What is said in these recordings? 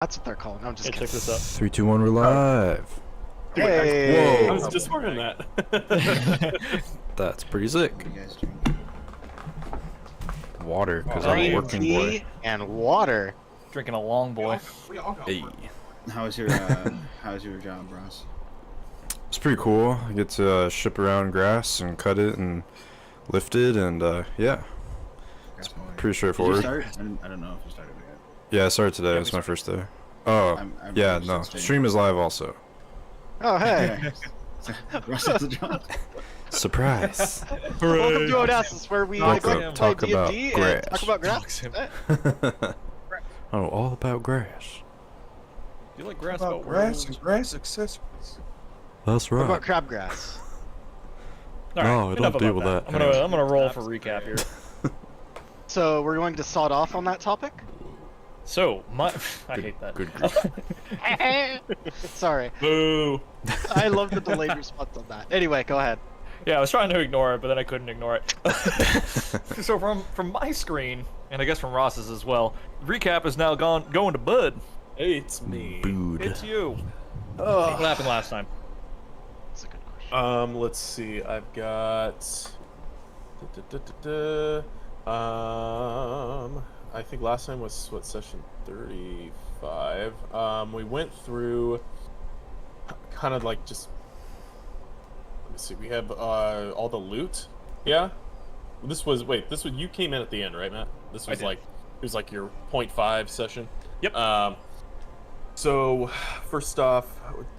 That's what they're calling. No, I'm just Hey, kidding. check this out. 3, 2, 1, we're live. Hey! I Whoa. was just wondering that. That's pretty sick. What are you guys drinking? Water, because I'm a Green working tea boy. and water. Drinking a long boy. Hey. How's your job, Ross? It's pretty cool. I get to ship around grass and cut it and lift it, and yeah, It's pretty Did you straightforward. start? I don't know if you started yet. Yeah, I started today. It's my first day. Oh, I'm yeah, interested no. in staying. Stream is live also. Oh, hey. Ross has a job. Surprise. Welcome to Odasses, where we Talk go about- play talk about D&D grass. and talk about grass. I know all about grass. Do you like grass About grass and grass accessories. That's What right. about crabgrass? All No, I enough don't deal about with that. that. I'm gonna roll for recap here. So we're going to sawed off on that topic? So I hate that. Good grief. Sorry. Boo. I love the delayed response on that. Anyway, go ahead. Yeah, I was trying to ignore it, but then I couldn't ignore it. So from my screen, and I guess from Ross's as well, recap is now going to Bud. Hey, it's me. Booed. It's you. What happened last time? That's a good question. Let's see. I've got. I think last time was what, session 35. We went through kind of like just. Let me see. We have all the loot. Yeah. This was you came in at the end, right, Matt? This was did. like it was like your 0.5 session. Yep. So, first off,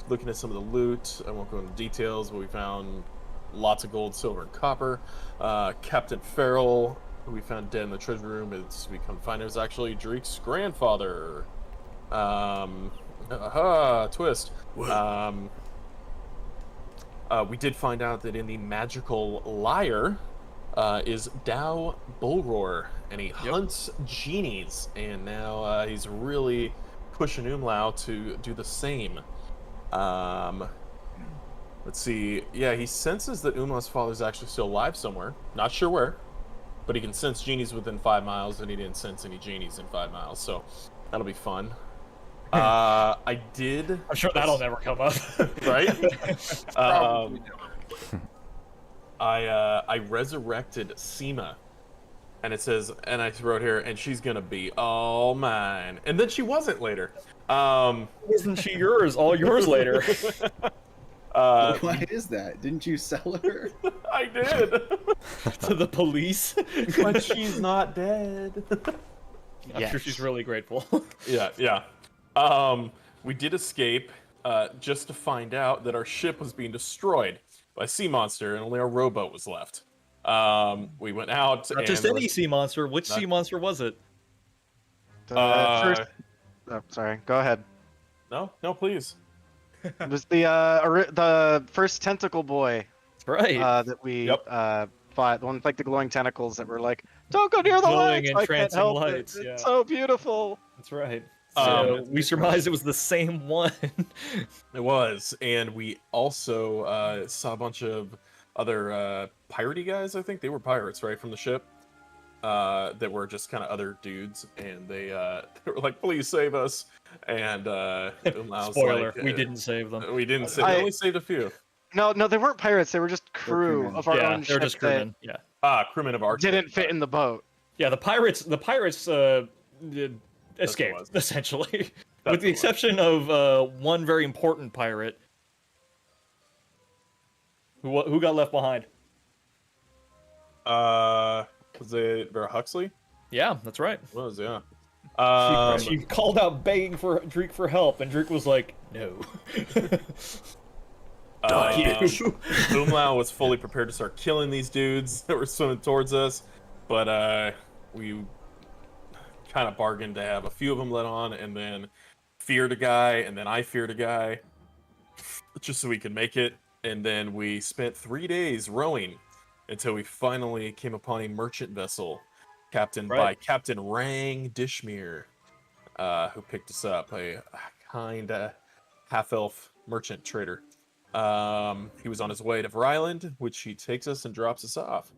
looking at some of the loot, I won't go into details, but we found lots of gold, silver, and copper. Captain Farrell, who we found dead in the treasure room, it's become to find it was actually Drake's grandfather. Twist. We did find out that in the magical lyre is Dow Bullroar, and he hunts genies, and now he's really pushing Umlau to do the same. Let's see. Yeah, he senses that Umlau's father's actually still alive somewhere. Not sure where, but he can sense genies within 5 miles, and he didn't sense any genies in 5 miles, so that'll be fun. I did. I'm sure that'll never come up. Right? I resurrected Seema, and it says, and I wrote here, and she's gonna be all mine. And then she wasn't later. Isn't she yours? All yours later. Why is that? Didn't you sell her? I did, To the police. but she's not dead. I'm sure she's really grateful. Yeah. We did escape, just to find out that our ship was being destroyed by a sea monster, and only our rowboat was left. We went out. Not just any sea monster. Which sea monster was it? First... Oh, sorry. Go ahead. No, please. It was the first tentacle boy Right. that we Yep. fought. The one with like the glowing tentacles that were like, "Don't go near the Glowing, lights! I can't entrancing help lights, it. yeah. It's so beautiful." That's right. So we surmised it was the same one. It was, and we also saw a bunch of other piratey guys. I think they were pirates, right, from the ship. That were just kind of other dudes, and they were like, "Please save us!" And Umlau's Spoiler: like, we didn't save them. We didn't save. We only saved a few. No, they weren't pirates. They were just crew crewmen. of our Yeah, own they're ship just crewmen. Yeah. Crewmen of our ship. didn't fit in the boat. Yeah, the pirates did escaped was. essentially, That's with the what it was. exception of one very important pirate who got left behind. Was it Vera Huxley? Yeah, that's right. It was, yeah. She called out begging for Drake for help, and Drake was like, "No." Umlau was fully prepared to start killing these dudes that were swimming towards us, but we kind of bargained to have a few of them let on, and then feared a guy, and then I feared a guy, just so we could make it. And then we spent 3 days rowing until we finally came upon a merchant vessel, captained by Captain Rang Dishmere, who picked us up, a kind half-elf merchant trader. He was on his way to Island, which he takes us and drops us off.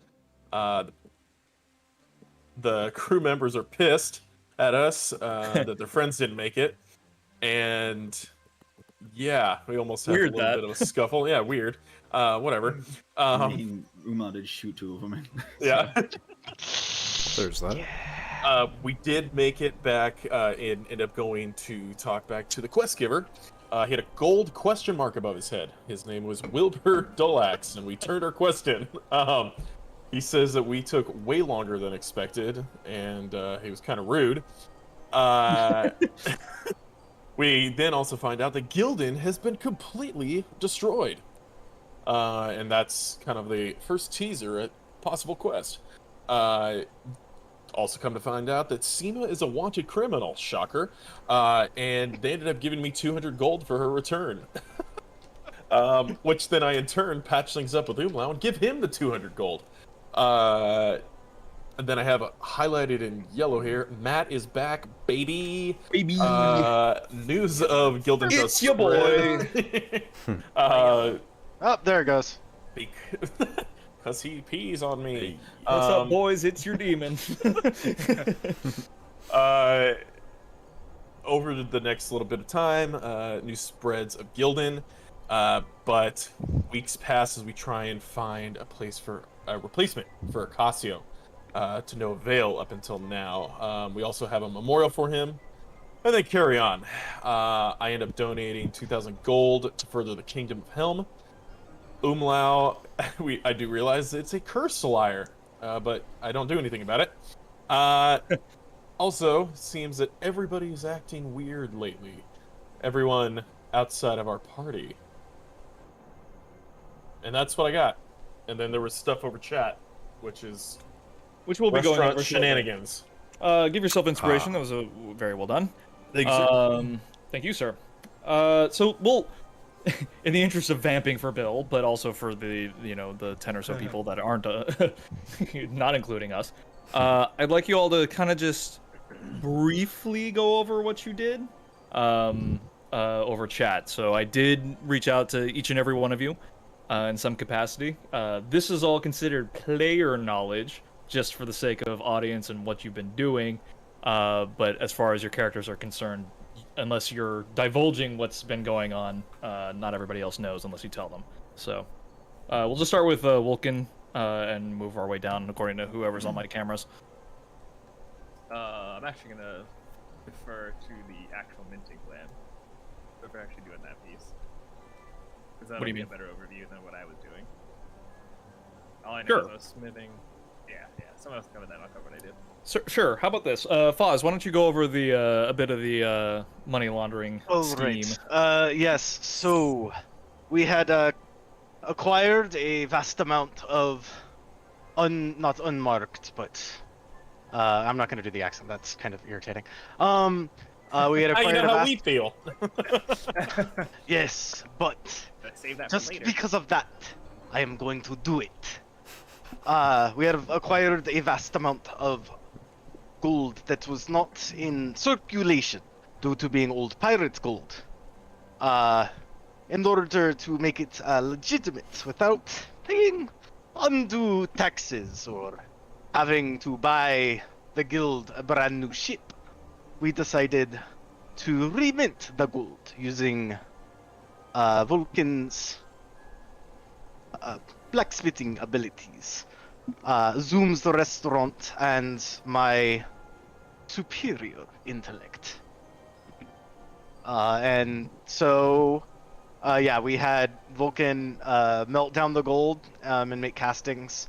The crew members are pissed at us that their friends didn't make it, And yeah, we almost had Weird a little that. bit of a scuffle. Yeah, weird. Whatever. I mean, Uma did shoot 2 of them. Yeah. There's that. We did make it back and end up going to talk back to the quest giver. He had a gold question mark above his head. His name was Wilbur Dolax, and we turned our quest in. He says that we took way longer than expected, and he was kind of rude. We then also find out that Gildan has been completely destroyed. And that's kind of the first teaser at possible quest. Also come to find out that Seema is a wanted criminal, shocker, and they ended up giving me 200 gold for her return. Which then I in turn patch things up with Umlau and give him the 200 gold. And then I have highlighted in yellow here, Matt is back, baby! Baby! News of Gildan It's does your boy! Oh, there it goes. Because he pees on me. What's up, boys? It's your demon. Over the next little bit of time, new spreads of Gildan, but weeks pass as we try and find a place for a replacement for Ocasio, to no avail up until now. We also have a memorial for him, and then carry on. I end up donating 2,000 gold to further the Kingdom of Helm. Umlau, I do realize it's a curse liar, but I don't do anything about it. Also, seems that everybody is acting weird lately. Everyone outside of our party. And that's what I got. And then there was stuff over chat, which is Which will be going restaurant over shortly. shenanigans. Give yourself inspiration. That was very well done. Thank you, sir. Thank you, sir. So we'll, in the interest of vamping for Bill, but also for the the 10 or so people that aren't, not including us, I'd like you all to kind of just briefly go over what you did over chat. So I did reach out to each and every one of you in some capacity. This is all considered player knowledge, just for the sake of audience and what you've been doing. But as far as your characters are concerned, unless you're divulging what's been going on, not everybody else knows unless you tell them. So we'll just start with Vulcan and move our way down according to whoever's on my cameras. I'm actually gonna defer to the actual minting plan. If we're actually doing that piece, because that'll What do you be mean? a better overview than what I was doing. All I know Sure. is I was smithing. Yeah. Someone else covered that. I'll cover what I did. Sure. How about this, Foz? Why don't you go over the a bit of the money laundering All scheme? right. Yes. So we had acquired a vast amount of not unmarked, but I'm not going to do the accent. That's kind of irritating. We had Now you acquired know a how vast... we feel. Yes, but Let's save that just for later. because of that, I am going to do it. We have acquired a vast amount of gold that was not in circulation due to being old pirate gold. In order to make it legitimate without paying undue taxes or having to buy the guild a brand new ship, we decided to remint the gold using Vulcan's blacksmithing abilities, Zoom's the restaurant, and my superior intellect. And so, we had Vulcan melt down the gold and make castings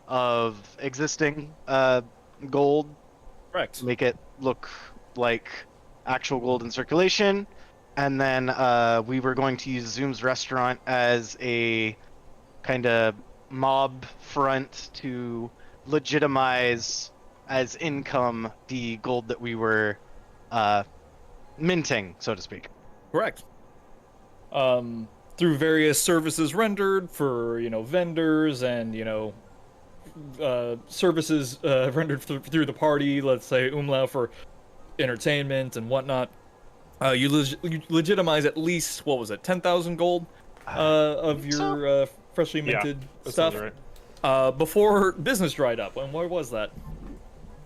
of existing gold, Correct. make it look like actual gold in circulation, and then we were going to use Zoom's restaurant as a kind of mob front to legitimize as income the gold that we were minting, so to speak. Correct. Through various services rendered for vendors and services rendered through the party. Let's say Umlau for entertainment and whatnot. You legitimize at least, what was it, 10,000 gold of your freshly minted that stuff sounds right. before business dried up. And where was that?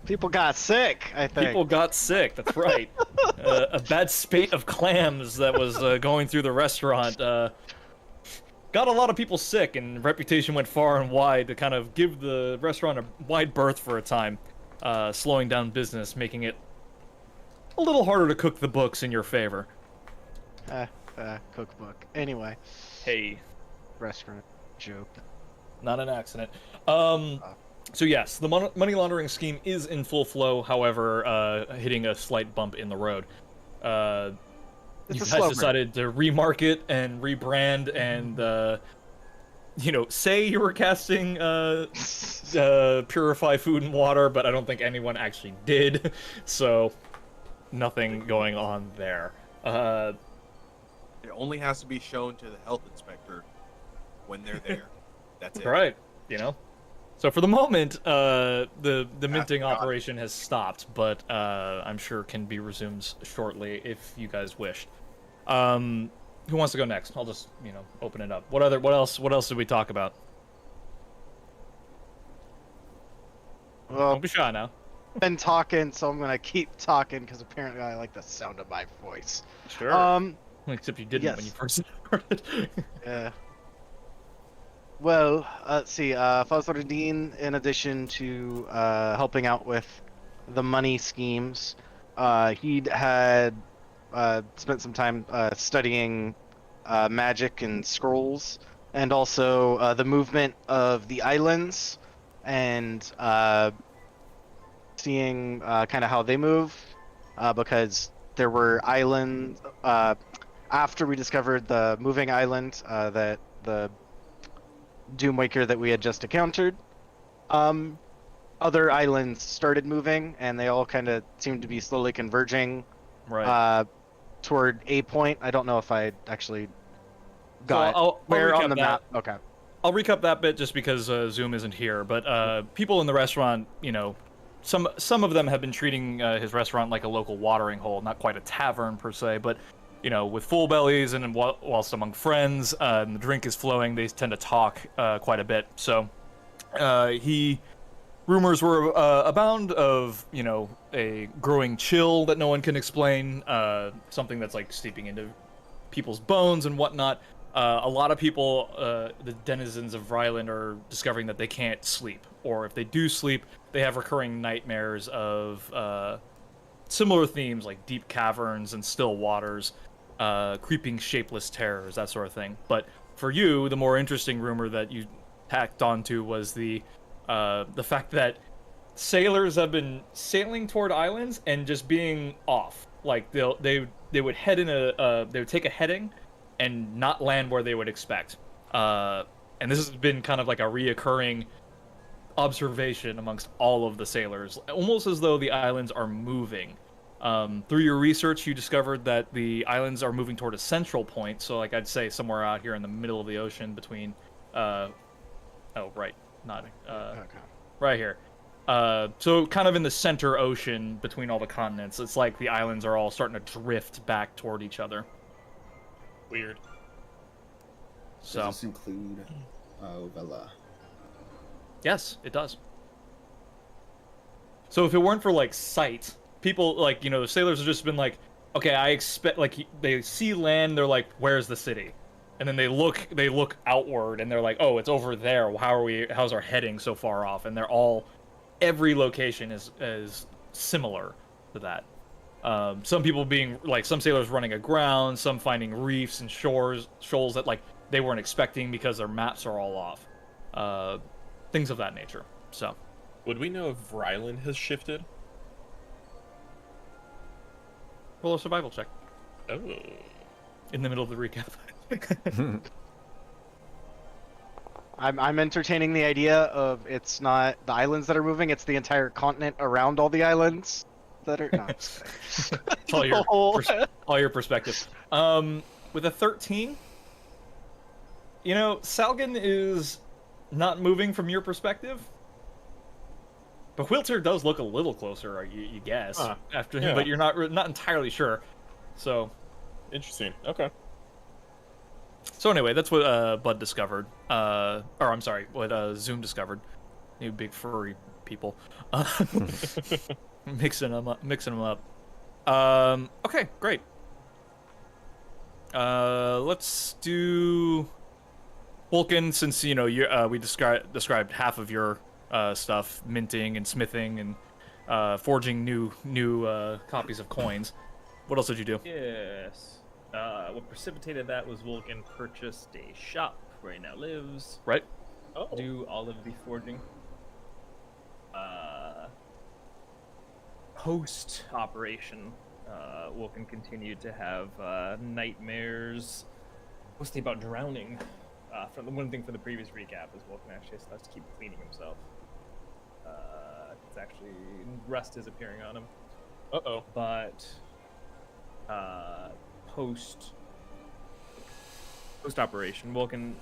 People got sick, I think. People got sick. That's right. A bad spate of clams that was going through the restaurant got a lot of people sick, and reputation went far and wide to kind of give the restaurant a wide berth for a time, slowing down business, making it a little harder to cook the books in your favor. Cookbook. Anyway. Hey. Restaurant joke. Not an accident. So yes, the money laundering scheme is in full flow, however, hitting a slight bump in the road. You guys decided to remarket and rebrand and, say you were casting Purify Food and Water, but I don't think anyone actually did, so nothing going on there. It only has to be shown to the health inspector when they're there. That's it. Right, So for the moment, the minting operation has stopped, but I'm sure can be resumed shortly if you guys wish. Who wants to go next? I'll just open it up. What else did we talk about? Well, Don't be shy now. been talking, so I'm gonna keep talking because apparently I like the sound of my voice. Sure. Except you didn't yes. when you first started. Yeah. Well, let's see. Fazardine, in addition to helping out with the money schemes, he'd had spent some time studying magic and scrolls, and also the movement of the islands, and seeing kind of how they move, because there were islands after we discovered the moving island that the Doomwaker that we had just encountered. Other islands started moving, and they all kind of seemed to be slowly converging toward a point. I don't know if I actually got where on the map. Okay. I'll recap that bit just because Zoom isn't here. But people in the restaurant, some of them have been treating his restaurant like a local watering hole, not quite a tavern per se, but with full bellies and whilst among friends, and the drink is flowing, they tend to talk quite a bit. So rumors were abound of, a growing chill that no one can explain, something that's like seeping into people's bones and whatnot. A lot of people, the denizens of Ryland, are discovering that they can't sleep, or if they do sleep, they have recurring nightmares of similar themes like deep caverns and still waters, creeping shapeless terrors, that sort of thing. But for you, the more interesting rumor that you tacked onto was the fact that sailors have been sailing toward islands and just being off. Like they would head in they would take a heading and not land where they would expect. And this has been kind of like a reoccurring observation amongst all of the sailors, almost as though the islands are moving. Through your research, you discovered that the islands are moving toward a central point, so like I'd say somewhere out here in the middle of the ocean between right here. So kind of in the center ocean between all the continents. It's like the islands are all starting to drift back toward each other. Weird. So does this include Vela? Yes, it does. So if it weren't for like sight, people the sailors have just been like, okay, I expect, like, they see land, they're like, where's the city? And then they look outward and they're like, oh, it's over there. How's our heading so far off? And every location is similar to that. Some people being like, some sailors running aground, some finding reefs and shoals that like they weren't expecting because their maps are all off. Things of that nature. So, would we know if Ryland has shifted? Roll a survival check. Oh. In the middle of the recap. I'm entertaining the idea of it's not the islands that are moving; it's the entire continent around all the islands that are. No, it's all your perspective. With a 13, Salgan is not moving from your perspective, but Wilter does look a little closer, you guess, after him, but you're not entirely sure. So, interesting. Okay. So anyway, that's what Bud discovered. What Zoom discovered. New big furry people. Mixing them up. Okay, great. Let's do Vulcan, since we described half of your stuff, minting and smithing and forging new copies of coins. What else did you do? Yes. What precipitated that was Vulcan purchased a shop where he now lives. Right. Oh. Do all of the forging. Post operation, Vulcan continued to have nightmares, mostly about drowning. From the one thing for the previous recap is Vulcan actually has to keep cleaning himself. It's actually rust is appearing on him. Uh-oh. But post operation, Vulcan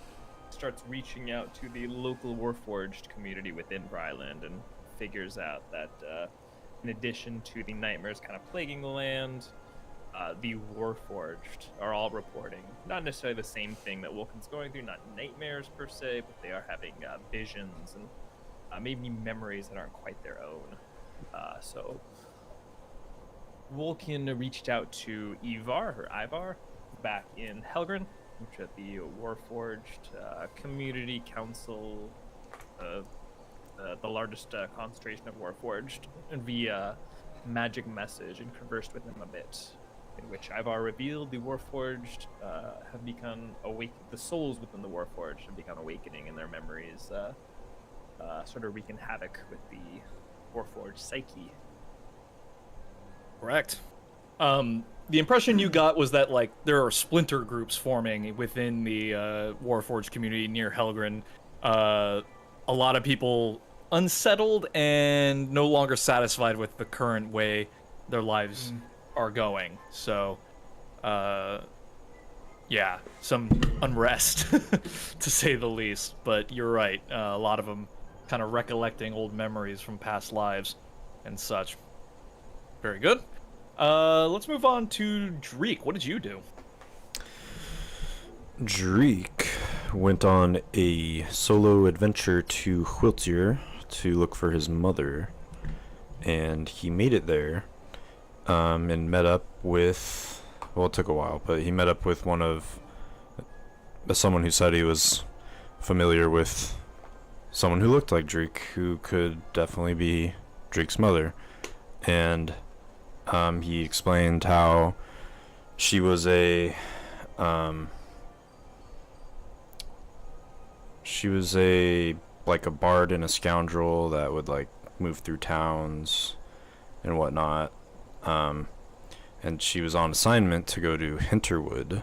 starts reaching out to the local Warforged community within Ryland and figures out that in addition to the nightmares kind of plaguing the land, the Warforged are all reporting not necessarily the same thing that Vulcan's going through, not nightmares per se, but they are having visions and maybe memories that aren't quite their own. So Vulcan reached out to Ivar back in Helgren, which at the Warforged Community Council, the largest concentration of Warforged, via magic message, and conversed with them a bit, in which Ivar revealed the Warforged have become awake. The souls within the Warforged have begun awakening, and their memories sort of wreaking havoc with the Warforged psyche. Correct. The impression you got was that there are splinter groups forming within the Warforged community near Helgren. A lot of people unsettled and no longer satisfied with the current way their lives are going. So, yeah, some unrest, to say the least. But you're right, a lot of them kind of recollecting old memories from past lives and such. Very good. Let's move on to Dreek. What did you do? Dreek went on a solo adventure to Whiltier to look for his mother, and he made it there, and met up with, well, it took a while, but he met up with someone who said he was familiar with someone who looked like Dreek, who could definitely be Dreek's mother, and he explained how she was a bard and a scoundrel that would move through towns and whatnot, and she was on assignment to go to Hinterwood,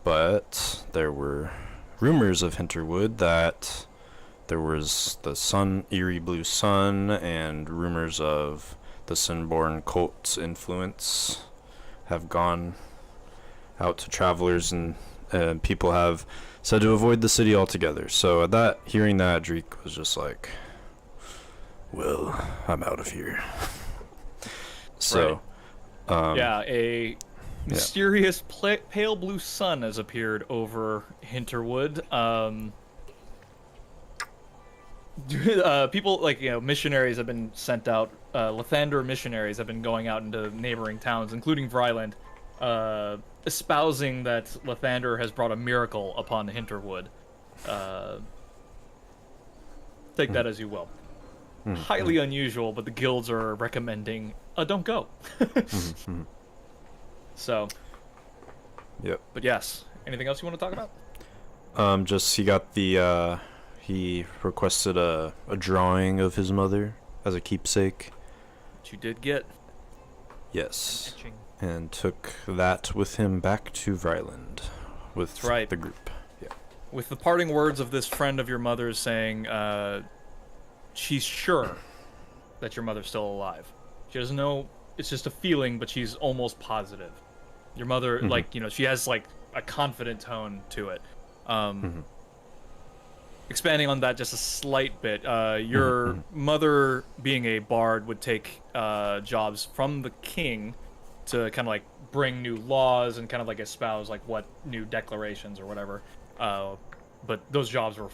but there were rumors of Hinterwood that there was the eerie blue sun, and rumors of the Sunborn cult's influence have gone out to travelers, and people have said to avoid the city altogether. So hearing that, Dreek was just like, well, I'm out of here. So, right. A mysterious pale blue sun has appeared over Hinterwood. People missionaries have been sent out. Lathander missionaries have been going out into neighboring towns, including Vryland, espousing that Lathander has brought a miracle upon Hinterwood. Take that as you will. Highly unusual, but the guilds are recommending don't go. So. Yep. But yes, anything else you want to talk about? Just he got he requested a drawing of his mother as a keepsake. Which you did get. Yes. And took that with him back to Vryland with the group. Yeah. With the parting words of this friend of your mother's saying, she's sure that your mother's still alive. She doesn't know, it's just a feeling, but she's almost positive. Your mother, she has a confident tone to it. Expanding on that just a slight bit, your mother, being a bard, would take jobs from the king to kind of bring new laws and kind of espouse what new declarations or whatever. But those jobs were,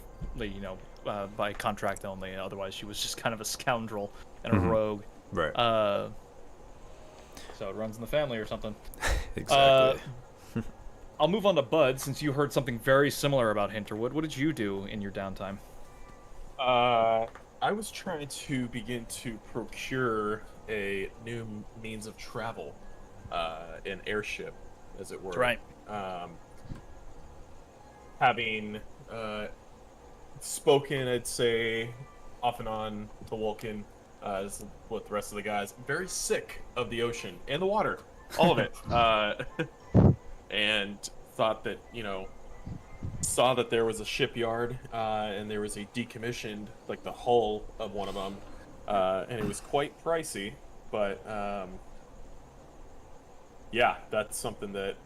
by contract only. Otherwise, she was just kind of a scoundrel and a Mhm. rogue. Right. So it runs in the family or something. Exactly. I'll move on to Bud, since you heard something very similar about Hinterwood. What did you do in your downtime? I was trying to begin to procure a new means of travel, an airship, as it were. That's right. Having spoken, I'd say, off and on to Vulcan, as with the rest of the guys, very sick of the ocean and the water, all of it, and thought that, saw that there was a shipyard, and there was a decommissioned, like the hull of one of them, and it was quite pricey, but yeah, that's something that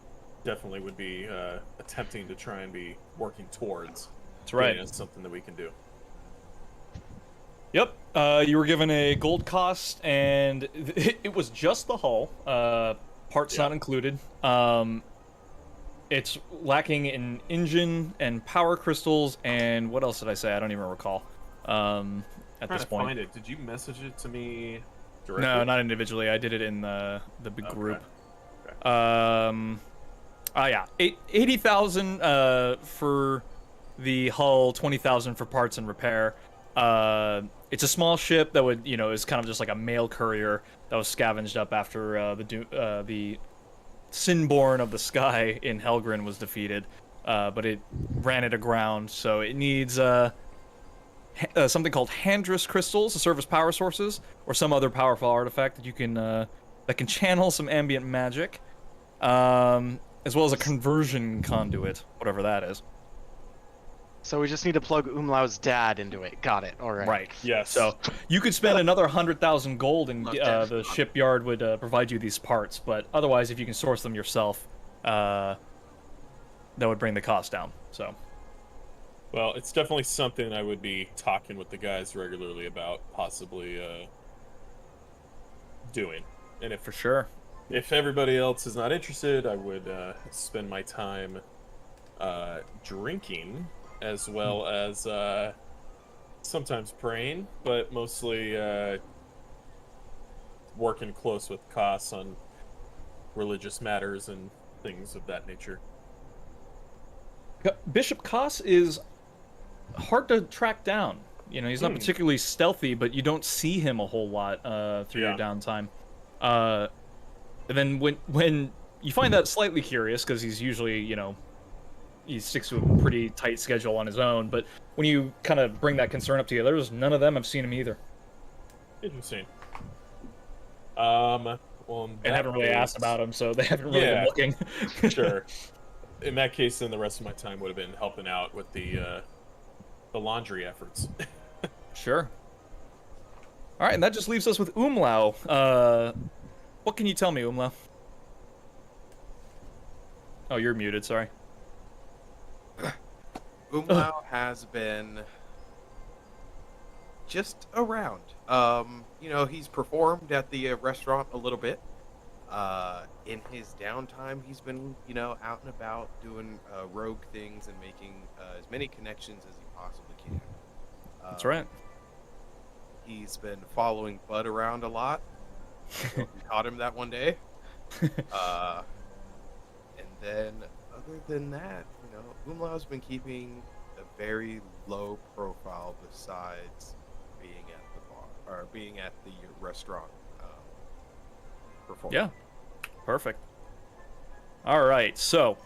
definitely would be attempting to try and be working towards. That's right. It's something that we can do. Yep. You were given a gold cost, and it was just the hull. Parts not included. It's lacking in engine and power crystals, and what else did I say? I don't even recall. At this point. Find it. Did you message it to me directly? No, not individually. I did it in the big group. Okay. Yeah, 80,000 for the hull, 20,000 for parts and repair. It's a small ship that would, is kind of just like a mail courier that was scavenged up after the Sinborn of the Sky in Helgrin was defeated, but it ran it aground, so it needs something called Handris crystals to serve as power sources, or some other powerful artifact that you can that can channel some ambient magic, as well as a conversion conduit, whatever that is. So we just need to plug Umlau's dad into it. Got it. All right. Right. Yes. So you could spend another 100,000 gold, and Not dead. the shipyard would provide you these parts. But otherwise, if you can source them yourself, that would bring the cost down. So. Well, it's definitely something I would be talking with the guys regularly about, possibly doing. And For sure. if everybody else is not interested, I would spend my time drinking, as well as sometimes praying, but mostly working close with Koss on religious matters and things of that nature. Bishop Koss is hard to track down. He's not particularly stealthy, but you don't see him a whole lot through your downtime. And then when you find that slightly curious, because he's usually, he sticks to a pretty tight schedule on his own, but when you kind of bring that concern up to the others, none of them have seen him either. Interesting. Well, And haven't really asked about him, so they haven't really been looking. Sure. In that case, then the rest of my time would have been helping out with the laundry efforts. Sure. All right, and that just leaves us with Umlau. What can you tell me, Umlau? Oh, you're muted, sorry. Umlau has been just around. He's performed at the restaurant a little bit. In his downtime, he's been, out and about doing rogue things and making as many connections as he possibly can. That's right. He's been following Bud around a lot. We caught him that one day. And then, other than that, Umlau's been keeping a very low profile besides being at the bar or being at the restaurant. Performing. Yeah, perfect. All right, so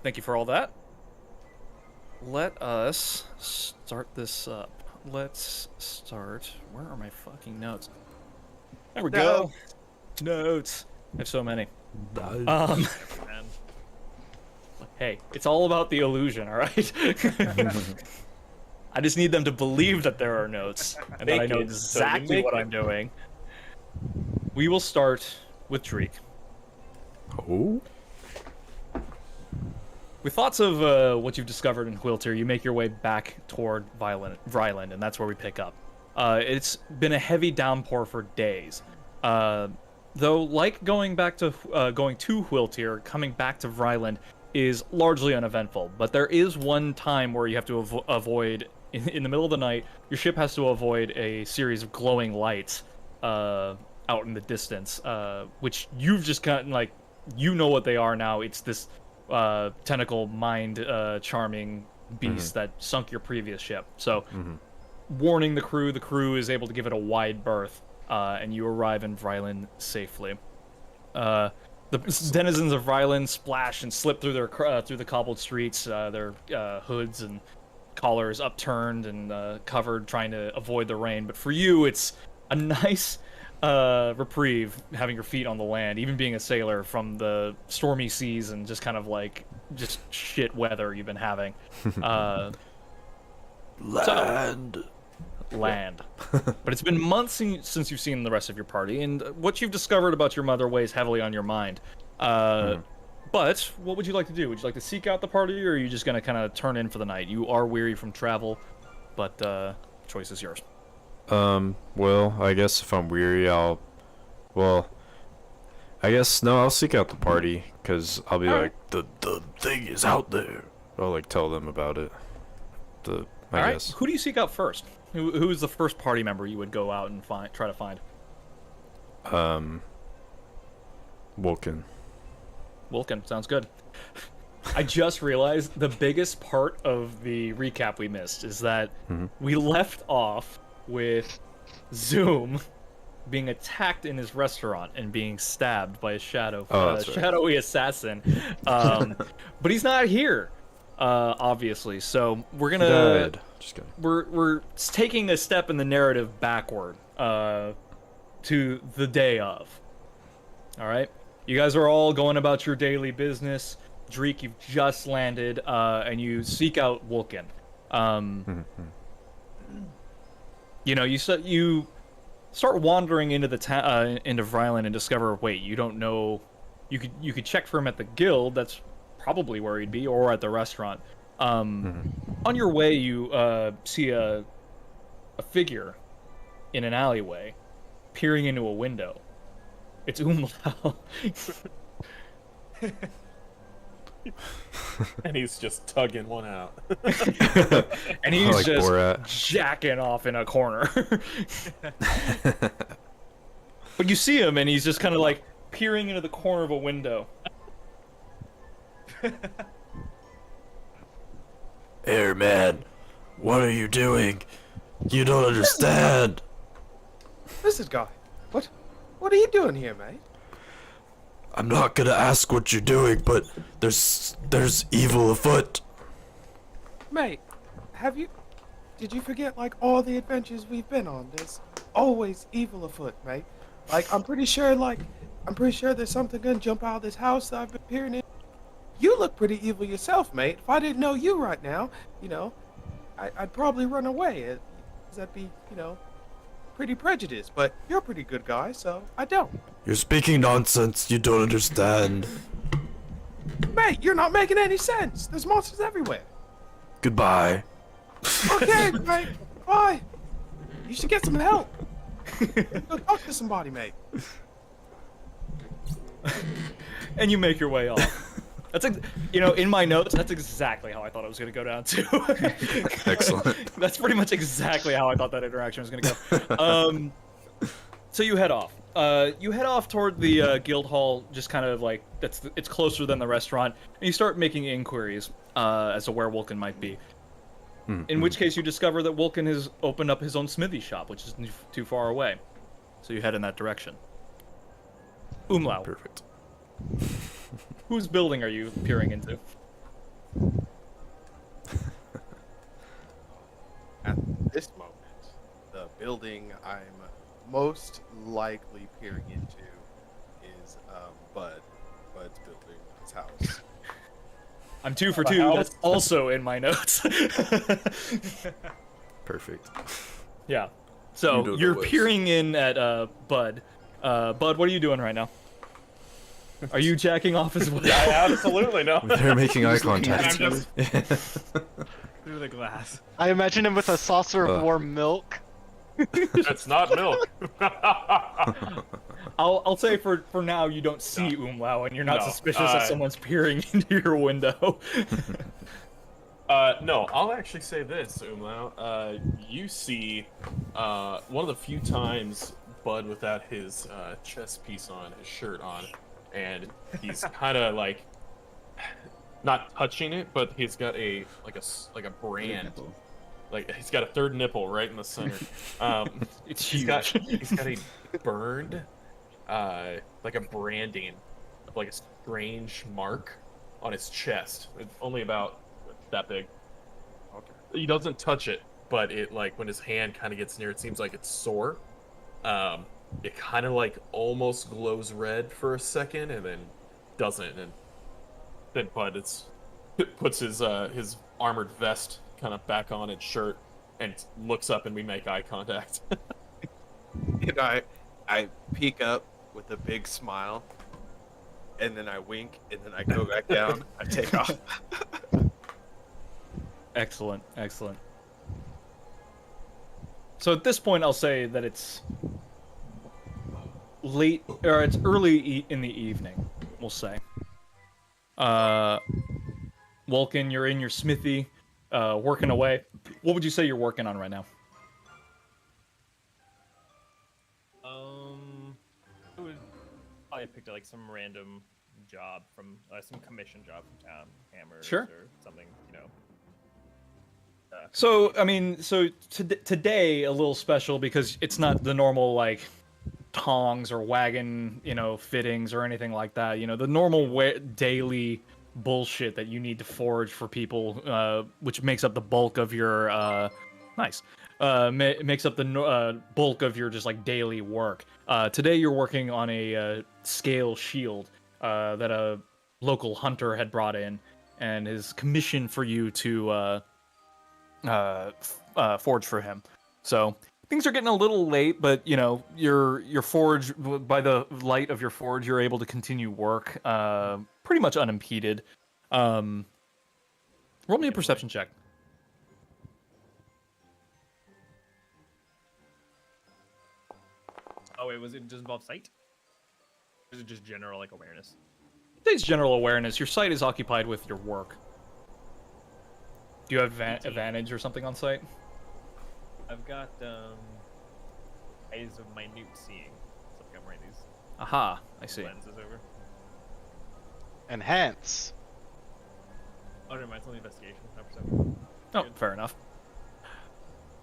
thank you for all that. Let us start this up. Let's start. Where are my fucking notes? There we go. Notes. I have so many. Man. Hey, it's all about the illusion, all right? I just need them to believe that there are notes and that I know exactly what I'm doing. We will start with Dreek. Oh? With thoughts of what you've discovered in Quilter, you make your way back toward Vryland, and that's where we pick up. It's been a heavy downpour for days. Though, like going to Quilter, coming back to Vryland is largely uneventful. But there is one time where you have to avoid in the middle of the night, your ship has to avoid a series of glowing lights out in the distance, which you've just gotten, like, you know what they are now. It's this tentacle mind charming beast that sunk your previous ship. So, warning the crew is able to give it a wide berth, and you arrive in Vryland safely. The denizens of Vryland splash and slip through their through the cobbled streets, their hoods and collars upturned and covered, trying to avoid the rain. But for you, it's a nice reprieve having your feet on the land, even being a sailor, from the stormy seas and just kind of like just shit weather you've been having. Land. But it's been months since you've seen the rest of your party, and what you've discovered about your mother weighs heavily on your mind. But what would you like to do? Would you like to seek out the party, or are you just going to kind of turn in for the night? You are weary from travel, but choice is yours. Well, I guess if I'm weary, I'll seek out the party, because I'll be like, the thing is out there. I'll, like, tell them about it. I guess. Who do you seek out first? Who is the first party member you would go out and try to find? Vulcan. Vulcan, sounds good. I just realized the biggest part of the recap we missed is that we left off with Zoom being attacked in his restaurant and being stabbed by a shadowy assassin. But he's not here, obviously. So we're gonna Just kidding. we're taking a step in the narrative backward to the day of. All right, you guys are all going about your daily business. Dreek, you've just landed, and you seek out Vulcan. You know, you start wandering into the into Vryland and discover, wait, you don't know. You could check for him at the guild. That's probably where he'd be, or at the restaurant. On your way, you see a figure in an alleyway, peering into a window. It's Umlau. And he's just tugging one out. And he's Like just Borat. jacking off in a corner. But you see him, and he's just kind of like peering into the corner of a window. Hey, man, what are you doing? You don't understand. Listen, guy. What are you doing here, mate? I'm not gonna ask what you're doing, but there's evil afoot. Mate, did you forget, like, all the adventures we've been on? There's always evil afoot, mate. Like, I'm pretty sure there's something gonna jump out of this house that I've been peering in. You look pretty evil yourself, mate. If I didn't know you right now, I'd probably run away. That'd be, pretty prejudiced. But you're a pretty good guy, so I don't. You're speaking nonsense. You don't understand. Mate, you're not making any sense. There's monsters everywhere. Goodbye. Okay, mate. Bye. You should get some help. Go talk to somebody, mate. And you make your way off. That's in my notes, that's exactly how I thought it was going to go down too. Excellent. That's pretty much exactly how I thought that interaction was going to go. So you head off. You head off toward the guild hall, just kind of like it's closer than the restaurant, and you start making inquiries as to where Vulcan might be. In which case, you discover that Vulcan has opened up his own smithy shop, which is too far away. So you head in that direction. Umlau. Perfect. Whose building are you peering into? At this moment, the building I'm most likely peering into is Bud's building, his house. I'm 2 for 2. That's also in my notes. Perfect. Yeah. So you're peering in at Bud. Bud, what are you doing right now? Are you jacking off as well? I absolutely no. They're making eye contact. Through the glass. I imagine him with a saucer of warm milk. It's not milk. I'll say for now you don't see Umlau and you're not No, suspicious that someone's peering into your window. No, I'll actually say this, Umlau. You see, one of the few times Bud without his chest piece on, his shirt on, and he's kind of like not touching it, but he's got like a brand, Nipple. like he's got a third nipple right in the center. It's he's huge. got a burned, like a branding of like a strange mark on his chest. It's only about that big. Okay. He doesn't touch it, but it like when his hand kind of gets near, it seems like it's sore. It kind of like almost glows red for a second, and then doesn't, and then Bud puts his armored vest kind of back on its shirt and looks up, and we make eye contact. And I peek up with a big smile, and then I wink, and then I go back down. I take off. Excellent, excellent. So at this point, I'll say that it's late, or it's early in the evening, we'll say. Vulcan, you're in your smithy, working away. What would you say you're working on right now? I would probably pick like some random job from some commission job from town, hammers Sure. or something, you know. So, I mean, today a little special because it's not the normal, like, tongs or wagon, fittings or anything like that. The normal daily bullshit that you need to forge for people, which makes up the bulk of your, makes up the bulk of your just, like, daily work. Today you're working on a scale shield that a local hunter had brought in and is commissioned for you to, forge for him. So things are getting a little late, but your forge, by the light of your forge, you're able to continue work pretty much unimpeded. Roll me a perception check. Oh wait, was it just involve sight? Or is it just general like awareness? It's general awareness. Your sight is occupied with your work. Do you have advantage or something on sight? I've got eyes of minute seeing. So I'm wearing these Aha, I see. lenses over. Enhance. Oh, never mind. It's only investigation. Not perception. Oh, fair enough.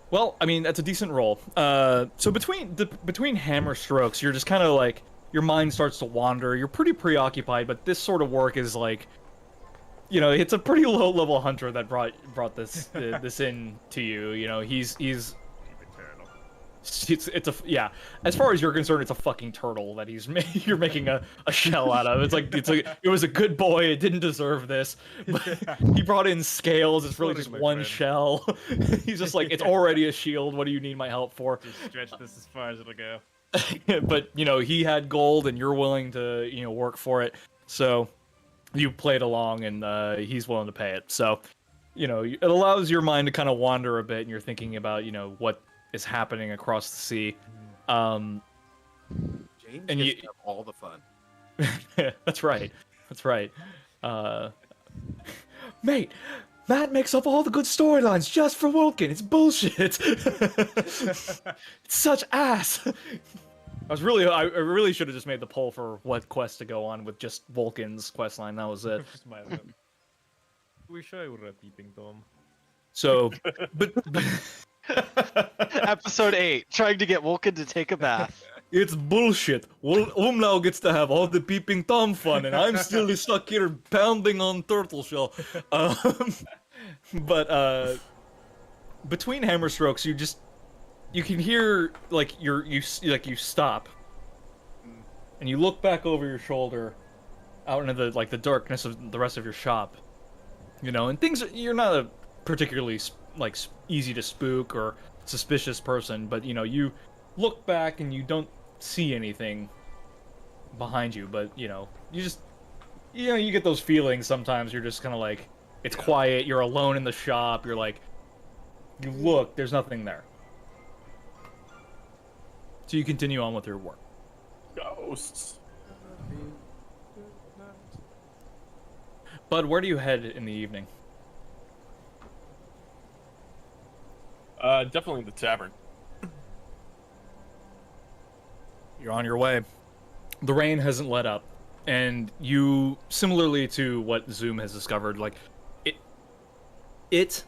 Well, I mean, that's a decent roll. So between hammer strokes, you're just kind of like, your mind starts to wander. You're pretty preoccupied, but this sort of work is like, it's a pretty low-level hunter that brought this this in to you. He's yeah. As far as you're concerned, it's a fucking turtle that you're making a shell out of. It was a good boy. It didn't deserve this. But he brought in scales. It's really just one shell. He's just like, it's already a shield. What do you need my help for? Just stretch this as far as it'll go. But he had gold, and you're willing to work for it. So you played along, and he's willing to pay it. So it allows your mind to kind of wander a bit, and you're thinking about what is happening across the sea. James and gets you- to have all the fun. That's right. That's right. Mate, Matt makes up all the good storylines just for Vulcan. It's bullshit. It's such ass. I really should have just made the poll for what quest to go on with just Vulcan's quest line. That was it. Smile. Wish I were a peeping Tom. So, but Episode 8, trying to get Vulcan to take a bath. it's bullshit. Umlau gets to have all the peeping Tom fun, and I'm still stuck here pounding on turtle shell. But between hammer strokes, you can hear like you stop, and you look back over your shoulder, out into the darkness of the rest of your shop. And you're not a particularly easy to spook or suspicious person, but you look back and you don't see anything behind you, but you just you get those feelings sometimes. You're just kind of like, it's quiet, you're alone in the shop, you're like, you look, there's nothing there. So you continue on with your work. Ghosts. Bud, where do you head in the evening? Definitely the tavern. You're on your way. The rain hasn't let up, and you, similarly to what Zoom has discovered, like it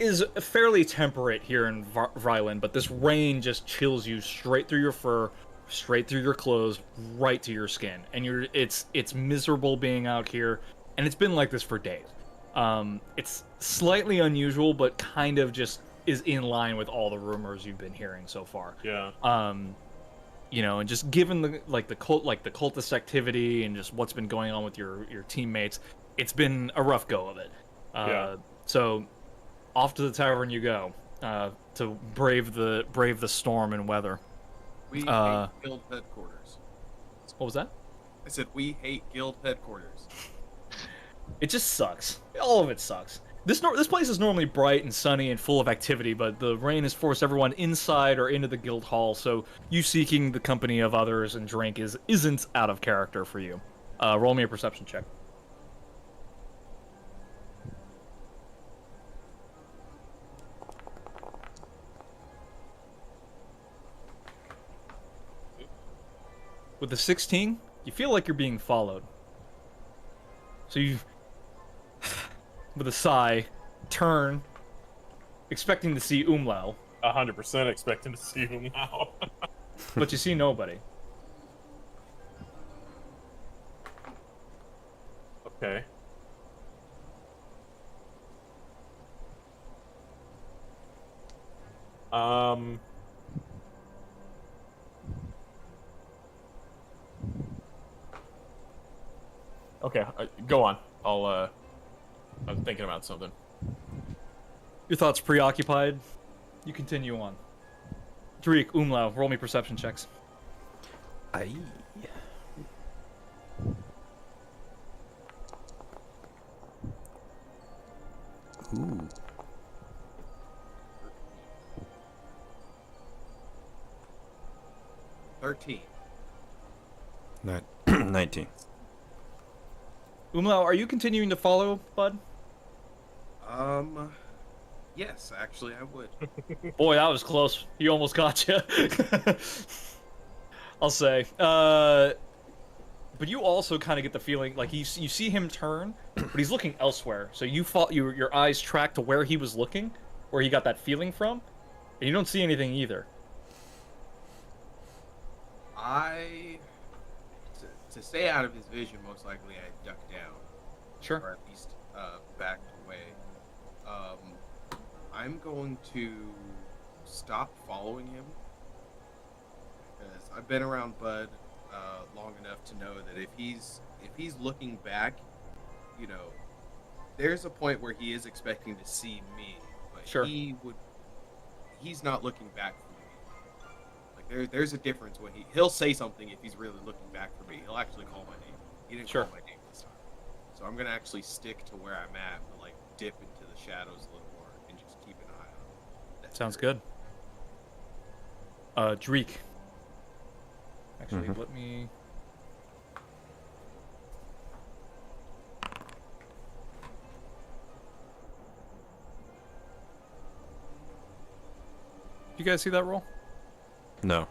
is fairly temperate here in Vryland, but this rain just chills you straight through your fur, straight through your clothes, right to your skin, and it's miserable being out here, and it's been like this for days. It's slightly unusual, but kind of just is in line with all the rumors you've been hearing so far. Yeah. You know, and just given the cultist activity and just what's been going on with your teammates, it's been a rough go of it. Yeah. So off to the tavern you go to brave the storm and weather. We hate guild headquarters. What was that? I said we hate guild headquarters. It just sucks. All of it sucks. This place is normally bright and sunny and full of activity, but the rain has forced everyone inside or into the guild hall, so you seeking the company of others and drink isn't out of character for you. Roll me a perception check. With the 16, you feel like you're being followed. So you, with a sigh, turn, expecting to see Umlau, 100% expecting to see him now. but you see nobody. Okay. Okay, go on. I'm thinking about something. Your thoughts preoccupied, you continue on. Drake, Umlau, roll me perception checks. Aye. Ooh. 13. 19. Umlau, are you continuing to follow, bud? Yes, actually, I would. Boy, that was close. He almost got you. I'll say. But you also kind of get the feeling like you see him turn, but he's looking elsewhere. So your eyes track to where he was looking, where he got that feeling from, and you don't see anything either. To stay out of his vision, most likely I ducked down. Sure. Or at least backed away. I'm going to stop following him because I've been around Bud long enough to know that if he's looking back, you know, there's a point where he is expecting to see me, but Sure. he's not looking back for me. Like there's a difference when he'll say something if he's really looking back for me. He'll actually call my name. He didn't Sure. call my name this time. So I'm gonna actually stick to where I'm at, but like dip into the shadows a little more and just keep an eye on him. Sounds good. Dreek. Actually, let me. You guys see that roll? No,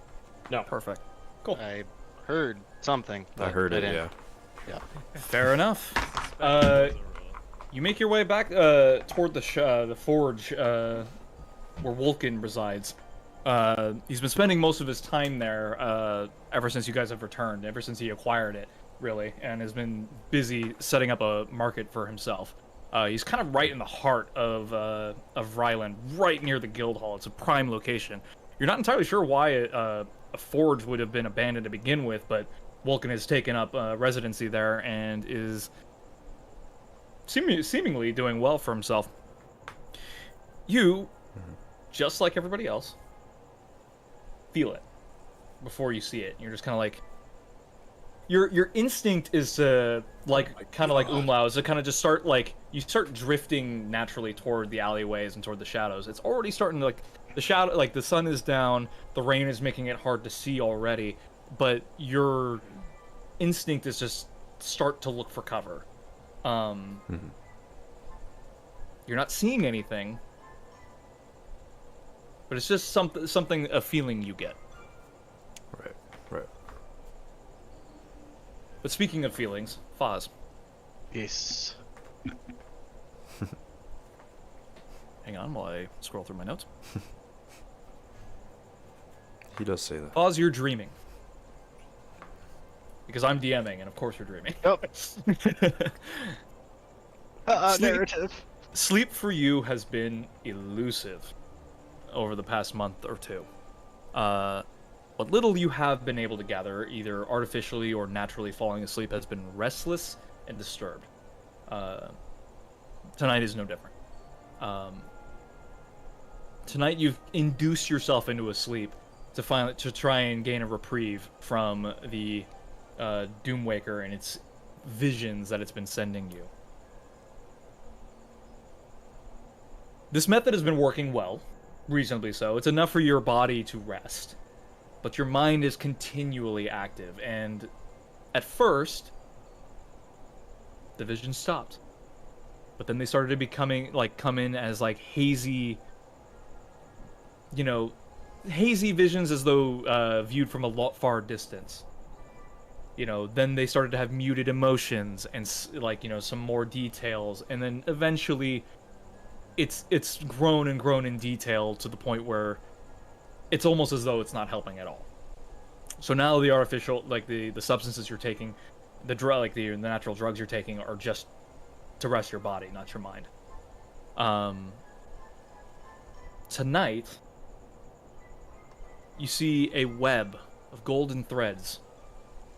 No. Perfect. Cool. I heard something. I but heard it. didn't. Yeah. Fair enough. You make your way back toward the forge where Wolkin resides. He's been spending most of his time there ever since you guys have returned, ever since he acquired it, really, and has been busy setting up a market for himself. He's kind of right in the heart of Ryland, right near the guild hall. It's a prime location. You're not entirely sure why a forge would have been abandoned to begin with, but Wolkin has taken up residency there and is seemingly doing well for himself. You, just like everybody else, feel it before you see it. You're just kind of like, your instinct is to kind of like Umlau, is to kind of just start you start drifting naturally toward the alleyways and toward the shadows. It's already starting to the shadow, the sun is down, the rain is making it hard to see already, but your instinct is just start to look for cover. You're not seeing anything, but it's just something a feeling you get. Right. Right. But speaking of feelings, Foz. Yes. Hang on while I scroll through my notes. He does say that. Foz, you're dreaming. Because I'm DMing, and of course you're dreaming. Yep. Sleep. Narrative. Sleep for you has been elusive over the past month or two. What little you have been able to gather, either artificially or naturally falling asleep, has been restless and disturbed. Tonight is no different. Tonight you've induced yourself into a sleep to try and gain a reprieve from the Doomwaker and its visions that it's been sending you. This method has been working well, reasonably so. It's enough for your body to rest, but your mind is continually active, and at first, the vision stopped. But then they started to come in as hazy, hazy visions as though viewed from a far distance. Then they started to have muted emotions and some more details, and then eventually it's grown and grown in detail to the point where it's almost as though it's not helping at all. So now the artificial, the substances you're taking, the natural drugs you're taking are just to rest your body, not your mind. Tonight, you see a web of golden threads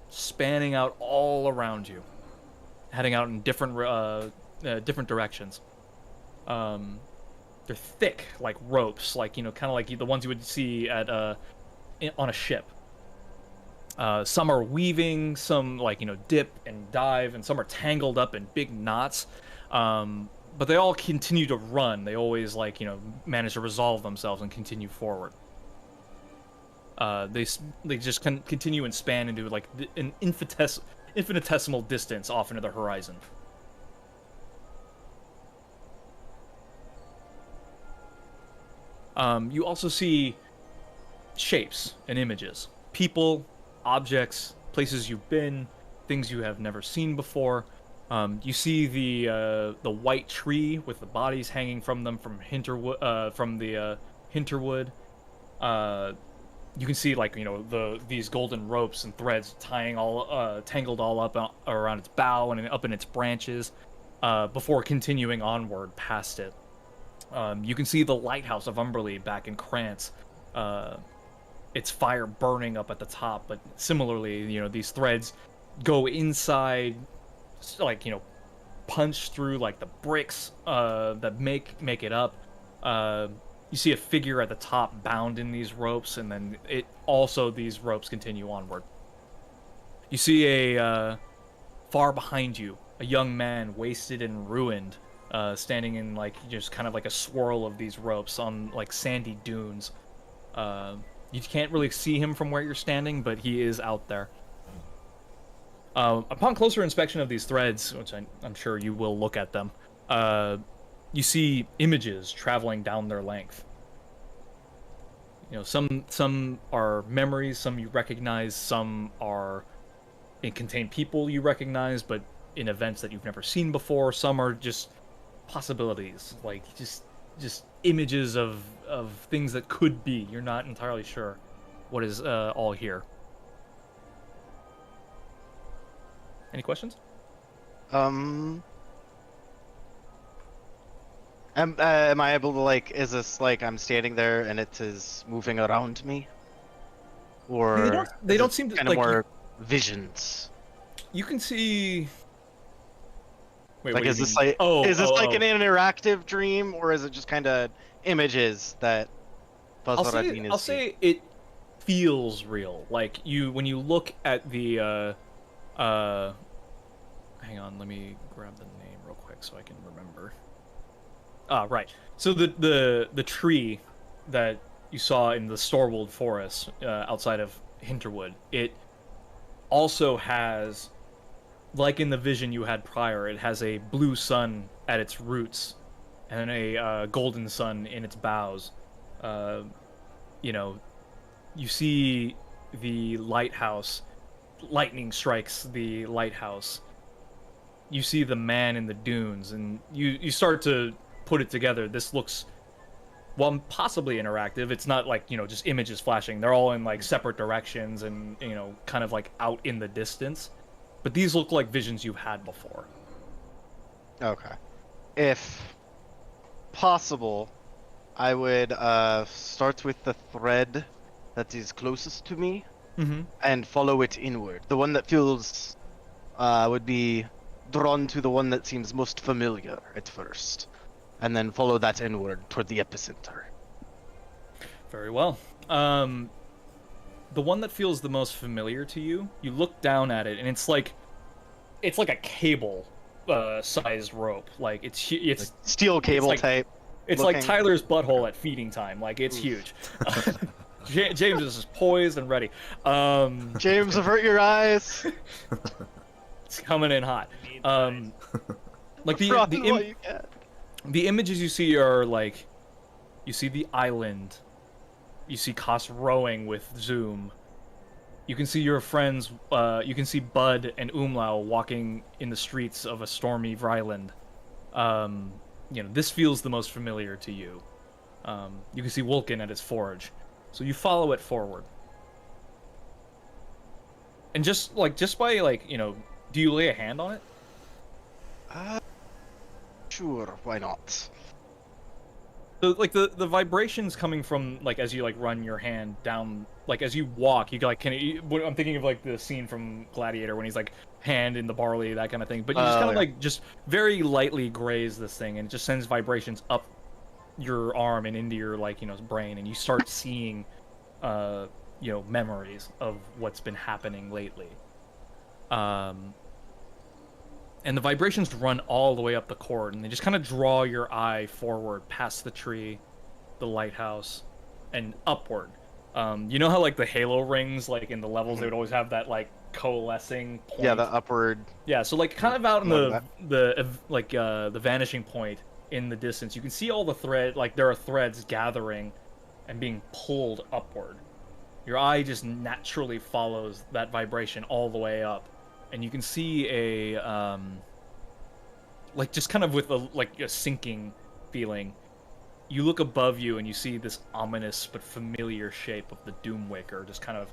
spanning out all around you, heading out in different directions. They're thick like ropes, kind of like the ones you would see at on a ship. Some are weaving, some dip and dive, and some are tangled up in big knots. But they all continue to run. They always manage to resolve themselves and continue forward. They just continue and span into an infinitesimal distance off into the horizon. You also see shapes and images, people, objects, places you've been, things you have never seen before. You see the white tree with the bodies hanging from them from the Hinterwood. You can see these golden ropes and threads tangled all up around its bough and up in its branches, before continuing onward past it. You can see the lighthouse of Umberley back in Krantz. Its fire burning up at the top, but similarly, these threads go inside, punch through the bricks that make it up. You see a figure at the top bound in these ropes, and then these ropes continue onward. You see far behind you, a young man, wasted and ruined, standing in just kind of a swirl of these ropes on sandy dunes. You can't really see him from where you're standing, but he is out there. Upon closer inspection of these threads, which I'm sure you will look at them, you see images traveling down their length. Some are memories, some you recognize, some contain people you recognize, but in events that you've never seen before. Some are just possibilities, just images of things that could be. You're not entirely sure what is all here. Any questions? Am I able to is this I'm standing there and it is moving around me, or they don't seem to kind of more visions? You can see. Wait, what do is you this mean? an interactive dream, or is it just kind of images that I'll say it feels real. When you look at the hang on, let me grab the name real quick so I can remember. Right. So the tree that you saw in the Storwold Forest outside of Hinterwood, it also has, in the vision you had prior, it has a blue sun at its roots and a golden sun in its boughs. You know, you see the lighthouse. Lightning strikes the lighthouse. You see the man in the dunes, and you start to put it together. This looks, well, possibly interactive. It's not like, just images flashing. They're all in like separate directions and, kind of like out in the distance. But these look like visions you've had before. Okay. If possible, I would start with the thread that is closest to me and follow it inward. The one that feels would be drawn to the one that seems most familiar at first, and then follow that inward toward the epicenter. Very well. The one that feels the most familiar to you, you look down at it, and it's like a cable sized rope. Like it's Steel cable like, type. It's looking. like Tyler's butthole at feeding time. Like, it's huge. James is poised and ready. James, avert your eyes. It's coming in hot. Like Run while you can. the images you see are like, you see the island. You see Koss rowing with Zoom. You can see your friends. You can see Bud and Umlau walking in the streets of a stormy Vryland. This feels the most familiar to you. You can see Vulcan at his forge. So you follow it forward. And just by do you lay a hand on it? Sure, why not? So, the vibrations coming from, as you, run your hand down, as you walk, you, I'm thinking of, the scene from Gladiator when he's, hand in the barley, that kind of thing. But you just kind of, just very lightly graze this thing, and it just sends vibrations up your arm and into your, brain, and you start seeing, memories of what's been happening lately. And the vibrations run all the way up the cord, and they just kind of draw your eye forward past the tree, the lighthouse, and upward. You know how the halo rings, in the levels, they would always have that coalescing point? Yeah, the upward. Yeah, so kind of out in the vanishing point in the distance, you can see all the thread. There are threads gathering and being pulled upward. Your eye just naturally follows that vibration all the way up. And you can see a, just kind of with a sinking feeling. You look above you and you see this ominous but familiar shape of the Doomwaker just kind of,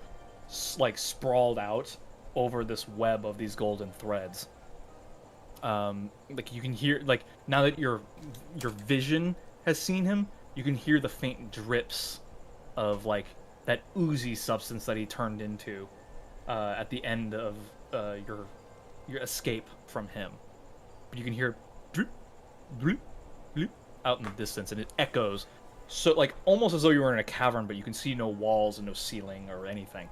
sprawled out over this web of these golden threads. You can hear, now that your vision has seen him, you can hear the faint drips of, that oozy substance that he turned into, at the end of your escape from him. But you can hear droop, droop, droop out in the distance, and it echoes, so almost as though you were in a cavern, but you can see no walls and no ceiling or anything.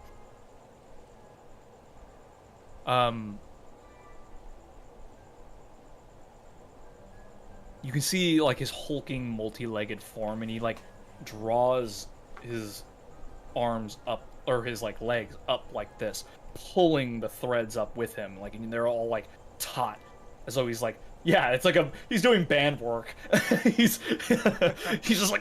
You can see his hulking, multi-legged form, and he draws his arms up, or his legs up like this, pulling the threads up with him, and they're all taut, as though he's it's he's doing band work. he's just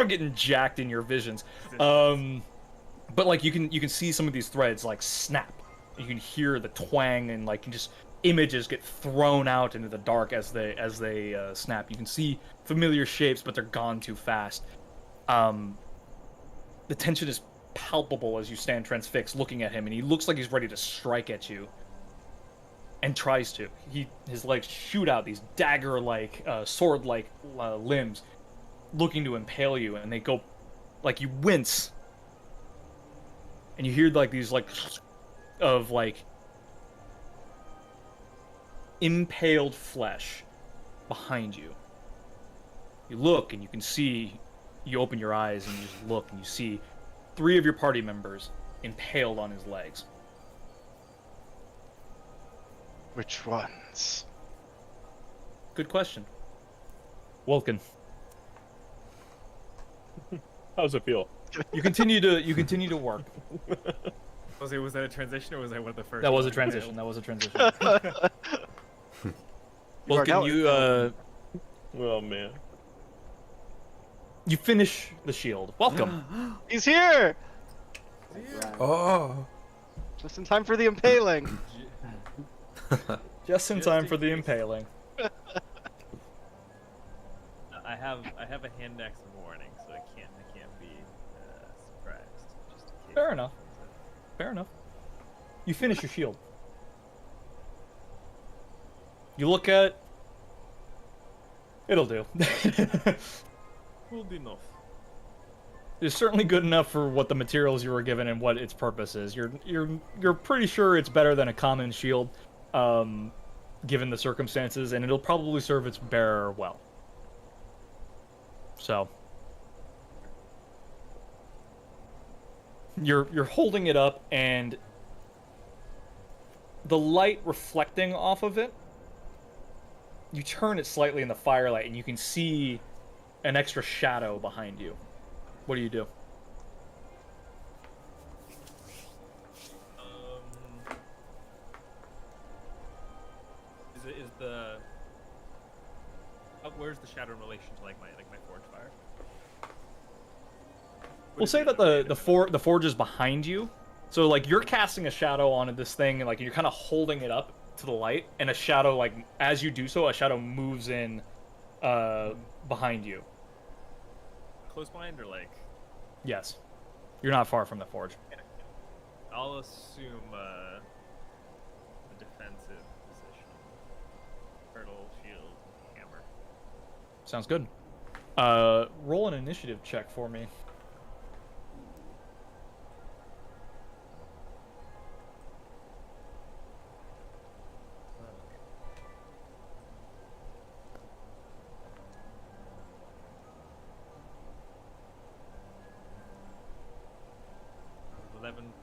getting jacked in your visions. But you can see some of these threads snap. You can hear the twang, and just images get thrown out into the dark as they snap. You can see familiar shapes, but they're gone too fast. The tension is palpable as you stand transfixed looking at him, and he looks like he's ready to strike at you, and tries to. His legs shoot out these dagger-like, sword-like limbs, looking to impale you, and they go, you wince, and you hear these of impaled flesh behind you. You look, and you can see. You open your eyes and you just look, and you see 3 of your party members impaled on his legs. Which ones? Good question. Vulcan. How does it feel? You continue to work. Was that a transition, or was that one of the first? That was a ones? transition. That was a transition. You are Vulcan, now- you Oh man. You finish the shield. Welcome. He's here! Oh. Just in time for the impaling. Just in time for the impaling. I have a hand axe of warning, so I can't be surprised. Just in case. Fair enough. Fair enough. You finish your shield. You look at. It'll do. Good enough. It's certainly good enough for what the materials you were given and what its purpose is. You're pretty sure it's better than a common shield, given the circumstances, and it'll probably serve its bearer well. So you're holding it up, and the light reflecting off of it, you turn it slightly in the firelight, and you can see an extra shadow behind you. What do you do? Is the where's the shadow in relation to like my forge fire? We'll say that the forge is behind you, so like you're casting a shadow onto this thing, and like you're kind of holding it up to the light, and a shadow, like as you do so, a shadow moves in behind you. Close behind or like? Yes, you're not far from the forge. I'll assume a defensive position. Hurdle, shield, hammer. Sounds good. Roll an initiative check for me.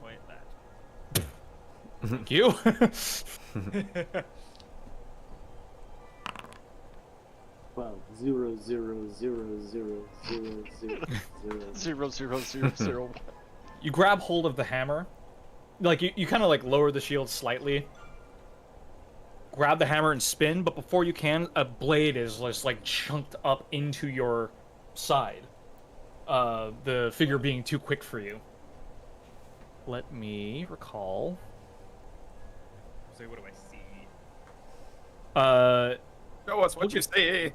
Point that. Thank you. Well, 0, 0, 0, 0, 0, 0, 0. 0. You grab hold of the hammer, like you kind of like lower the shield slightly, grab the hammer and spin, but before you can, a blade is just like chunked up into your side. The figure being too quick for you. Let me recall. So what do I see? Show us what you see.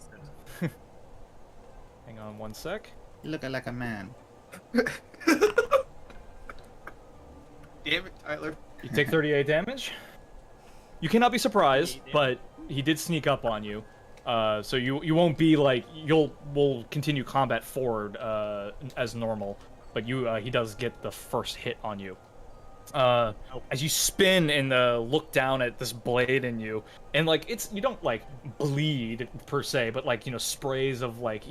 Hang on one sec. Looking like a man. Damn it, Tyler. You take 38 damage. You cannot be surprised, but he did sneak up on you. So you won't be like we'll continue combat forward as normal, but he does get the first hit on you. As you spin and look down at this blade in you, and like you don't like bleed per se, but like sprays of like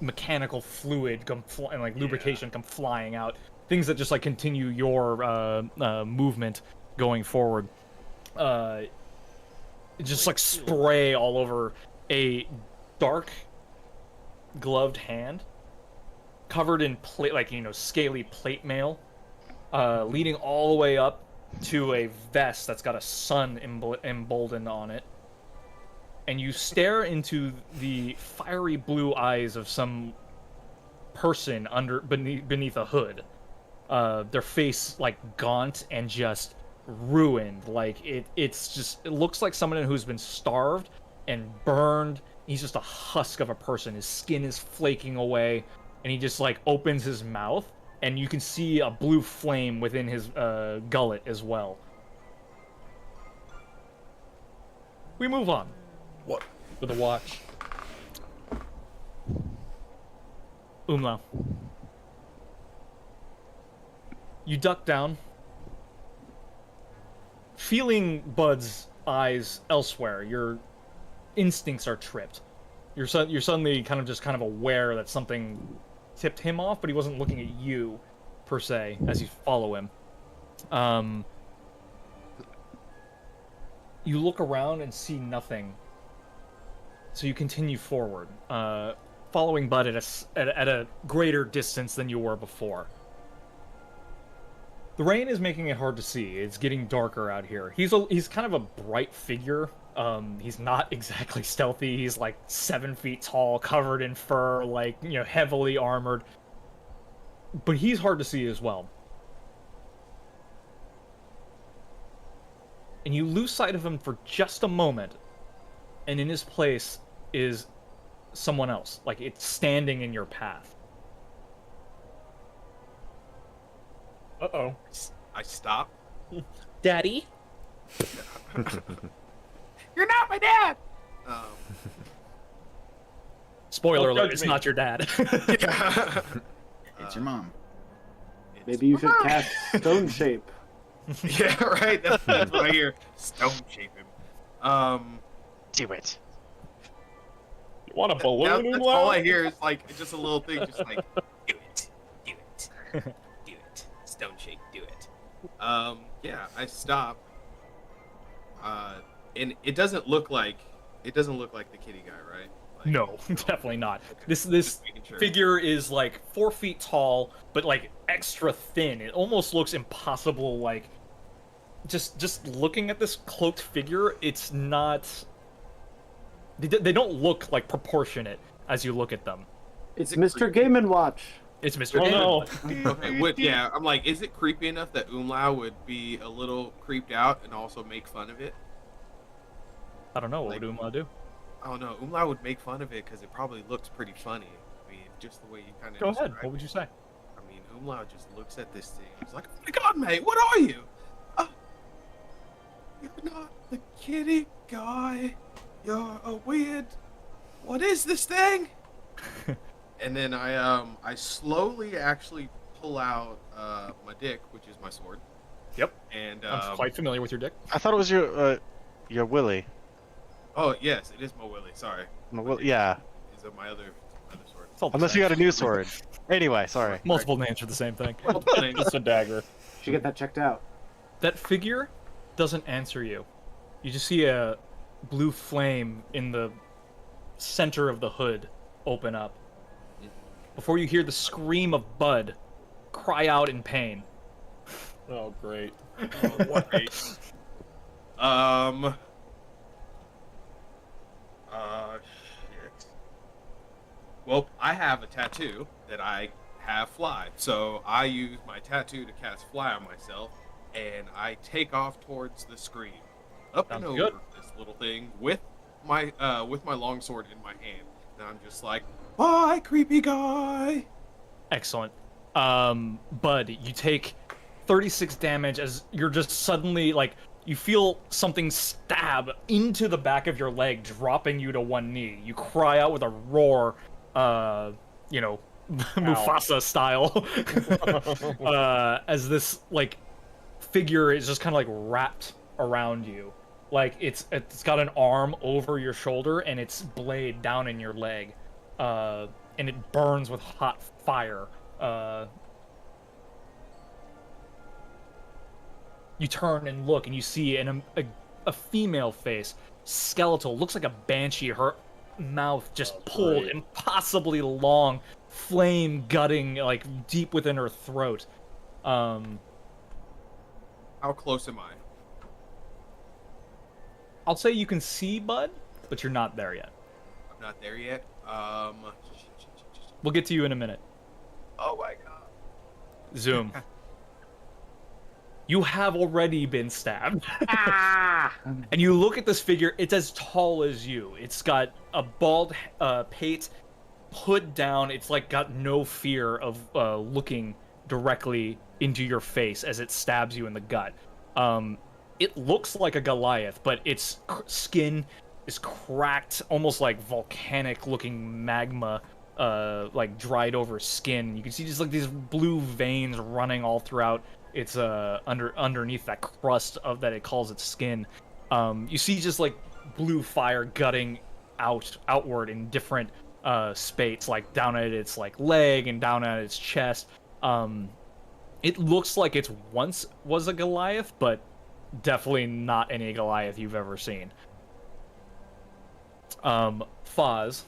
mechanical fluid and like lubrication come flying out, things that just like continue your movement going forward. Just like spray all over a dark gloved hand covered in plate, like scaly plate mail, leading all the way up to a vest that's got a sun emboldened on it. And you stare into the fiery blue eyes of some person beneath a hood. Their face like gaunt and just ruined. Like it looks like someone who's been starved and burned. He's just a husk of a person. His skin is flaking away, and he just like opens his mouth, and you can see a blue flame within his gullet as well. We move on. What? With a watch. Umla. You duck down, feeling Bud's eyes elsewhere. Your instincts are tripped. You're suddenly kind of aware that something tipped him off, but he wasn't looking at you, per se, as you follow him. You look around and see nothing. So you continue forward, following Bud at a greater distance than you were before. The rain is making it hard to see. It's getting darker out here. He's kind of a bright figure He's not exactly stealthy. He's like 7 feet tall, covered in fur, like, heavily armored. But he's hard to see as well. And you lose sight of him for just a moment, and in his place is someone else. Like, it's standing in your path. Uh-oh. I stop. Daddy? You're not my dad. Spoiler Don't alert, judge it's me. not your dad. It's your mom. Maybe you should cast Stone Shape. Yeah, right. That's what I hear. Stone shape him. Do it. You want a balloon, That's Umlau? all I hear is like just a little thing, just like do it, do it, do it. Stone shake, do it. Yeah, I stop. And it doesn't look like the kitty guy, right? Like, No, definitely not. This just making sure. figure is like 4 feet tall, but like extra thin. It almost looks impossible. Like, just looking at this cloaked figure, it's not. They don't look like proportionate as you look at them. It's Mr. Game & Watch. It's Mr. Oh Game. no. Okay, yeah, I'm like, is it creepy enough that Umlau would be a little creeped out and also make fun of it? I don't know. What Like- would Umla do? I don't know. Umlau would make fun of it because it probably looks pretty funny. I mean, just the way you kind of. Go ahead. What would you say? I mean, Umlau just looks at this thing. He's like, "Oh my God, mate, what are you? You're not the kitty guy. You're a weird. What is this thing?" And then I slowly actually pull out my dick, which is my sword. Yep. And I'm quite familiar with your dick. I thought it was your willy. oh yes, it is my willy. Sorry, Yeah. is it my other sword? It's all the Unless same. you got a new sword. Anyway, sorry. Multiple names for the same thing. Just a dagger. Should get that checked out. That figure doesn't answer you. You just see a blue flame in the center of the hood open up. Before you hear the scream of Bud cry out in pain. Oh, great. Shit. Well, I have a tattoo that I have fly, so I use my tattoo to cast fly on myself, and I take off towards the screen, up and Sounds over good. this little thing with my longsword in my hand, and I'm just like, "Bye, creepy guy." Excellent. Bud, you take 36 damage as you're just suddenly, like, you feel something stab into the back of your leg, dropping you to one knee. You cry out with a roar, Mufasa style, as this, like, figure is just kind of, like, wrapped around you. Like, it's got an arm over your shoulder and its blade down in your leg. And it burns with hot fire. You turn and look, and you see a female face, skeletal, looks like a banshee. Her mouth just pulled, impossibly long, flame gutting, like, deep within her throat. How close am I? I'll say you can see Bud, but you're not there yet. I'm not there yet. We'll get to you in a minute. Oh my God. Zoom. You have already been stabbed. And you look at this figure, it's as tall as you. It's got a bald pate, hood down. It's like got no fear of looking directly into your face as it stabs you in the gut. It looks like a Goliath, but its skin is cracked, almost like volcanic looking magma, like dried over skin. You can see just like these blue veins running all throughout its underneath that crust of that it calls its skin. You see just like blue fire gutting outward in different spates, like down at its like leg and down at its chest. It looks like it once was a Goliath, but definitely not any Goliath you've ever seen. Foz,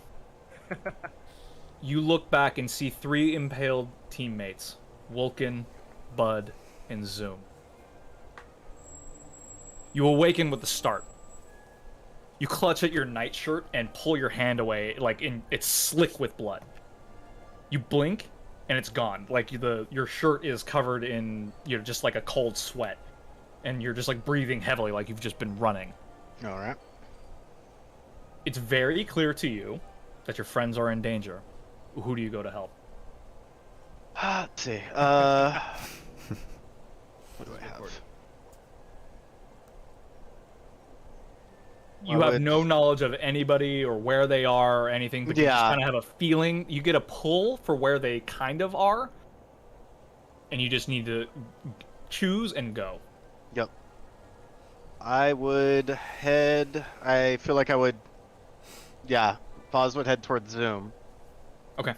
you look back and see 3 impaled teammates, Vulcan, Bud, and Zoom. You awaken with the start. You clutch at your nightshirt and pull your hand away, it's slick with blood. You blink, and it's gone. Like your shirt is covered in just like a cold sweat, and you're just like breathing heavily, like you've just been running. All right. It's very clear to you that your friends are in danger. Who do you go to help? Let's see. What do I have? You have no knowledge of anybody or where they are or anything, but you just kind of have a feeling. You get a pull for where they kind of are, and you just need to choose and go. Yep. I would head. I feel like I would. Yeah, Foz would head towards Zoom. Okay.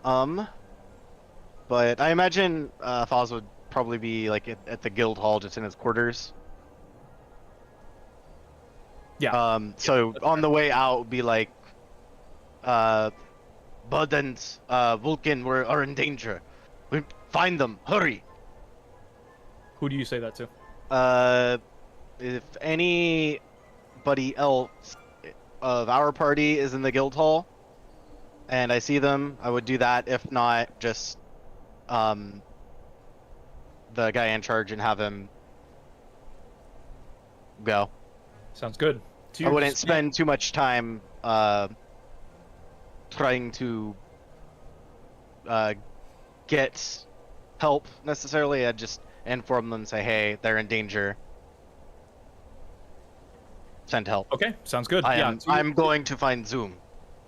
But I imagine Foz would probably be like at the guild hall, just in his quarters. Yeah. So on the way out, would be like, Bud and Vulcan are in danger. We find them. Hurry. Who do you say that to? If anybody else of our party is in the guild hall, and I see them, I would do that. If not, just the guy in charge and have him go. Sounds good. I wouldn't spend too much time trying to get help necessarily. I'd just inform them, say, hey, they're in danger. Send help. Okay, sounds good. I'm going to find Zoom.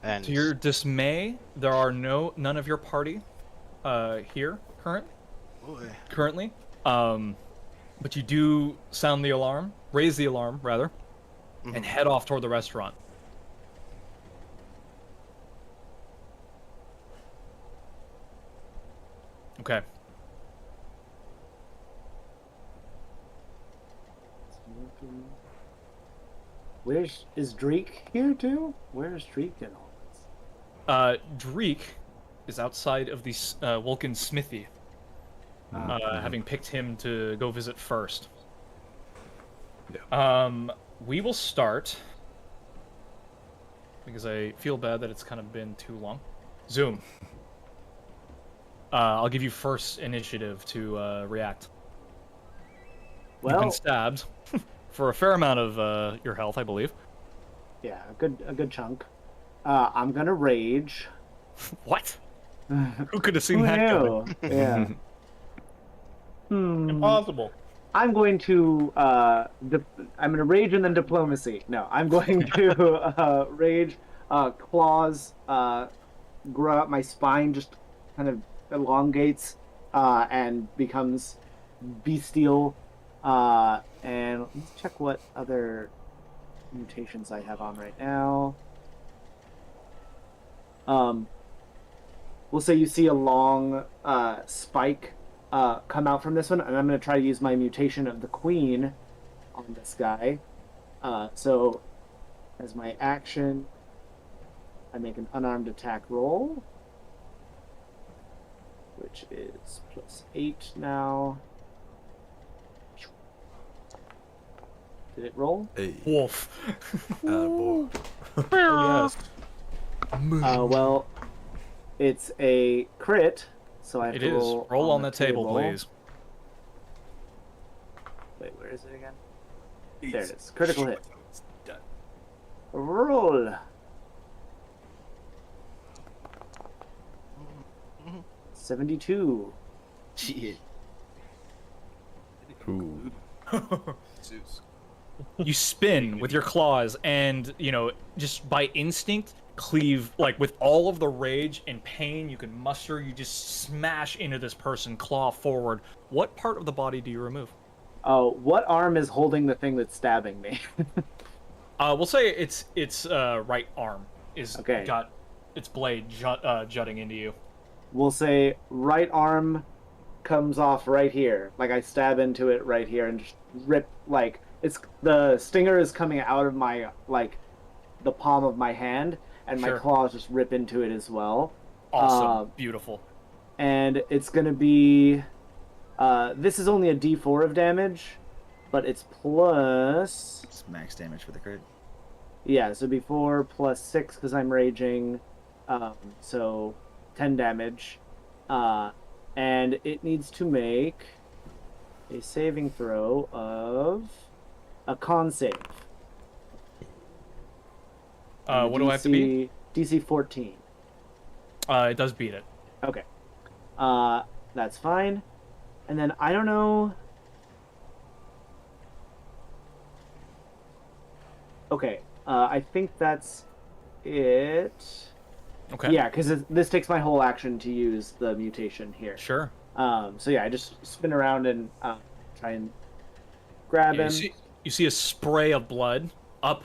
And to your dismay, there are none of your party here currently. But you do sound the alarm, raise the alarm rather, and head off toward the restaurant. Okay. Is Drake here too? Where's Drake in all this? Dreek is outside of the Vulcan smithy, having picked him to go visit first. Yeah. We will start, because I feel bad that it's kind of been too long. Zoom. I'll give you first initiative to react. You've been Well, stabbed for a fair amount of your health, I believe. yeah, a good chunk. I'm gonna rage. What? Who could have seen Who that knew? coming? Yeah. Impossible. I'm going to I'm gonna rage and then diplomacy. No, I'm going to rage, claws, grow out my spine, just kind of elongates, and becomes bestial. And let's check what other mutations I have on right now. We'll say you see a long spike come out from this one, and I'm going to try to use my mutation of the Queen on this guy. So, as my action, I make an unarmed attack roll, which is +8 now. Did it roll? Hey. Wolf. Boy. Yes. Well, it's a crit, so I have It to is. Roll on the table, please. Wait, where is it again? There it is. Critical hit. Roll. $72. Shit. Ooh. Zeus. You spin with your claws and, just by instinct, cleave, like with all of the rage and pain you can muster, you just smash into this person, claw forward. What part of the body do you remove? Oh, what arm is holding the thing that's stabbing me? We'll say its right arm is Okay. got its blade jutting into you. We'll say right arm comes off right here. Like I stab into it right here and just rip, like the stinger is coming out of my, like, the palm of my hand, and my Sure. claws just rip into it as well. Awesome. Beautiful. And it's gonna be, this is only a D4 of damage, but it's plus, It's max damage for the crit. Yeah, so before plus 6 because I'm raging, so 10 damage, and it needs to make a saving throw of a con save. What do I have to beat? DC 14. It does beat it. Okay, that's fine. And then I don't know. Okay, I think that's it. Okay. Yeah, because this takes my whole action to use the mutation here. Sure. So yeah, I just spin around and try and grab him. You see a spray of blood up,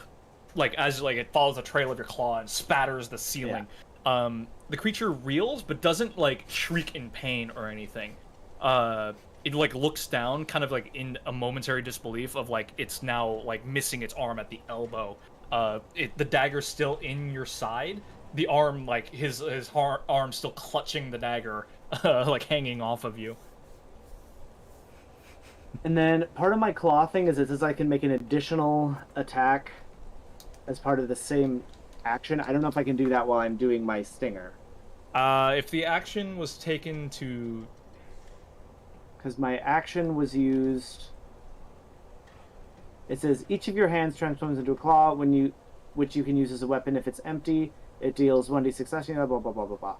like as like it follows the trail of your claw and spatters the ceiling. Yeah. The creature reels, but doesn't like shriek in pain or anything. It like looks down, kind of like in a momentary disbelief of like it's now like missing its arm at the elbow. The dagger's still in your side. The arm, like his arm, still clutching the dagger, like hanging off of you. And then part of my claw thing is it says I can make an additional attack as part of the same action. I don't know if I can do that while I'm doing my stinger. If the action was taken to... Because my action was used... It says each of your hands transforms into a claw which you can use as a weapon. If it's empty, it deals 1d6 slashing, blah, blah, blah, blah, blah.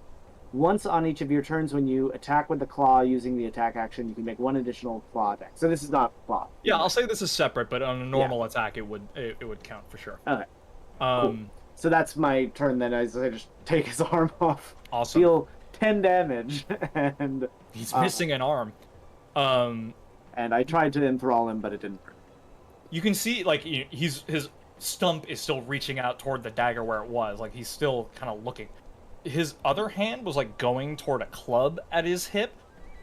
Once on each of your turns, when you attack with the claw using the attack action, you can make one additional claw attack. So this is not claw. Yeah, I'll say this is separate, but on a normal attack, it would count for sure. Okay. Cool. So that's my turn then, as I just take his arm off. Awesome. Deal 10 damage, and he's missing an arm. And I tried to enthrall him, but it didn't work. You can see, like, his stump is still reaching out toward the dagger where it was. Like, he's still kind of looking. His other hand was, like, going toward a club at his hip,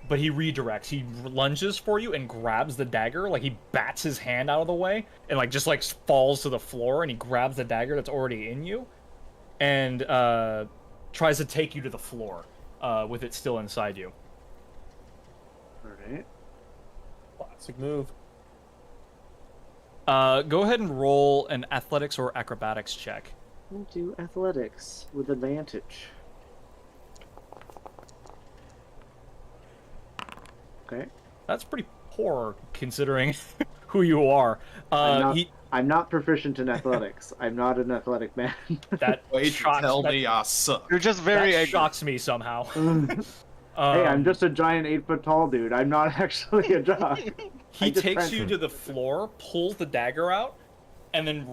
but he redirects. He lunges for you and grabs the dagger. Like, he bats his hand out of the way and, like, just, like, falls to the floor, and he grabs the dagger that's already in you and tries to take you to the floor with it still inside you. All right. Classic move. Go ahead and roll an athletics or acrobatics check. We'll do athletics with advantage. Okay. That's pretty poor considering who you are. I'm not proficient in athletics. I'm not an athletic man. That Wait, tell me I suck. You're just very that shocks me somehow. Hey, I'm just a giant 8-foot tall dude. I'm not actually a jock. He takes you to the floor, pulls the dagger out, and then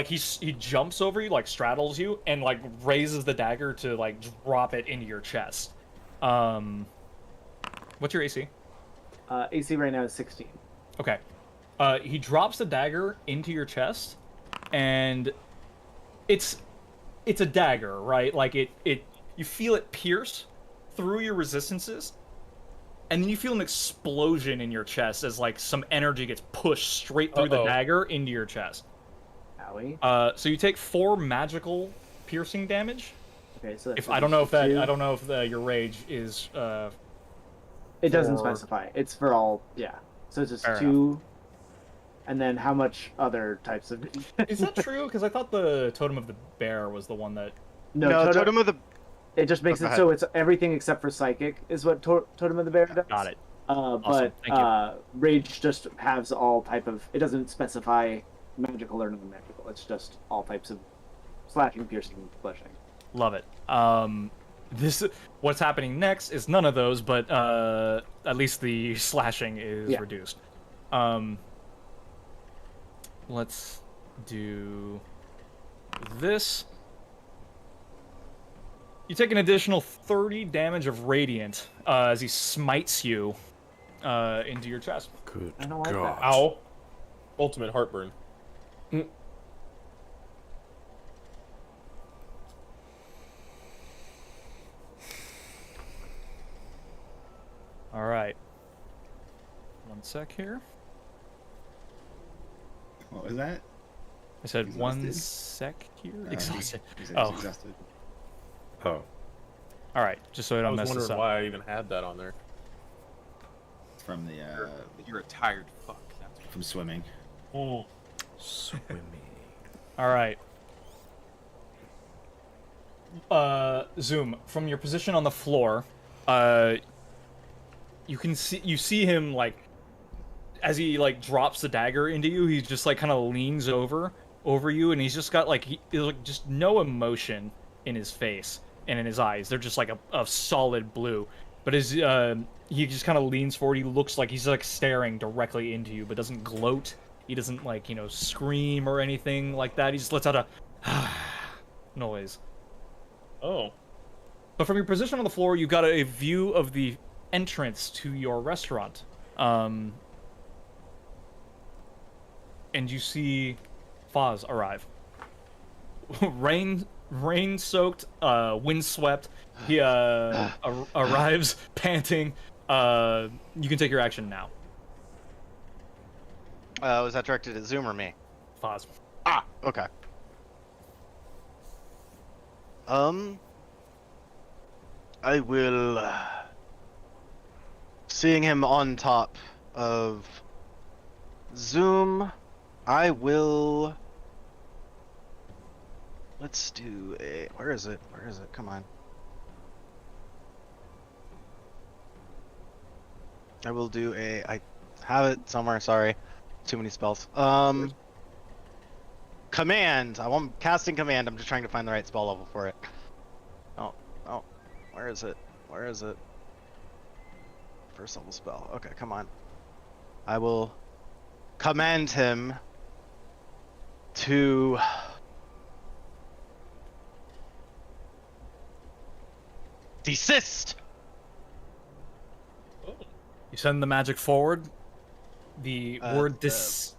he jumps over you, like straddles you, and like raises the dagger to like drop it into your chest. What's your AC? AC right now is 16. Okay. He drops the dagger into your chest, and it's a dagger, right? Like you feel it pierce through your resistances, and then you feel an explosion in your chest as like some energy gets pushed straight through the dagger into your chest. Owie. So you take 4 magical piercing damage. Okay, so that's I don't know if your rage is. It doesn't specify. It's for all. Yeah. So it's just Fair 2. enough. And then how much other types of? Is that true? Because I thought the Totem of the Bear was the one that. No, Totem of the... It just makes it so it's everything except for psychic is what Totem of the Bear does. Got it. But Thank you. Rage just has all type of. It doesn't specify magical or non-magical. It's just all types of slashing, piercing, fleshing. Love it. What's happening next is none of those, but at least the slashing is reduced. Let's do this. You take an additional 30 damage of radiant as he smites you into your chest. Good I don't like God. that. Ow. Ultimate heartburn. All right. 1 sec here. What was that? I said Exhausted? 1 sec here. Exhausted. He said Oh. exhausted. Oh. All right. Just so I I don't was mess this wondering up. why I even had that on there. It's from the You're a tired fuck. That's from swimming. Mm. Swimming. All right. Zoom, from your position on the floor, you see him like as he like drops the dagger into you. He just like kind of leans over you, and he's just got like like just no emotion in his face and in his eyes. They're just like a solid blue. But as he just kind of leans forward, he looks like he's like staring directly into you, but doesn't gloat. He doesn't like scream or anything like that. He just lets out a noise. Oh. But from your position on the floor, you got a view of the entrance to your restaurant. And you see Foz arrive. Rain-soaked, windswept. He arrives panting. You can take your action now. Was that directed at Zoom or me? Foz. Ah, okay. I will... seeing him on top of Zoom, I will... Let's do a... Where is it? Where is it? Come on. I will do a... I have it somewhere, sorry. Too many spells. Command! I'm casting command, I'm just trying to find the right spell level for it. Oh, where is it? Where is it? First level spell. Okay, come on. I will command him to... desist! You send the magic forward. The word desist.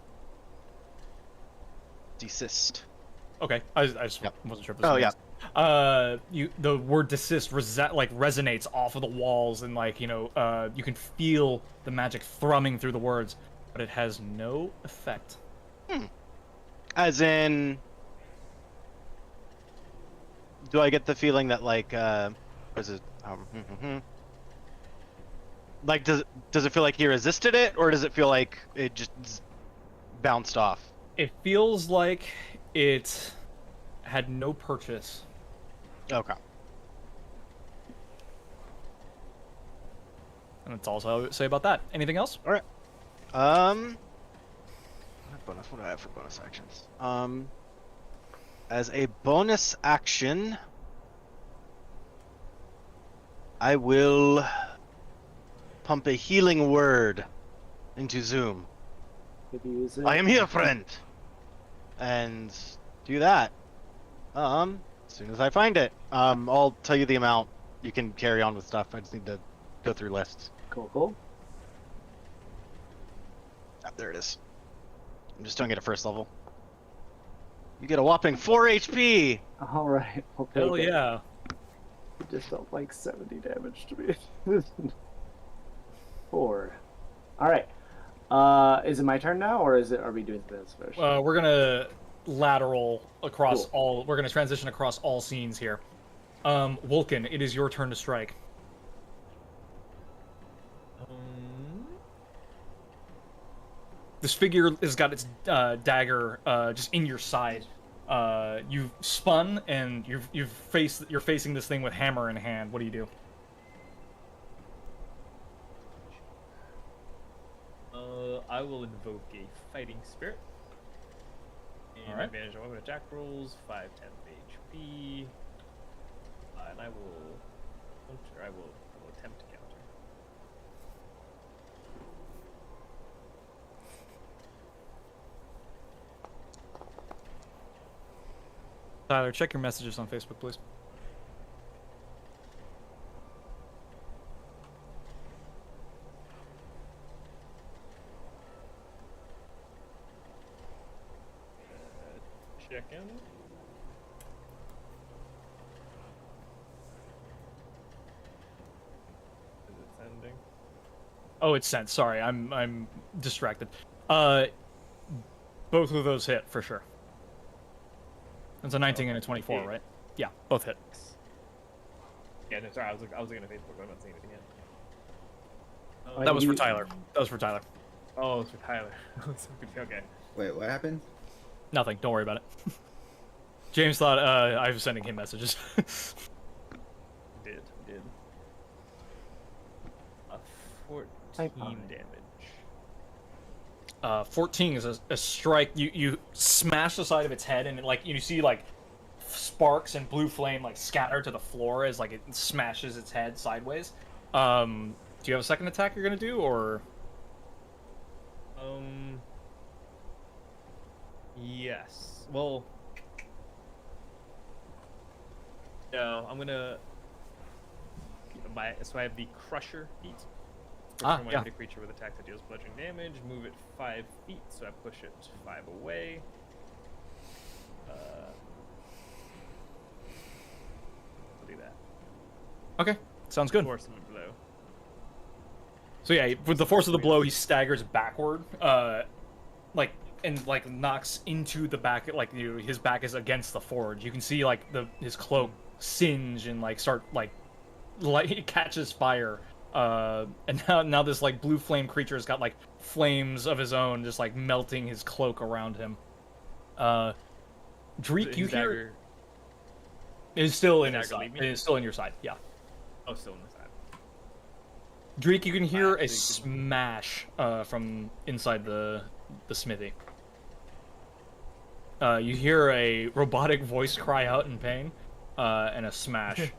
Okay, I just wasn't sure if this Oh, was... yeah. The word desist resonates off of the walls, and like you can feel the magic thrumming through the words, but it has no effect. As in, do I get the feeling that like was it like does it feel like he resisted it, or does it feel like it just bounced off? It feels like it had no purchase. Okay. And that's all I would say about that. Anything else? All right. What do I have for bonus actions? As a bonus action, I will pump a healing word into Zoom. I am here, friend. And do that. As soon as I find it, I'll tell you the amount. You can carry on with stuff. I just need to go through lists. Cool. Ah, there it is. I'm just doing it at first level. You get a whopping 4 HP. All right. I'll take Hell it. yeah. It just felt like 70 damage to me. 4. All right. Is it my turn now, or are we doing this first? We're gonna lateral across all. We're gonna transition across all scenes here. Vulcan, it is your turn to strike. This figure has got its dagger just in your side. You've spun and you're facing this thing with hammer in hand. What do you do? I will invoke a fighting spirit. And All right. advantage on weapon attack rolls, 5 10 HP. And I will attempt to counter. Tyler, check your messages on Facebook, please. Chicken. Is it sending? Oh, it's sent. Sorry, I'm distracted. Both of those hit for sure. It's a 19 and a 24, right? Yeah, both hit. Yeah, no, sorry, I was looking at Facebook, but I'm not seeing anything yet. That was for Tyler. That was for Tyler. Oh, it's for Tyler. Okay. Wait, what happened? Nothing. Don't worry about it. James thought I was sending him messages. Did. A 14 damage. 14 is a strike. You smash the side of its head, and you see like sparks and blue flame like scatter to the floor as like it smashes its head sideways. Do you have a second attack you're gonna do, or? Yes. Well. No, I'm gonna. So I have the Crusher feat. When I hit a creature with attacks that deals bludgeoning damage, move it 5 feet, so I push it 5 away. I'll do that. Okay, sounds good. Force of a blow. So yeah, with the force of the blow, he staggers backward, and knocks into the back. His back is against the forge. You can see his cloak singe and start it catches fire. And now this blue flame creature has got flames of his own, just melting his cloak around him. Dreek, you hear? Is still in his side. It is still in your side. Yeah. Oh, still in the side. Dreek, you can hear a smash from inside the smithy. You hear a robotic voice cry out in pain, and a smash.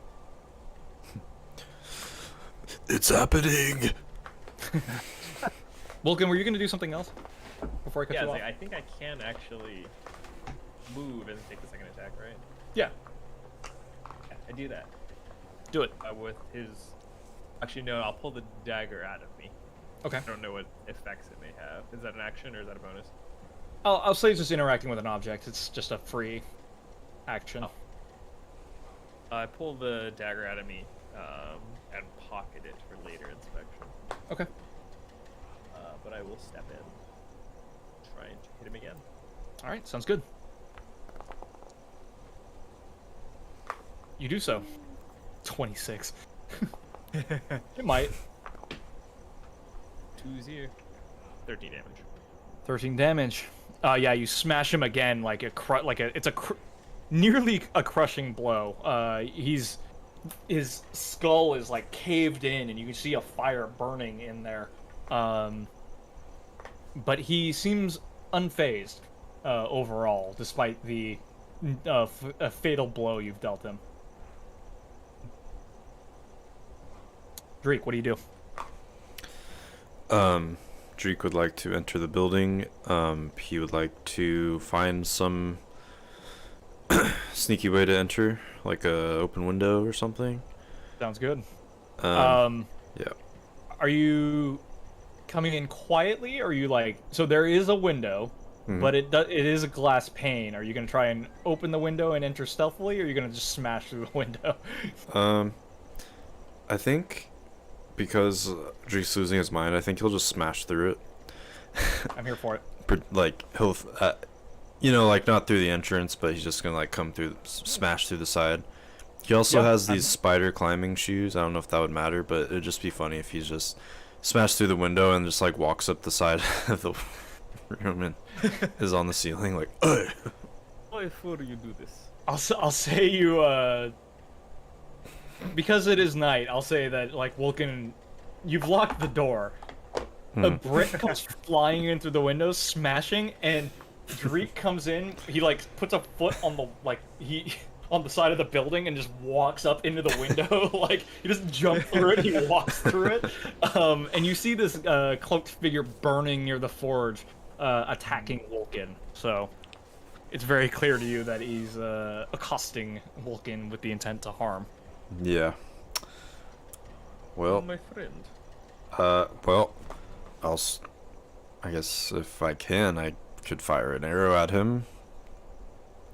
It's happening. Vulcan, were you going to do something else before I cut you off? I think I can actually move and take the second attack, right? Yeah. Yeah, I do that. Do it. With his... Actually, no, I'll pull the dagger out of me. Okay. I don't know what effects it may have. Is that an action or is that a bonus? I'll say it's just interacting with an object. It's just a free action. Oh. I pull the dagger out of me and pocket it for later inspection. Okay. But I will step in, try and hit him again. All right, sounds good. You do so. 26. It might. 2's here. 13 damage. 13 damage. Yeah, you smash him again nearly a crushing blow. His skull is caved in, and you can see a fire burning in there. But he seems unfazed overall, despite the a fatal blow you've dealt him. Dreek, what do you do? Dreek would like to enter the building. He would like to find some sneaky way to enter, like a open window or something. Sounds good. Yeah. Are you coming in quietly, or are you so there is a window, but it is a glass pane. Are you going to try and open the window and enter stealthily, or are you going to just smash through the window? I think because Dreek's losing his mind, I think he'll just smash through it. I'm here for it. He'll not through the entrance, but he's just gonna come through, smash through the side. He also has these spider climbing shoes. I don't know if that would matter, but it'd just be funny if he's just smashed through the window and just walks up the side of the room and is on the ceiling Ugh! Why do you do this? I'll say you because it is night. I'll say that Vulcan, you've locked the door. A brick comes flying in through the window, smashing, and Dreek comes in. He puts a foot on the on the side of the building and just walks up into the window. He doesn't jump through it. He walks through it. And you see this cloaked figure burning near the forge, attacking Vulcan. So it's very clear to you that he's accosting Vulcan with the intent to harm. Yeah. Well, my friend. Well, I guess if I can, I could fire an arrow at him.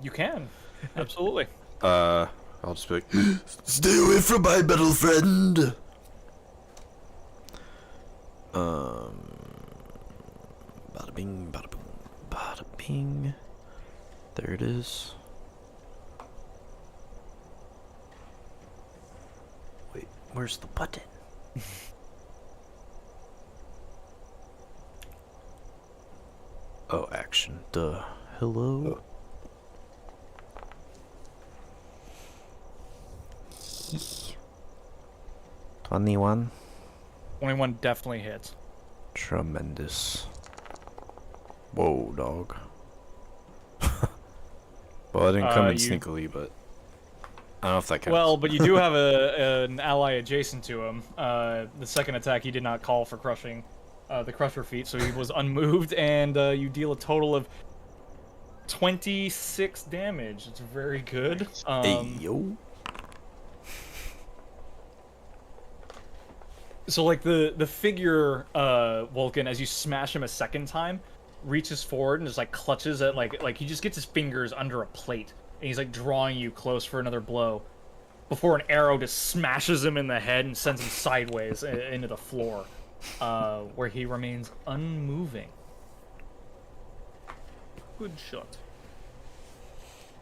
You can. Absolutely. I'll just be stay away from my metal friend. Bada bing, bada boom, bada bing. There it is. Wait, where's the button? Oh, action. Duh. Hello? 21. 21 definitely hits. Tremendous. Whoa, dog. Well, I didn't come in sneakily, but I don't know if that counts. Well, but you do have an ally adjacent to him. The second attack, he did not call for crushing, the crusher feat, so he was unmoved, and you deal a total of 26 damage. It's very good. Hey, yo. So like the figure, Vulcan, as you smash him a second time, reaches forward and just like clutches at like he just gets his fingers under a plate and he's like drawing you close for another blow, before an arrow just smashes him in the head and sends him sideways into the floor, where he remains unmoving. Good shot.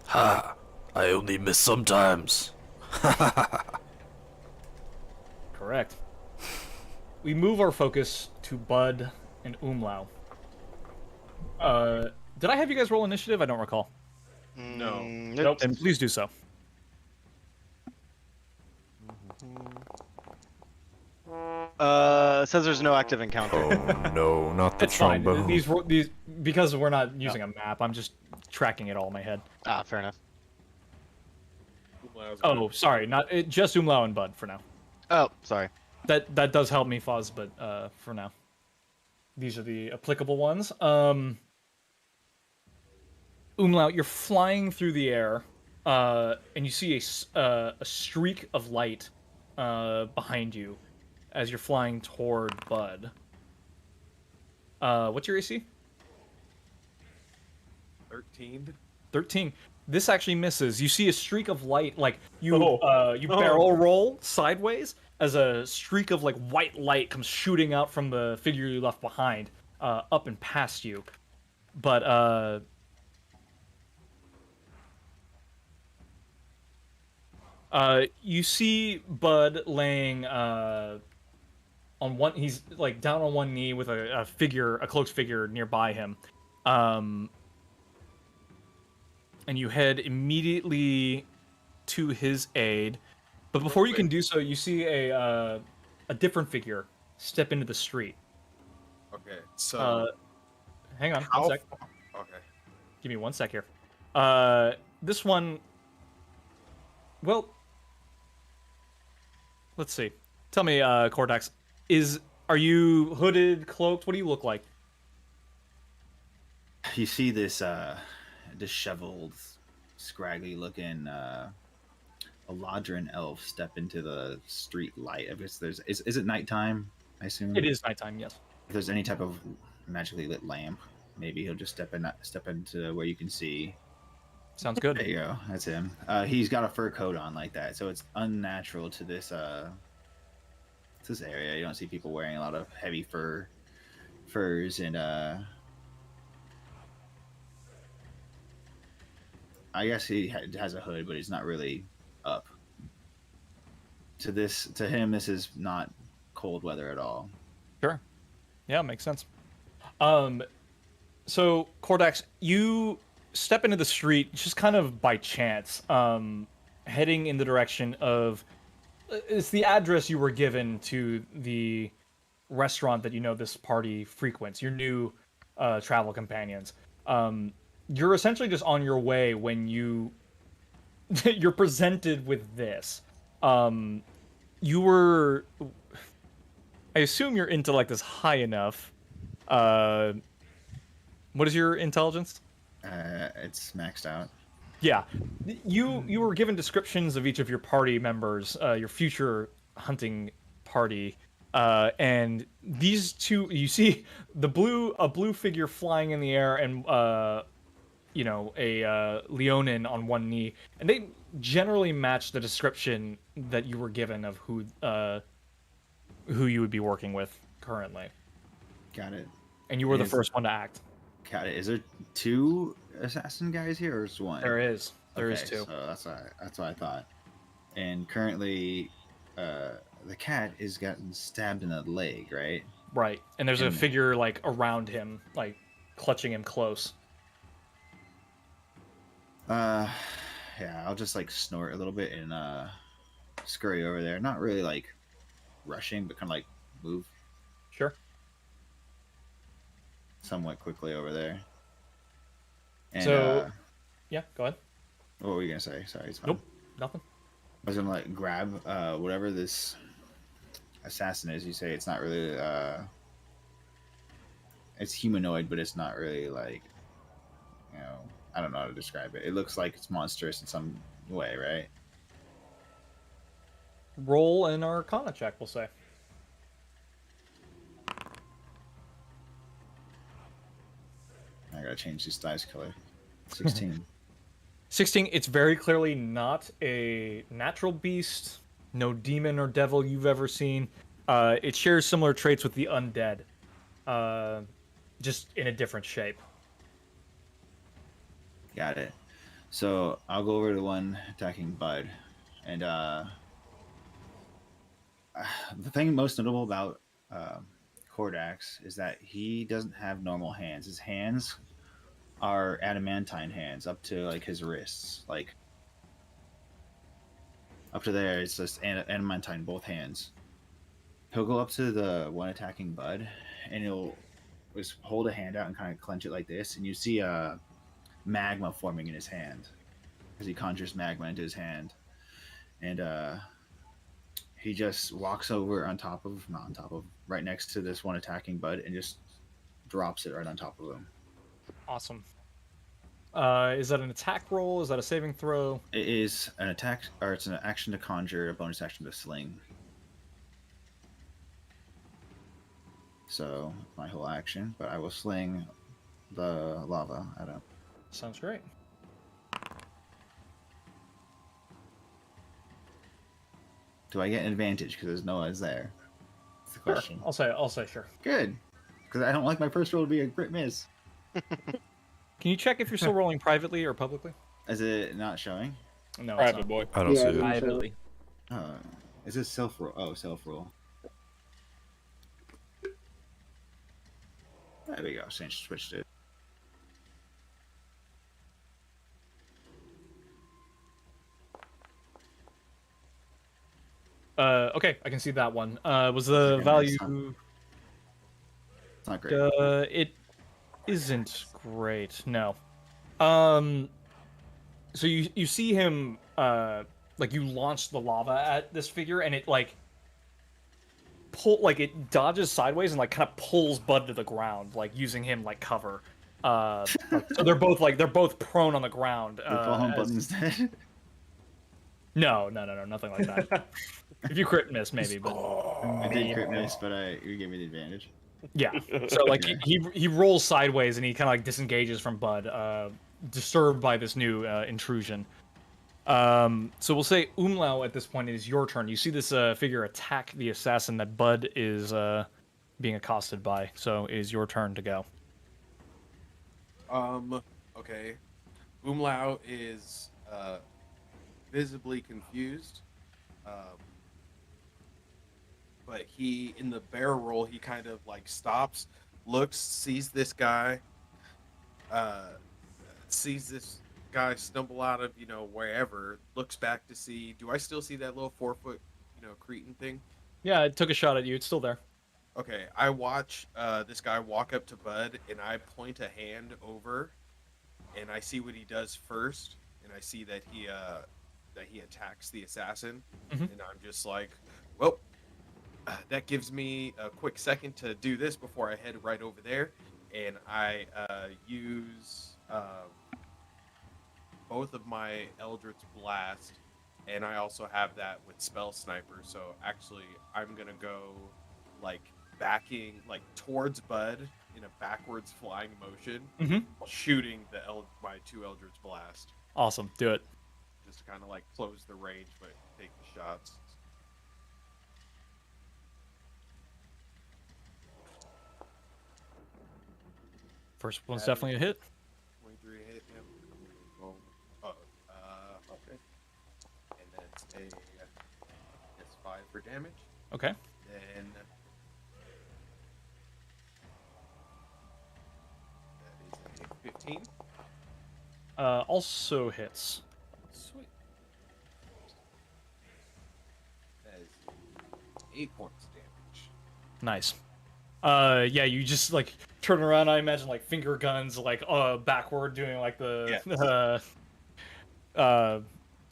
Ha! I only miss sometimes. Correct. We move our focus to Bud and Umlau. Did I have you guys roll initiative? I don't recall. No. Nope. Then please do so. It says there's no active encounter. Oh no, not the It's fine. trombone. These because we're not using a map. I'm just tracking it all in my head. Ah, fair enough. Oh, sorry, not just Umlau and Bud for now. Oh, sorry. That does help me, Fuzz, but for now, these are the applicable ones. Umlaut, you're flying through the air, and you see a streak of light behind you as you're flying toward Bud. What's your AC? 13. 13. This actually misses. You see a streak of light, like you barrel roll sideways as a streak of like white light comes shooting out from the figure you left behind, up and past you. But you see Bud laying on one. He's like down on one knee with a cloaked figure nearby him. And you head immediately to his aid. But before you can do so, you see a different figure step into the street. Okay, so hang on how one sec. Okay. Give me 1 sec here. This one. Well, let's see. Tell me, Cordax, are you hooded, cloaked? What do you look like? You see this disheveled, scraggly-looking Eladrin elf step into the street light. I guess is it nighttime? I assume It is nighttime. Yes. If there's any type of magically lit lamp, maybe he'll just step into where you can see. Sounds good. There you go. That's him. He's got a fur coat on like that, so it's unnatural to this area. You don't see people wearing a lot of heavy furs and I guess he has a hood, but he's not really up. To him, this is not cold weather at all. Sure. Yeah, makes sense. So Cordax, you step into the street just kind of by chance, heading in the direction of. It's the address you were given to the restaurant that you know this party frequents. Your new travel companions. You're essentially just on your way when you're presented with this. You were, I assume you're intellect is high enough. What is your intelligence? It's maxed out. Yeah, you were given descriptions of each of your party members, your future hunting party, and these two. You see a blue figure flying in the air, and a Leonin on one knee, and they generally match the description that you were given of who you would be working with currently. Got it. And you were the first one to act. Got it. Is there two assassin guys here, or is one? There is. There is Okay, two. So that's what I thought. And currently, the cat is gotten stabbed in the leg, right? Right. And there's a figure like around him, like clutching him close. Yeah, I'll just like snort a little bit and scurry over there. Not really like rushing, but kind of like move Sure. somewhat quickly over there. And So, yeah, go ahead. what were you gonna say? Sorry, it's fine. Nope, nothing. I was gonna like grab whatever this assassin is. You say it's not really it's humanoid, but it's not really like, you know, I don't know how to describe it. It looks like it's monstrous in some way, right? Roll an Arcana check, we'll say. I gotta change this dice color. 16. 16, it's very clearly not a natural beast, no demon or devil you've ever seen. It shares similar traits with the undead, just in a different shape. Got it. So I'll go over to one attacking Bud, and the thing most notable about Kordax is that he doesn't have normal hands. His hands are adamantine hands up to like his wrists, like up to there. It's just adamantine both hands. He'll go up to the one attacking Bud, and he'll just hold a hand out and kind of clench it like this, and you see magma forming in his hand as he conjures magma into his hand, and he just walks over not on top of, right next to this one attacking Bud, and just drops it right on top of him. Awesome. Is that an attack roll? Is that a saving throw? It is an attack, or it's an action to conjure, a bonus action to sling. So my whole action, but I will sling the lava at him. Sounds great. Do I get an advantage because there's no one there? That's the Sure. question. I'll say sure. Good, because I don't like my first roll to be a crit miss. Can you check if you're still rolling privately or publicly? Is it not showing? No, it's Private not. boy. I don't see it. Privately. Is this self roll? Oh, self roll. There we go. Switched it. Okay, I can see that one. Was the Okay, value? It's not great. It isn't great. No. So you see him like you launch the lava at this figure, and it like it dodges sideways and like kind of pulls Bud to the ground, like using him like cover. So they're both prone on the ground. The phone as- button's dead. No, nothing like that. If you crit miss, maybe, but I did crit miss, but you gave me the advantage. yeah. So like he rolls sideways and he kind of like disengages from Bud, disturbed by this new intrusion. So we'll say Umlau at this point, it is your turn. You see this figure attack the assassin that Bud is being accosted by. So it is your turn to go. Okay. Umlau is visibly confused. But he, in the bear roll, he kind of like stops, looks, sees this guy stumble out of, wherever, looks back to see, do I still see that little 4-foot, Cretan thing? Yeah, it took a shot at you. It's still there. Okay, I watch this guy walk up to Bud, and I point a hand over, and I see what he does first, and I see that he attacks the assassin, Mhm. and I'm just like, well, that gives me a quick second to do this before I head right over there, and I use both of my Eldritch Blast, and I also have that with Spell Sniper, so actually I'm gonna go like backing like towards Bud in a backwards flying motion, Mhm. shooting my 2 Eldritch Blast, Awesome. Do it. just to kind of like close the range but take the shots. First one's definitely a hit. 23 hit, yep. Oh, okay. And that's it's 5 for damage. Okay. Then that is a 15. Also hits. Sweet. 8 points of damage. Nice. Yeah, you just like turn around. I imagine like finger guns, like backward, doing like the Yeah, I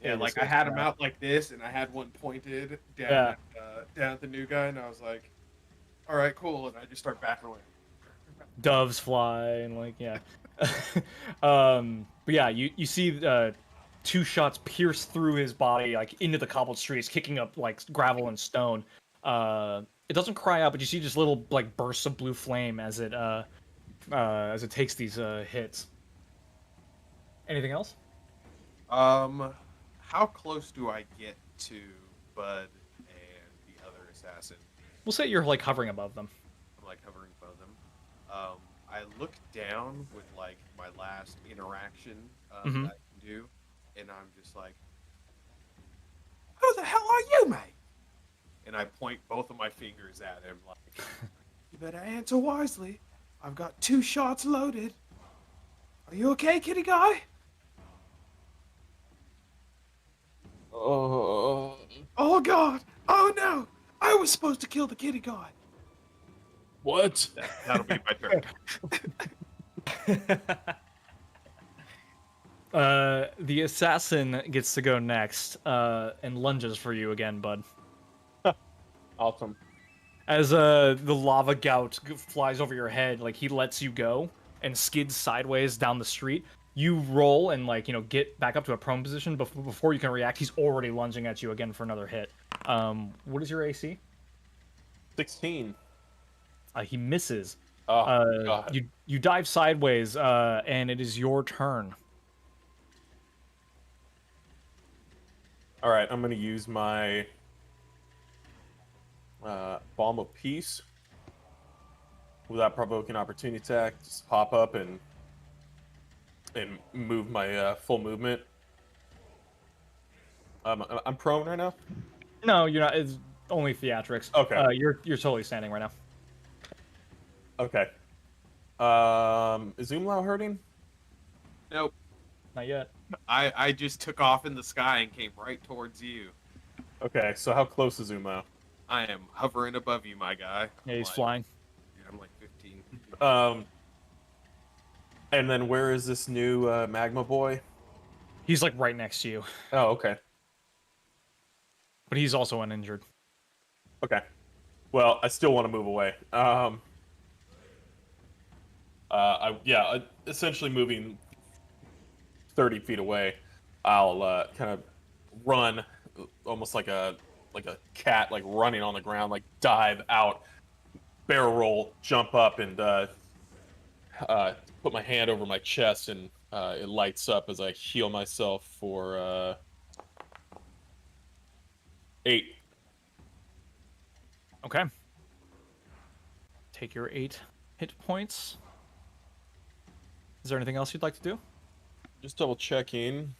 guess like I it's had him that. out like this, and I had one pointed Yeah. down at the new guy, and I was like, "All right, cool," and I just start backing away. Doves fly and like yeah. But yeah, you see 2 shots pierce through his body like into the cobbled streets, kicking up like gravel and stone. It doesn't cry out, but you see just little like bursts of blue flame as it takes these hits. Anything else? How close do I get to Bud and the other assassin? We'll say you're like hovering above them. I'm like hovering above them. I look down with like my last interaction Mhm. that I can do, and I'm just like, "Who the hell are you, mate?" And I point both of my fingers at him, like, "You better answer wisely. I've got 2 shots loaded. Are you okay, kitty guy?" Oh God! Oh no! I was supposed to kill the kitty guy. What? That'll be my turn. The assassin gets to go next and lunges for you again, bud. Awesome. As the lava gout flies over your head, like he lets you go and skids sideways down the street. You roll and like get back up to a prone position before you can react. He's already lunging at you again for another hit. What is your AC? 16. He misses. Oh God. You dive sideways, and it is your turn. All right, I'm gonna use my Balm of Peace without provoking opportunity attack. Just pop up and move my full movement. I'm prone right now. No, you're not. It's only theatrics. Okay. You're totally standing right now. Okay. Is Umlau hurting? Nope. Not yet. I just took off in the sky and came right towards you. Okay, so how close is Umlau? I am hovering above you, my guy. Yeah, he's Like- flying. Yeah, I'm like 15. And then where is this new magma boy? He's like right next to you, Oh, okay. but he's also uninjured. Okay. Well, I still want to move away. Essentially moving 30 feet away. I'll kind of run, almost like a cat, like running on the ground, like dive out, barrel roll, jump up, and put my hand over my chest, and it lights up as I heal myself for 8. Okay. Take your 8 hit points. Is there anything else you'd like to do? Just double checking.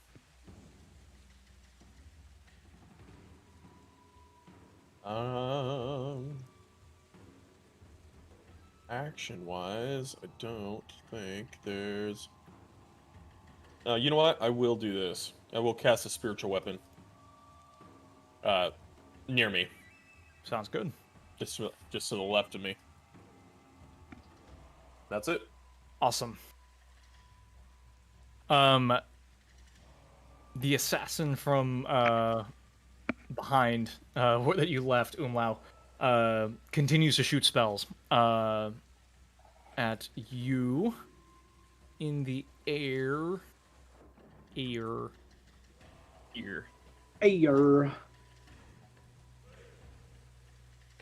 Action-wise, I don't think there's... you know what? I will do this. I will cast a spiritual weapon. Near me. Sounds good. Just to the left of me. That's it. Awesome. The assassin from behind that you left, Umlau, continues to shoot spells at you in the air. Ear. Ayer.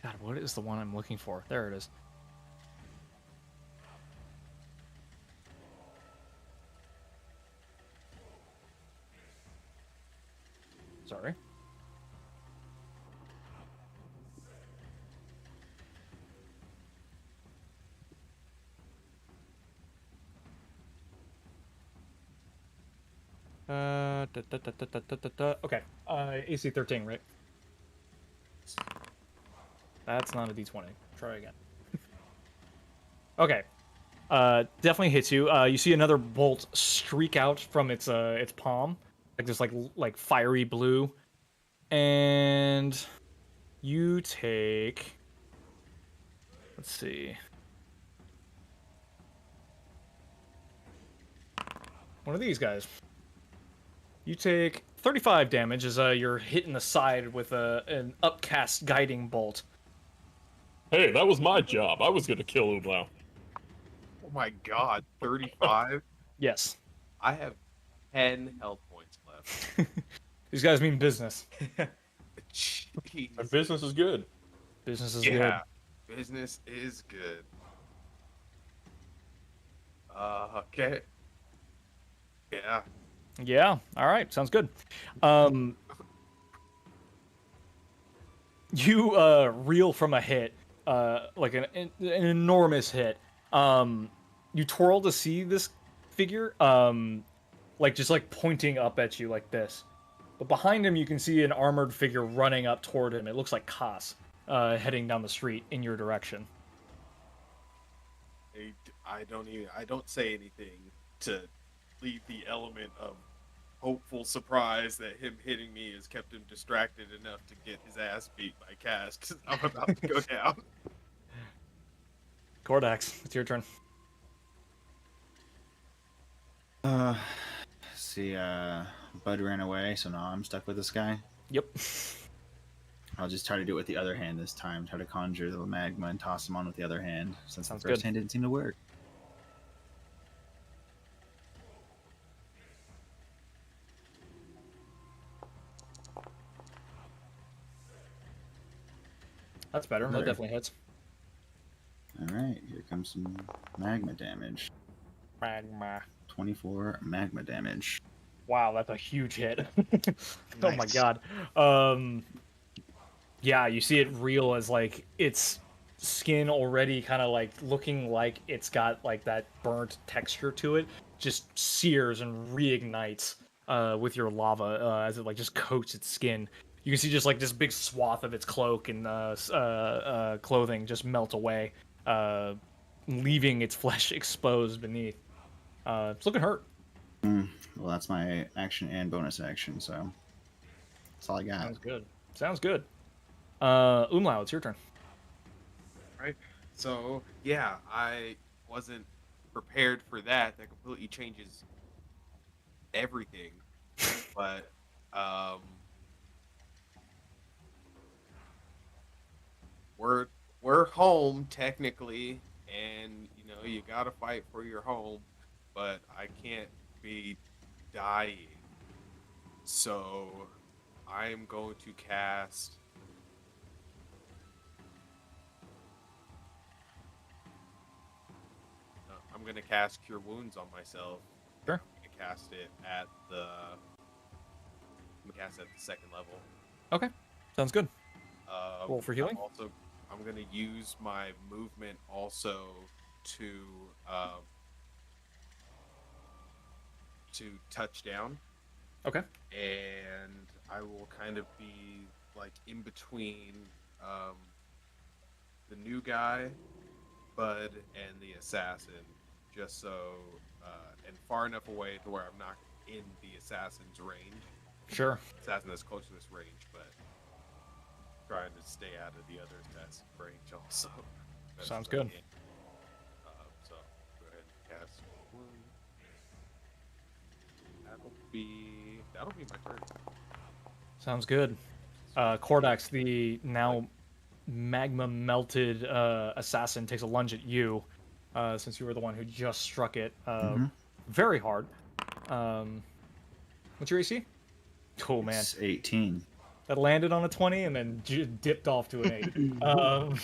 God, what is the one I'm looking for? There it is. Sorry. Okay. AC 13, right? That's not a D20. Try again. Okay. Definitely hits you. You see another bolt streak out from its palm, like this like fiery blue, and You take. Let's see. One of these guys. You take 35 damage as you're hit in the side with an upcast guiding bolt. Hey, that was my job. I was gonna kill Umlau. Oh my god, 35? Yes. I have 10 health points left. These guys mean business. Jeez. And business is good. Business is Yeah, business is good. Okay. Yeah. good. Yeah. All right. Sounds good. You reel from a hit, like an enormous hit. You twirl to see this figure, like just like pointing up at you like this. But behind him, you can see an armored figure running up toward him. It looks like Koss, heading down the street in your direction. I don't say anything to leave the element of hopeful surprise that him hitting me has kept him distracted enough to get his ass beat by Cass, because I'm about to go down. Cordax, it's your turn. See, Bud ran away, so now I'm stuck with this guy. Yep. I'll just try to do it with the other hand this time. Try to conjure the magma and toss him on with the other hand, since Sounds the first good. hand didn't seem to work. That's better. That Better. definitely hits. All right, here comes some magma damage. Magma. 24 magma damage. Wow, that's a huge hit. Oh my Nice. god. Yeah, you see it reel as like its skin already kind of like looking like it's got like that burnt texture to it, just sears and reignites with your lava as it like just coats its skin. You can see just like this big swath of its cloak and clothing just melt away, leaving its flesh exposed beneath. It's looking hurt. Well, that's my action and bonus action, so that's all I got. Sounds good. Sounds good. Umlau, it's your turn. Right? So, yeah, I wasn't prepared for that. That completely changes everything. But, we're home technically, and you know you gotta fight for your home, but I can't be dying. So I'm going to cast I'm gonna cast Cure Wounds on myself. Sure. I'm gonna cast it at the second level. Okay, sounds good. Um, Roll for healing. I'm gonna use my movement also to touch down, Okay. and I will kind of be like in between the new guy, Bud, and the assassin, just so and far enough away to where I'm not in the assassin's range. Sure. Assassin that's close to this range, but trying to stay out of the other assassin range also. Best Sounds I good. can. So go ahead and cast one. That'll be my turn. Sounds good. Cordax, the now magma melted assassin, takes a lunge at you, since you were the one who just struck it very hard. What's your AC? Oh man, It's 18. that landed on a 20 and then dipped off to an 8.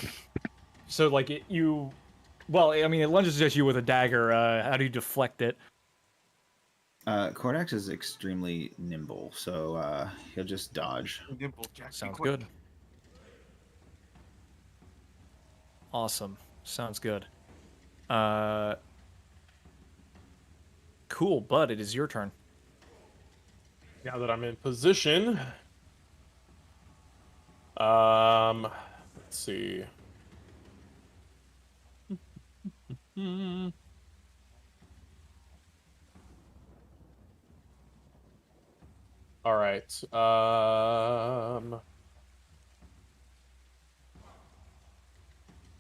So like well, I mean, it lunges at you with a dagger. How do you deflect it? Cordax is extremely nimble, so he'll just dodge. Nimble Jack. be Sounds quick. good. Awesome. Sounds good. Cool, Bud. It is your turn. Now that I'm in position, let's see. All right.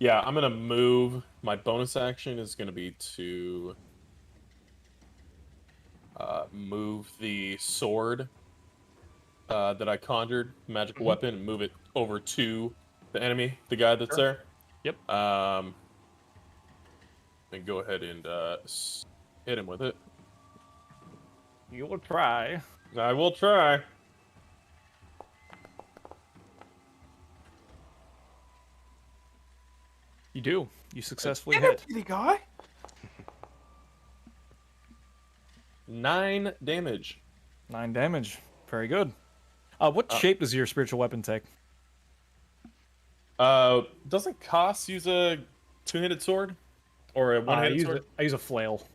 Yeah, I'm gonna move. My bonus action is gonna be to move the sword that I conjured, magical weapon, and move it over to the enemy, the guy that's Sure. there. Yep. And go ahead and hit him with it. You will try. I will try. You do. You successfully Get him, hit. kitty guy. 9 damage. 9 damage. Very good. What shape does your spiritual weapon take? Doesn't Koss use a two-handed sword? Or a I one-handed use sword? I use a flail.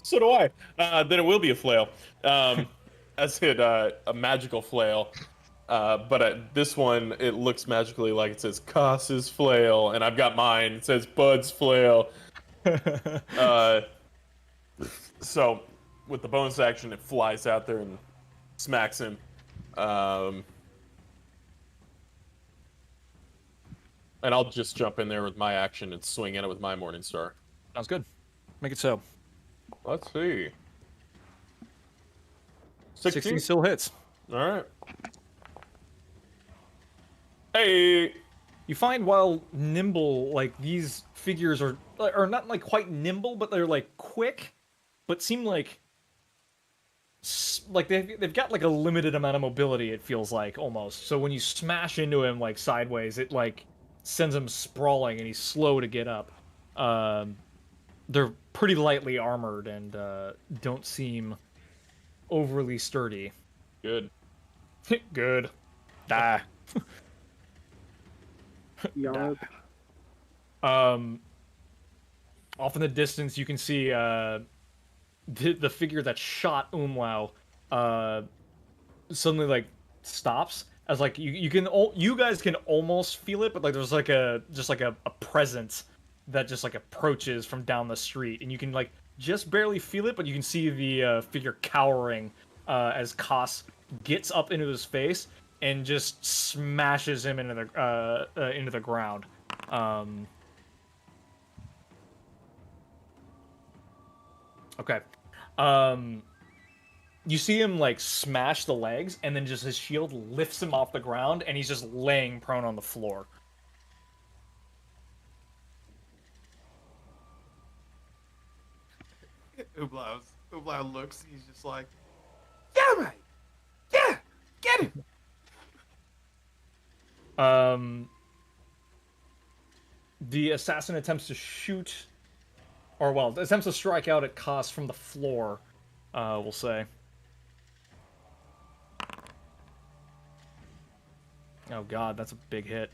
So do I. Then it will be a flail. I said a magical flail. But this one, it looks magically like it says Koss's flail, and I've got mine. It says Bud's flail. So with the bonus action, it flies out there and smacks him. And I'll just jump in there with my action and swing at it with my Morning Star. Sounds good. Make it so. Let's see. 16 still hits. All right. Hey. You find while nimble, like these figures are not like quite nimble, but they're like quick, but seem like they've got like a limited amount of mobility. It feels like almost. So when you smash into him like sideways, it like sends him sprawling, and he's slow to get up. They're pretty lightly armored and don't seem overly sturdy. Good. Good. Die. Yarp. Off in the distance, you can see the figure that shot Umlau suddenly like stops as like you guys can almost feel it, but like there's like a presence that just like approaches from down the street, and you can like just barely feel it, but you can see the figure cowering as Koss gets up into his face and just smashes him into the ground. Okay. You see him like smash the legs, and then just his shield lifts him off the ground, and he's just laying prone on the floor. Ublau looks. He's just like, yeah, mate. Yeah, get him. The assassin attempts to shoot, or well, attempts to strike out at Koss from the floor. We'll say. Oh god, that's a big hit.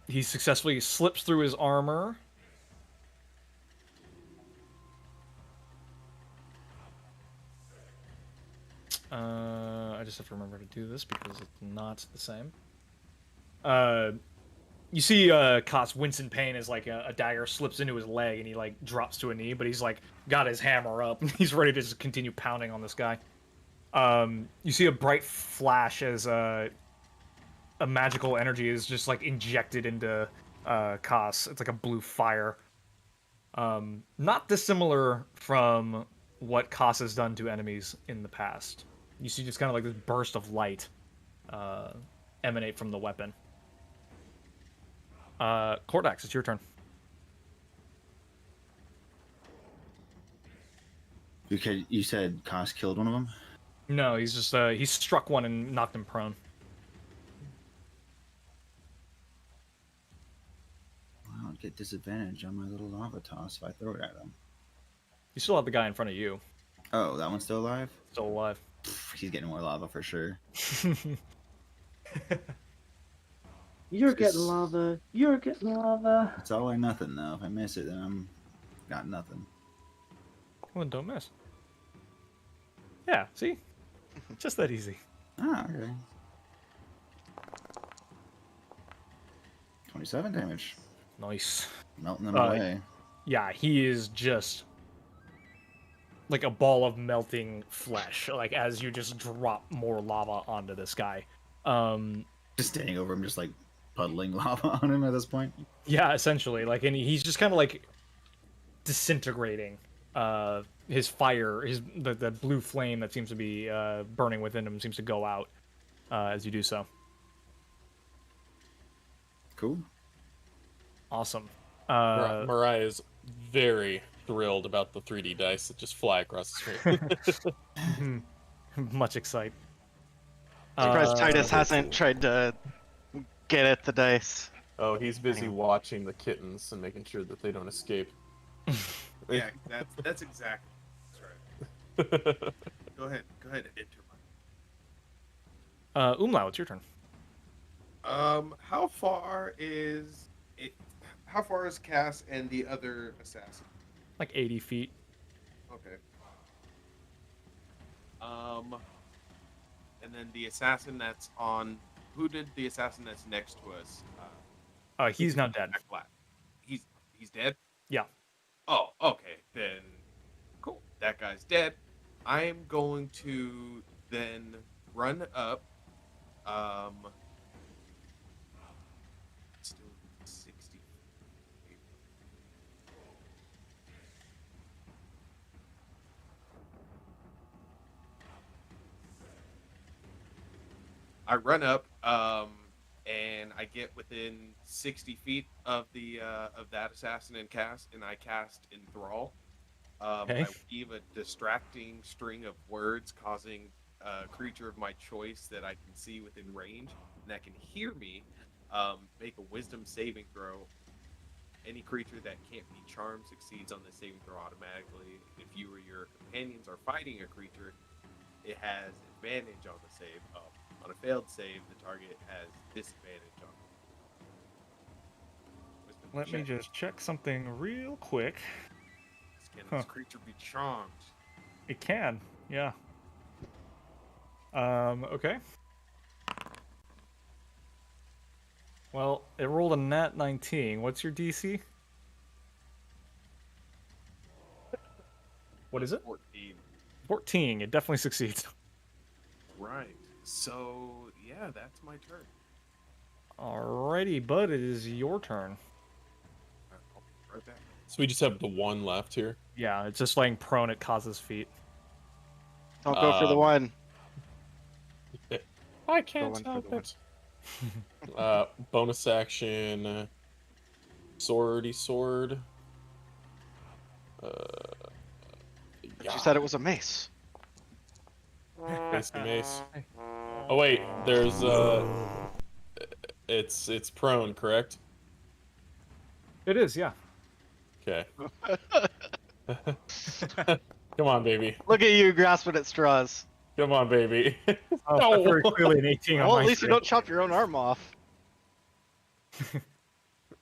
He successfully slips through his armor. I just have to remember to do this because it's not the same. You see Koss wince in pain as like a dagger slips into his leg, and he like drops to a knee, but he's like got his hammer up and he's ready to just continue pounding on this guy. You see a bright flash as a magical energy is just like injected into Koss. It's like a blue fire. Not dissimilar from what Koss has done to enemies in the past. You see just kind of like this burst of light emanate from the weapon. Kordax, it's your turn. You said Koss killed one of them? No, he's just he struck one and knocked him prone. Well, I'll get disadvantage on my little lava toss if I throw it at him. You still have the guy in front of you. Oh, that one's still alive? Still alive. Pff, he's getting more lava for sure. You're getting lava. You're getting lava. It's all or nothing, though. If I miss it, then I'm got nothing. Well, then don't miss. Yeah, see? Just that easy. Ah, okay. 27 damage. Nice. Melting them away. Yeah, he is just like a ball of melting flesh, like as you just drop more lava onto this guy. Just standing over him, just like puddling lava on him at this point. Yeah, essentially. Like, and he's just kind of like disintegrating. His fire, the blue flame that seems to be burning within him seems to go out as you do so. Cool. Awesome. Mariah is very thrilled about the 3D dice that just fly across the screen. Much excite. Surprised Titus hasn't tried to get at the dice. Oh, he's busy watching the kittens and making sure that they don't escape. Yeah, that's exactly. That's right. Go ahead and enter mine. Umlau, it's your turn. How far is it? How far is Cass and the other assassin? Like 80 feet. Okay. And then the assassin that's on. Who did the assassin that's next to us? He's not dead. Jack Black. He's dead. Yeah. Oh, okay. Then, cool. That guy's dead. I'm going to then run up. Still 60. I run up, and I get within 60 feet of the of that assassin and I cast Enthrall. Okay. I weave a distracting string of words, causing a creature of my choice that I can see within range and that can hear me make a Wisdom saving throw. Any creature that can't be charmed succeeds on the saving throw automatically. If you or your companions are fighting a creature, it has advantage on the save. On a failed save, the target has disadvantage on Wisdom Let me check. just check something real quick. Can this creature be charmed? It can, yeah. Okay. Well, it rolled a nat 19. What's your DC? What is it? 14. 14. It definitely succeeds. Right. So, yeah, that's my turn. Alrighty, bud, it is your turn. I'll be right back. So we just have the one left here. Yeah, it's just laying prone at Kaz's feet. Don't go for the one. I can't one for help the it. Bonus action, swordy sword. But you said it was a mace. Mace to mace. Oh wait, there's it's prone, correct? It is, yeah. Okay. Come on, baby. Look at you grasping at straws. Come on, baby. Oh, very clearly an 18 on Well, my at least you screen. don't chop your own arm off.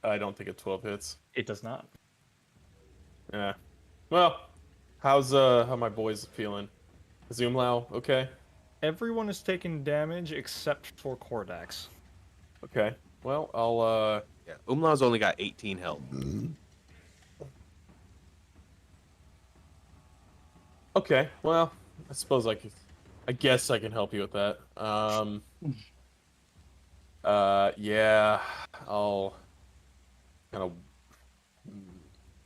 I don't think a 12 hits. It does not. Yeah. Well, how my boys feeling? Is Umlau okay? Everyone is taking damage except for Kordax. Okay. Well, I'll Yeah, Umlau's only got 18 health. Okay. Well, I suppose I guess I can help you with that. Yeah, I'll kind of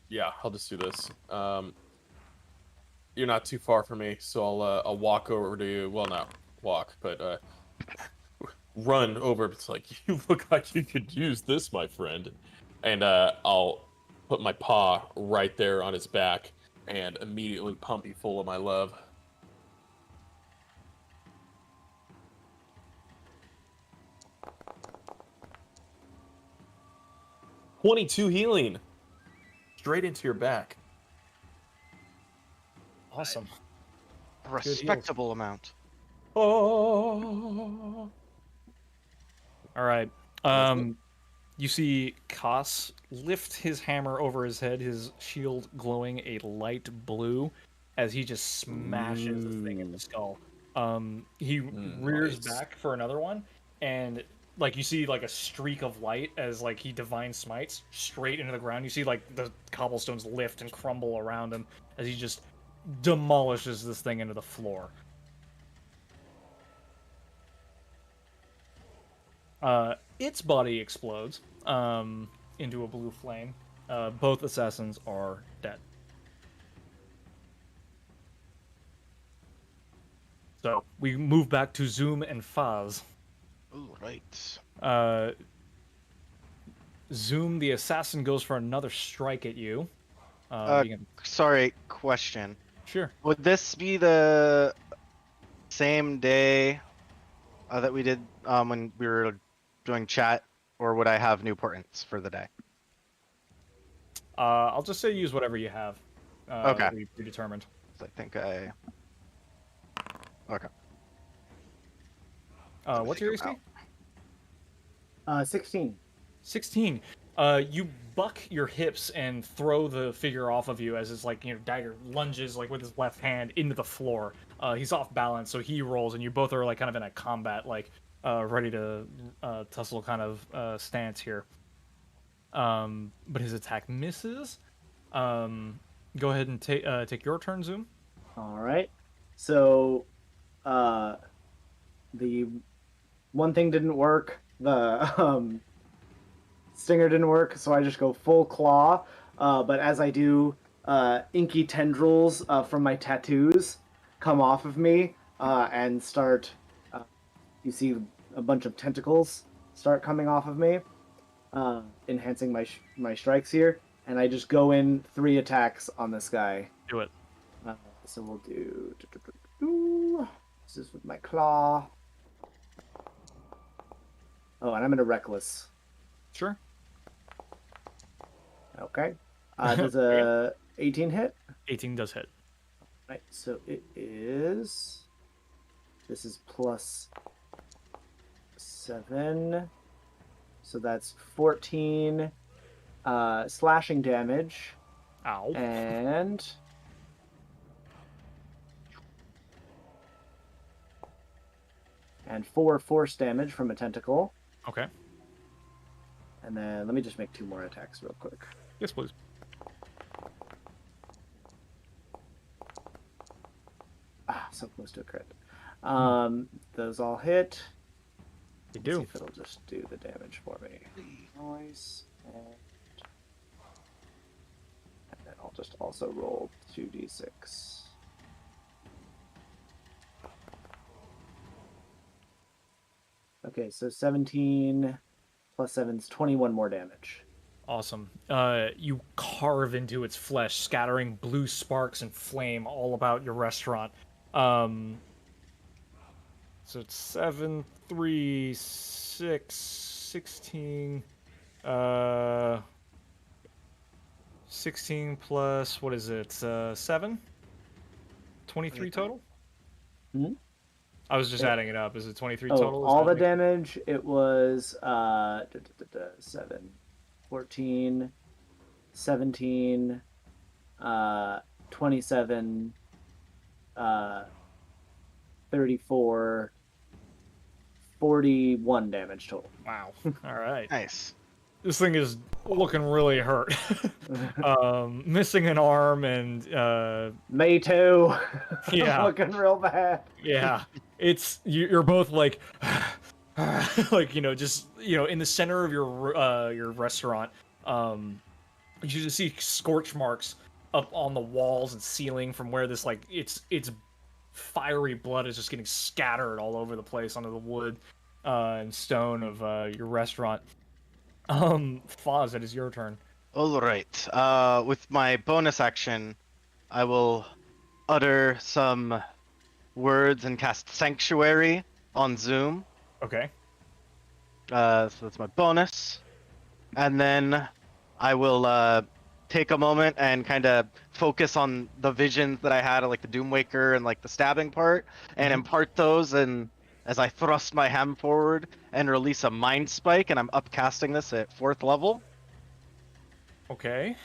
yeah, I'll just do this. You're not too far from me, so I'll walk over to you. Well, not walk, but run over. It's like, you look like you could use this, my friend. And I'll put my paw right there on his back and immediately pump you full of my love. "22 healing. Straight into your back. Awesome. A respectable amount. Oh. All right. You see Kas lift his hammer over his head, his shield glowing a light blue, as he just smashes this thing in the skull. He rears nice. back for another one, and like you see like a streak of light as like he divine smites straight into the ground. You see like the cobblestones lift and crumble around him as he just demolishes this thing into the floor. its body explodes into a blue flame. Both assassins are dead. So we move back to Zoom and Faz. All right. Zoom, the assassin, goes for another strike at you. Sorry, question. Sure. Would this be the same day that we did when we were doing chat, or would I have new portents for the day? I'll just say use whatever you have. Okay. That we predetermined. I think I. Okay. What's your figure AC? 16. 16. You buck your hips and throw the figure off of you as his dagger lunges with his left hand into the floor. He's off balance, so he rolls, and you both are kind of in a combat ready to tussle kind of stance here. But his attack misses. Go ahead and take your turn, Zoom. All right. So, the one thing didn't work. The stinger didn't work, so I just go full claw. But as I do, inky tendrils from my tattoos come off of me and start. You see a bunch of tentacles start coming off of me, enhancing my strikes here. And I just go in 3 attacks on this guy. Do it. So we'll do. This is with my claw. Oh, and I'm in a reckless. Sure. Okay. Does a 18 hit? 18 does hit. Right. So it is. This is plus 7. So that's 14 slashing damage. Ow. And 4 force damage from a tentacle. Okay. And then let me just make 2 more attacks real quick. Yes, please. So close to a crit. Those all hit. They Let's do. see if it'll just do the damage for me. Nice. And then I'll just also roll 2d6. Okay, so 17 plus 7 is 21 more damage. Awesome. You carve into its flesh, scattering blue sparks and flame all about your restaurant. So it's 7, 3, 6, 16. 16 plus, what is it? 7? 23 total? Hmm? I was just adding it up. Is it 23 Oh, total? all the damage, it was 7, 14, 17, 27, 34, 41 damage total. Wow. All right. Nice. This thing is looking really hurt. Missing an arm and Me too. Yeah. Looking real bad. yeah, it's you're both just in the center of your restaurant. You just see scorch marks up on the walls and ceiling from where this it's fiery blood is just getting scattered all over the place onto the wood and stone of your restaurant. Foz, it is your turn. All right. With my bonus action, I will utter some words and cast Sanctuary on Zoom. Okay. So that's my bonus. And then I will take a moment and kind of focus on the visions that I had of the Doomwaker and the stabbing part, and impart those, and as I thrust my hand forward and release a Mind Spike, and I'm upcasting this at 4th level. Okay.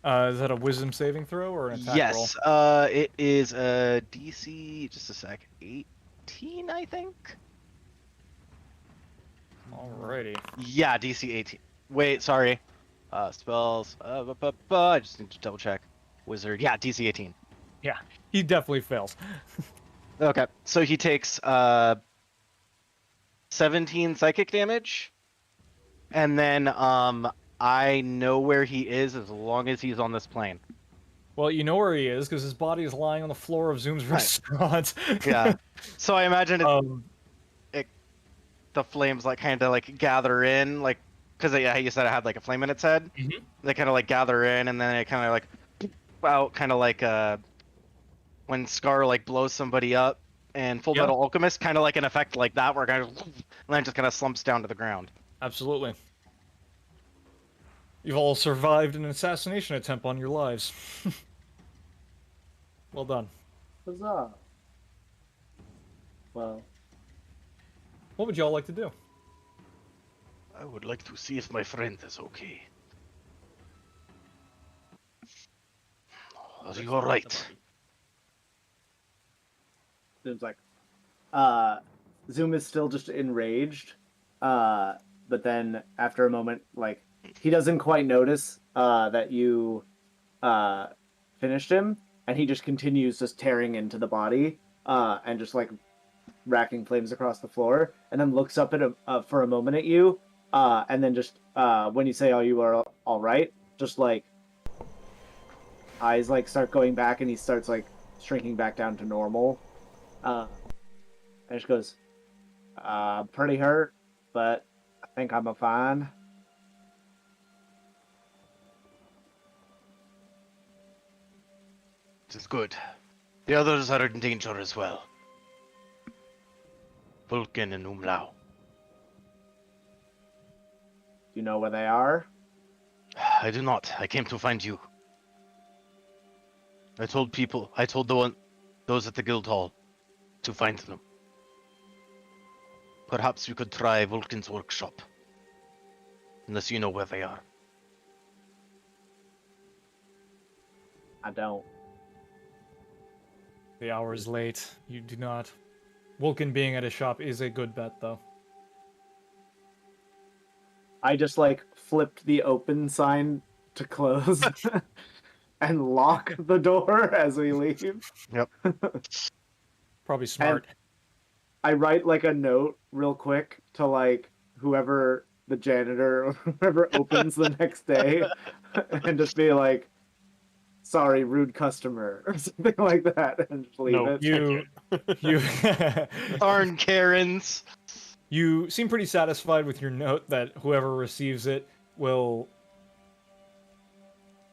Is that a Wisdom saving throw or an attack roll? Yes, it is a DC, just a sec, 18, I think? Alrighty. Yeah, DC 18. Wait, sorry. Spells, I just need to double check. Wizard, yeah, DC 18. Yeah, he definitely fails. Okay, so he takes 17 psychic damage, And then I know where he is as long as he's on this plane. Well, you know where he is because his body is lying on the floor of Zoom's Nice. restaurant. Yeah. So I imagine Um, the flames like kind of like gather in, like because yeah, you said it had like a flame in its head. Mhm. They kind of like gather in, and then it kind of like out, kind of like when Scar like blows somebody up, and Full Yeah. Metal Alchemist, kind of like an effect like that, where it kind of and then it just kind of slumps down to the ground. Absolutely. You've all survived an assassination attempt on your lives. Well done. Huzzah. Well, What would y'all like to do? I would like to see if my friend is okay. Are you all right? Zoom's like, Zoom is still just enraged, but then after a moment, like he doesn't quite notice that you finished him, and he just continues just tearing into the body and just like racking flames across the floor, and then looks up at for a moment at you, and then just when you say, "Oh, you are all right," just like eyes like start going back, and he starts like shrinking back down to normal. And just goes, pretty hurt, but I think I'm a fine. It is good. The others are in danger as well. Vulcan and Umlau. Do you know where they are? I do not. I came to find you. I told those at the guild hall to find them. Perhaps we could try Vulcan's workshop. Unless you know where they are. I don't. The hour is late. You do not. Vulcan being at his shop is a good bet, though. I just like flipped the open sign to close and lock the door as we leave. Yep. Probably smart. I write like a note real quick to like whoever the janitor or whoever opens the next day and just be like, sorry, rude customer, or something like that, and just leave No, it. You Darn Karens. You seem pretty satisfied with your note that whoever receives it will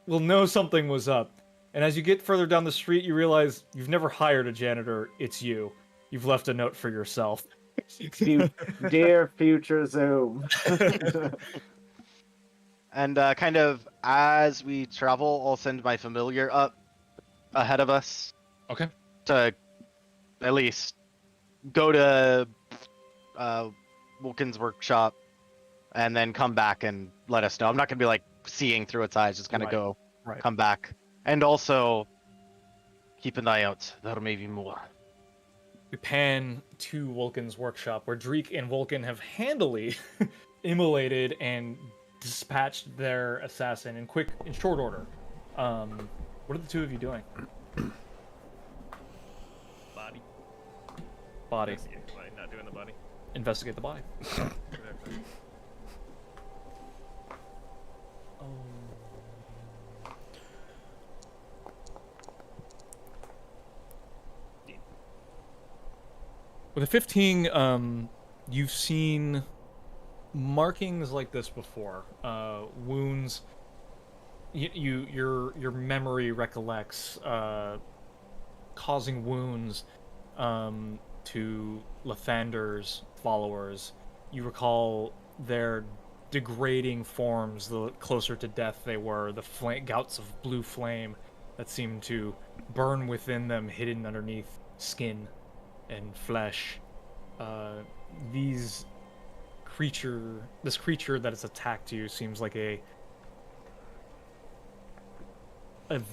know something was up. And as you get further down the street, you realize you've never hired a janitor, it's you. You've left a note for yourself. Dear future Zoom. And kind of as we travel, I'll send my familiar up ahead of us. Okay. To at least go to Vulcan's workshop and then come back and let us know. I'm not gonna be like seeing through its eyes, just gonna go come back. And also keep an eye out. There may be more. We pan to Vulcan's workshop where Dreek and Vulcan have handily immolated and dispatched their assassin in short order. What are the two of you doing? Body. Body. Investigate the body, not doing the body. Investigate the body. With a 15, you've seen markings like this before. Wounds. Your memory recollects causing wounds to Lathander's followers. You recall their degrading forms the closer to death they were, the gouts of blue flame that seemed to burn within them, hidden underneath skin and flesh. This creature that has attacked you seems like a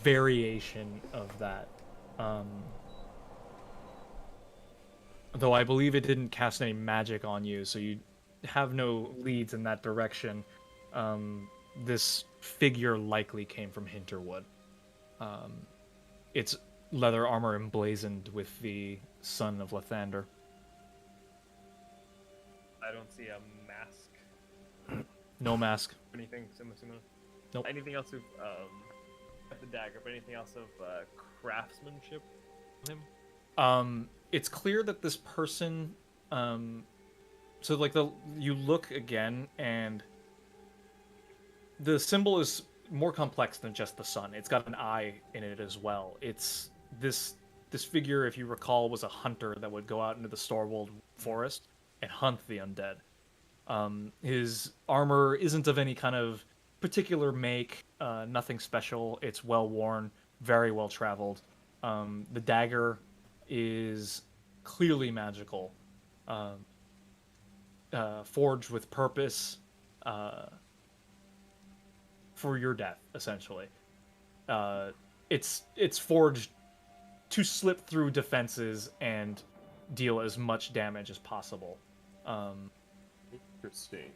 variation of that. Though I believe it didn't cast any magic on you, so you have no leads in that direction. This figure likely came from Hinterwood. Its leather armor emblazoned with the son of Lathander. I don't see a mask. No mask. Anything similar? Nope. Anything else of the dagger, but anything else of craftsmanship on him? It's clear that this person, so like you look again, and the symbol is more complex than just the sun. It's got an eye in it as well. It's this figure, if you recall, was a hunter that would go out into the Starwold forest and hunt the undead. His armor isn't of any kind of particular make, nothing special. It's well worn, very well traveled. The dagger is clearly magical, forged with purpose for your death, essentially. It's forged to slip through defenses and deal as much damage as possible. Interesting.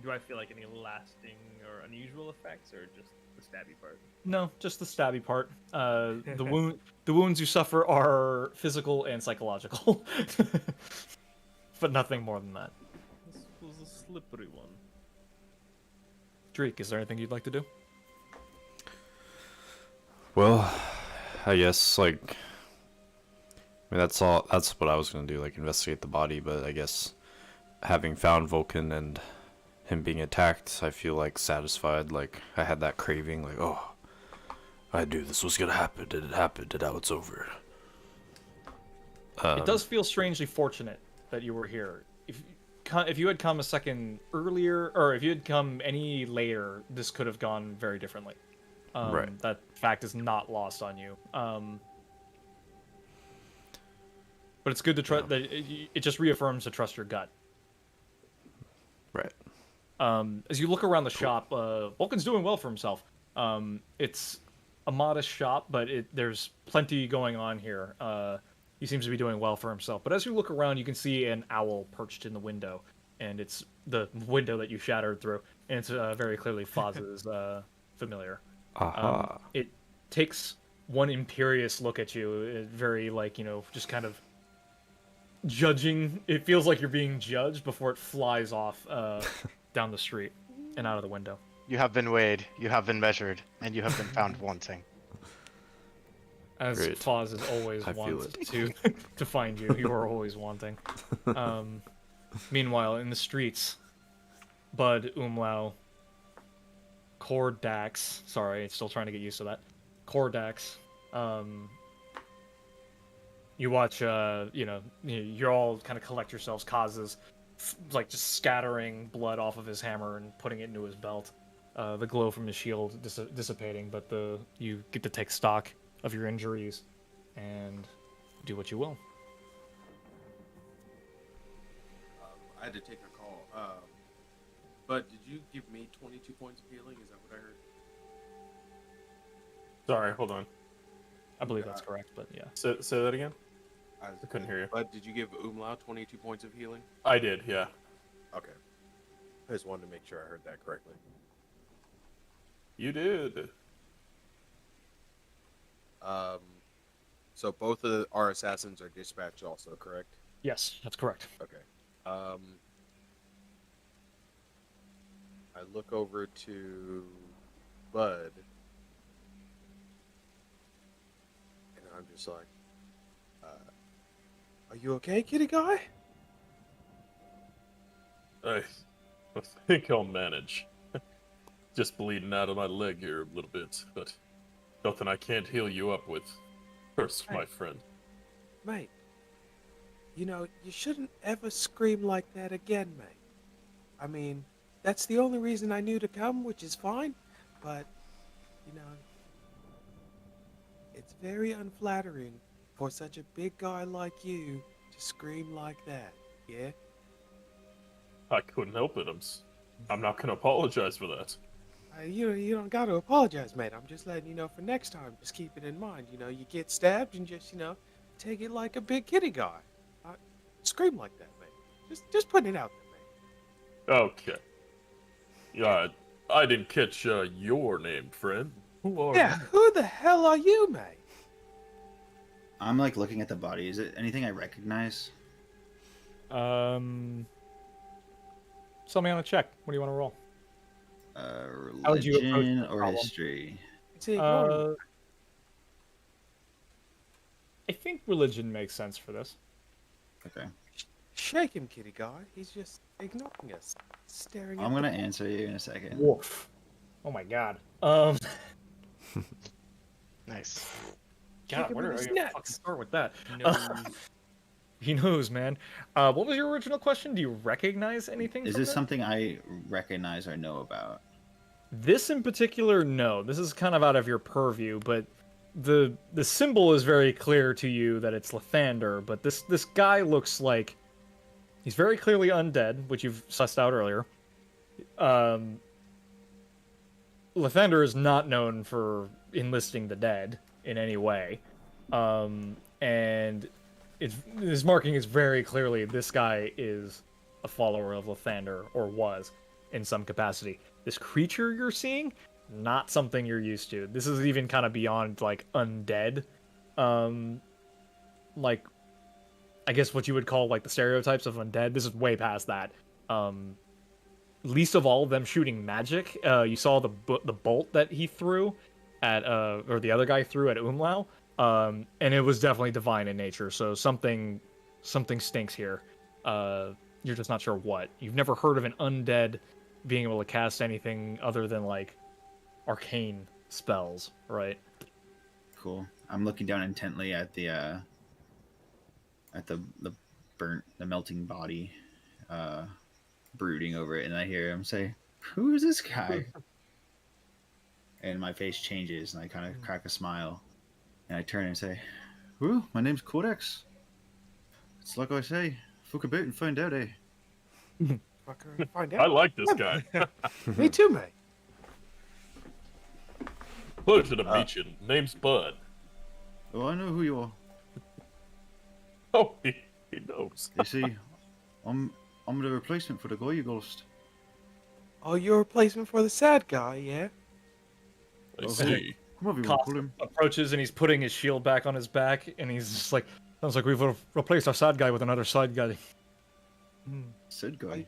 Do I feel like any lasting or unusual effects, or just the stabby part? No, just the stabby part. The wounds you suffer are physical and psychological, but nothing more than that. This was a slippery one. Dreek, is there anything you'd like to do? Well, I guess like, I mean that's what I was gonna do, like investigate the body. But I guess having found Vulcan and him being attacked, I feel like satisfied. Like I had that craving, like, oh, I knew this was gonna happen, and it happened, and now it's over. It does feel strangely fortunate that you were here. If you had come a second earlier, or if you had come any later, this could have gone very differently. Right. That fact is not lost on you. But it's good to trust that it just reaffirms to trust your gut. Right. As you look around the shop, Vulcan's doing well for himself. It's a modest shop, but there's plenty going on here. He seems to be doing well for himself. But as you look around, you can see an owl perched in the window, and it's the window that you shattered through, and it's very clearly Foz's familiar. Aha. It takes one imperious look at you, very just kind of judging. It feels like you're being judged before it flies off down the street and out of the window. You have been weighed, you have been measured, and you have been found wanting. As Great. Foz is always I feel wants to find you. You are always wanting. Meanwhile, in the streets, Bud, Umlau, Cordax, sorry, still trying to get used to that. Cordax, you watch, you're all kind of collect yourselves, causes, like just scattering blood off of his hammer and putting it into his belt. The glow from his shield dissipating, but you get to take stock of your injuries and do what you will. I had to take a call. But did you give me 22 points of healing? Is that what I heard? Sorry, hold on. I believe that's correct, but yeah. Say that again? I couldn't hear you. But did you give Umlau 22 points of healing? I did, yeah. Okay. I just wanted to make sure I heard that correctly. You did. So both of our assassins are dispatched also, correct? Yes, that's correct. Okay. I look over to Bud, and I'm just like, are you okay, kitty guy? I think I'll manage. Just bleeding out of my leg here a little bit, but nothing I can't heal you up with. First, my friend. Mate, you know, you shouldn't ever scream like that again, mate. I mean, that's the only reason I knew to come, which is fine, but, you know, it's very unflattering for such a big guy like you to scream like that, yeah? I couldn't help it. I'm not gonna apologize for that. You don't gotta apologize, mate. I'm just letting you know for next time. Just keep it in mind. You know, you get stabbed and just, take it like a big kitty guy. Scream like that, mate. Just putting it out there, mate. Okay. Yeah, I didn't catch your name, friend. Who are Yeah, you? who the hell are you, mate? I'm like looking at the body. Is it anything I recognize? sell me on a check. What do you want to roll? How would you approach Religion the or problem? history? I think religion makes sense for this. Okay. Shake him, kitty guy. He's just ignoring us, staring at I'm gonna answer you in a second. Woof. Oh my god. Nice. God, him where in do his I nuts. fucking start with that? No. He knows, man. What was your original question? Do you recognize anything? Is from this that? something I recognize or know about? This in particular, no. This is kind of out of your purview, but the symbol is very clear to you that it's Lathander. But this guy looks like he's very clearly undead, which you've sussed out earlier. Lathander is not known for enlisting the dead in any way, and his marking is very clearly this guy is a follower of Lathander, or was in some capacity. This creature you're seeing, not something you're used to. This is even kind of beyond like undead, like I guess what you would call like the stereotypes of undead. This is way past that. Least of all, them shooting magic. You saw the bolt that he threw at or the other guy threw at Umlau, and it was definitely divine in nature. So something stinks here. You're just not sure what. You've never heard of an undead being able to cast anything other than like arcane spells, right? Cool. I'm looking down intently at the melting body, brooding over it, and I hear him say, "Who is this guy?" And my face changes, and I kind of crack a smile, and I turn and say, "Well, my name's Codex. It's like I say, fuck about and find out, eh?" Fucker, find I out. like this guy. Me too, mate. Pleasure to meet you. Name's Bud. Oh, I know who you are. Oh, he knows. You see, I'm the replacement for the guy you lost. Oh, you're a replacement for the sad guy, yeah? I see. Whatever you want to call him. Approaches and he's putting his shield back on his back, and he's just like, sounds like we've replaced our sad guy with another side guy. Said guy.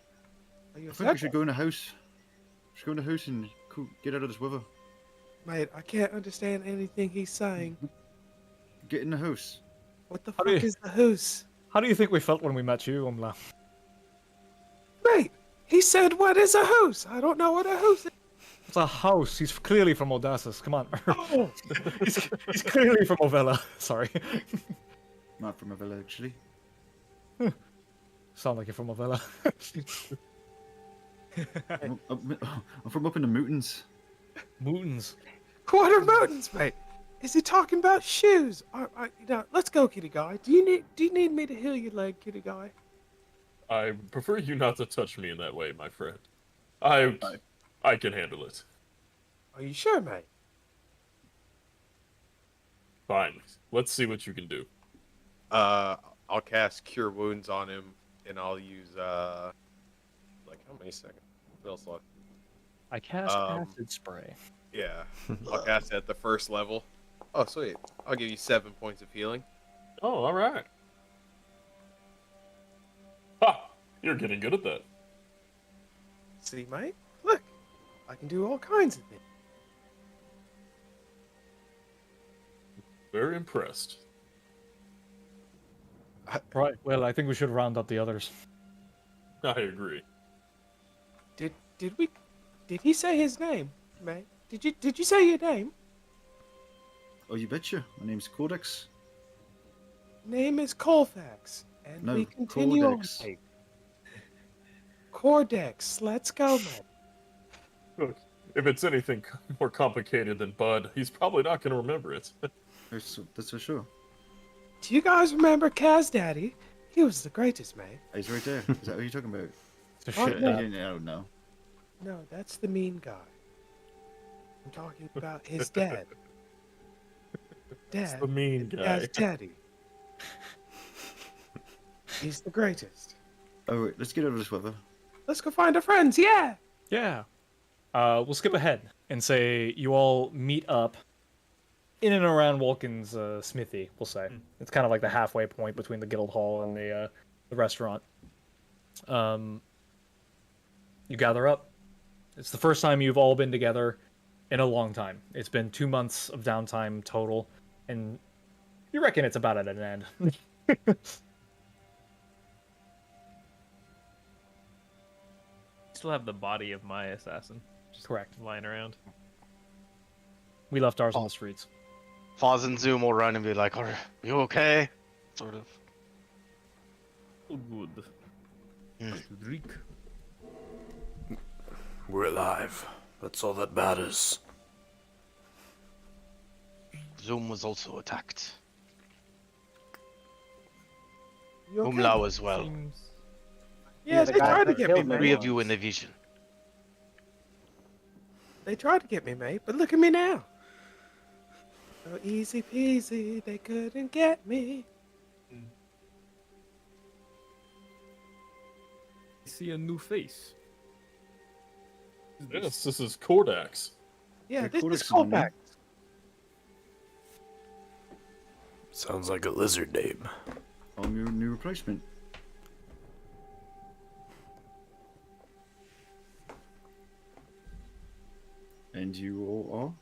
Are you I a think we sad should guy? go in the house. We should go in the house and get out of this weather. Mate, I can't understand anything he's saying. Get in the house. What the How fuck do you- is the hoose? How do you think we felt when we met you, Umla? Mate, he said, what is a hoose? I don't know what a hoose is. It's a house. He's clearly from Odasses. Come on. Oh, he's clearly from Ovella. Sorry. Not from a villa, actually. Sound like you're from Ovella. I'm from up in the mountains. Mootons. what are mountains, mate? Is he talking about shoes? Let's go, kitty guy. Do you need me to heal your leg, kitty guy? I prefer you not to touch me in that way, my friend. I can handle it. Are you sure, mate? Fine. Let's see what you can do. I'll cast Cure Wounds on him, and I'll use like how many seconds? What else left? I cast Um, acid spray. Yeah, I'll cast it at the first level. Oh, sweet. I'll give you 7 points of healing. Oh, all right. Ha! You're getting good at that. See, mate? Look, I can do all kinds of things. Very impressed. Right. Well, I think we should round up the others. I agree. Did he say his name, mate? Did you say your name? Oh, you betcha. My name's Codex. Name is Colfax, and No, we continue Codex. on. Cordex, let's go, mate. Look, if it's anything more complicated than Bud, he's probably not going to remember it. That's for sure. Do you guys remember Kaz Daddy? He was the greatest, mate. He's right there. Is that what you're talking about? Oh, Shit. no. I don't know. No, that's the mean guy. I'm talking about his dad. Dad, the mean guy. Kaz Daddy. He's the greatest. Oh, wait, let's get out of this weather. Let's go find our friends, yeah! Yeah. We'll skip ahead and say you all meet up in and around Wolkin's smithy, we'll say. It's kind of like the halfway point between the guild hall and the restaurant. You gather up. It's the first time you've all been together in a long time. It's been 2 months of downtime total, and you reckon it's about at an end. Still have the body of my assassin just Correct. lying around. We left ours on the streets. Foz and Zoom will run and be like, "Are you okay?" Sort of. Good. Mm. Rick. We're alive. That's all that matters. Zoom was also attacked. You okay? Umlau as well. Seems... Yeah, the they guy tried to that get me, killed me. Three mate. of you in the vision. They tried to get me, mate, but look at me now. So easy peasy, they couldn't get me. I see a new face. Yes, this is Cordax. Yeah, They're this cool is as someone, callback. Sounds like a lizard name. I'm your new replacement. And you all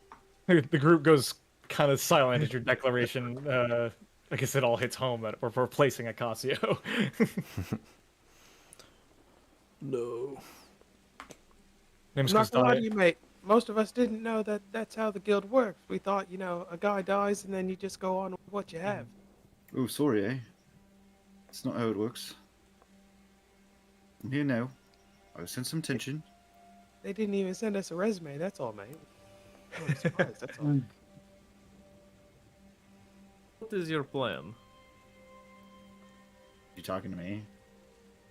The group goes kind of silent as your declaration, I guess it all hits home that we're replacing Acacio. No. I'm Name's not gonna lie to Custodian. you, mate. Most of us didn't know that that's how the guild works. We thought, you know, a guy dies and then you just go on with what you have. are. Oh, sorry, eh? That's not how it works. I'm here now. I'll send some tension. They didn't even send us a resume. That's all, mate. I'm surprised. That's all. What is your plan? You talking to me?